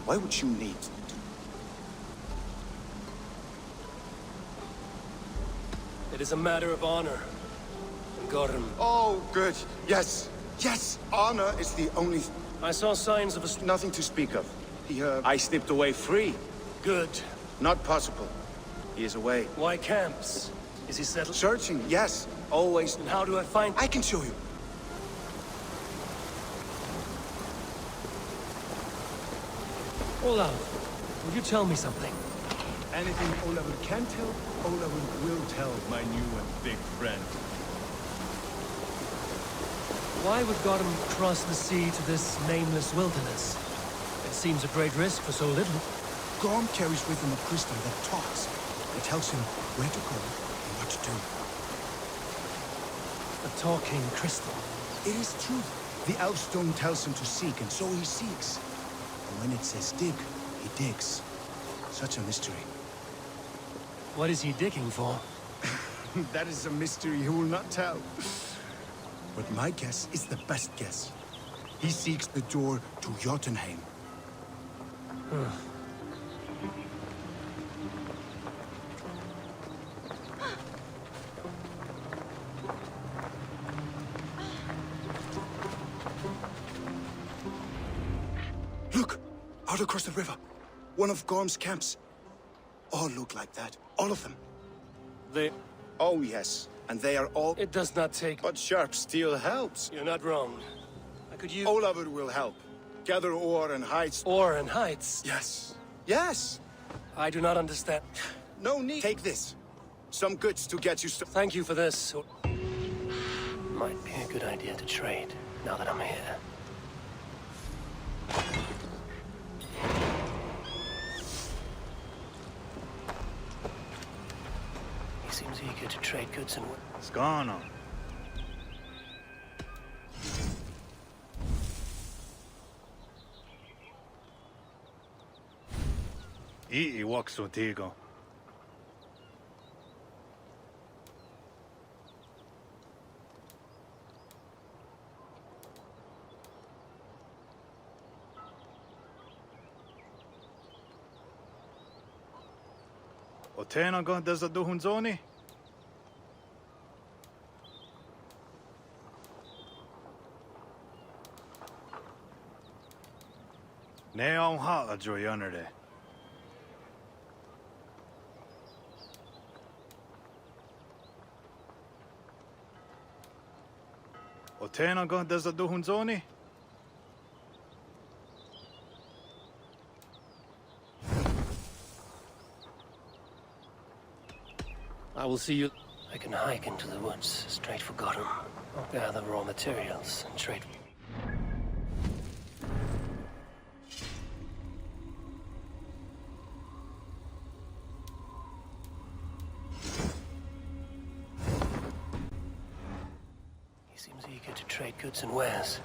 Why would you need to... It is a matter of honor. Gorm. Oh, good. Yes. Yes! Honor is the only... I saw signs of a... Nothing to speak of. I slipped away free. Good. Not possible. He is away. Why camps? Is he settled? Searching, yes. Always. And how do I find... I can show you. Olaf. Will you tell me something? Anything Olavur can tell, Olavur will tell, my new and big friend. Why would Gotham cross the sea to this nameless wilderness? It seems a great risk for so little. Gorm carries with him a crystal that talks. It tells him where to go and what to do. A talking crystal. It is true. The Elfstone tells him to seek, and so he seeks. And when it says dig, he digs. Such a mystery. What is he digging for? That is a mystery he will not tell. But my guess is the best guess. He seeks the door to Jotunheim. Look! Out across the river. One of Gorm's camps. All look like that. All of them. They... Oh, yes. And they are all... It does not take... But sharp steel helps. You're not wrong. I could use... Olavur will help. Gather ore and hides. Ore and hides? Yes. Yes! I do not understand. No need. Take this. Some goods to get you Thank you for this. Might be a good idea to trade, now that I'm here. He seems eager to trade goods and... What's going on? Ii wakso tigo. Otena go desa duhunzoni? Ne on ha a joyanerde. Otena go desa duhunzoni? I will see you... I can hike into the woods, straight for Gotham. I'll gather raw materials and trade... He seems eager to trade goods and wares.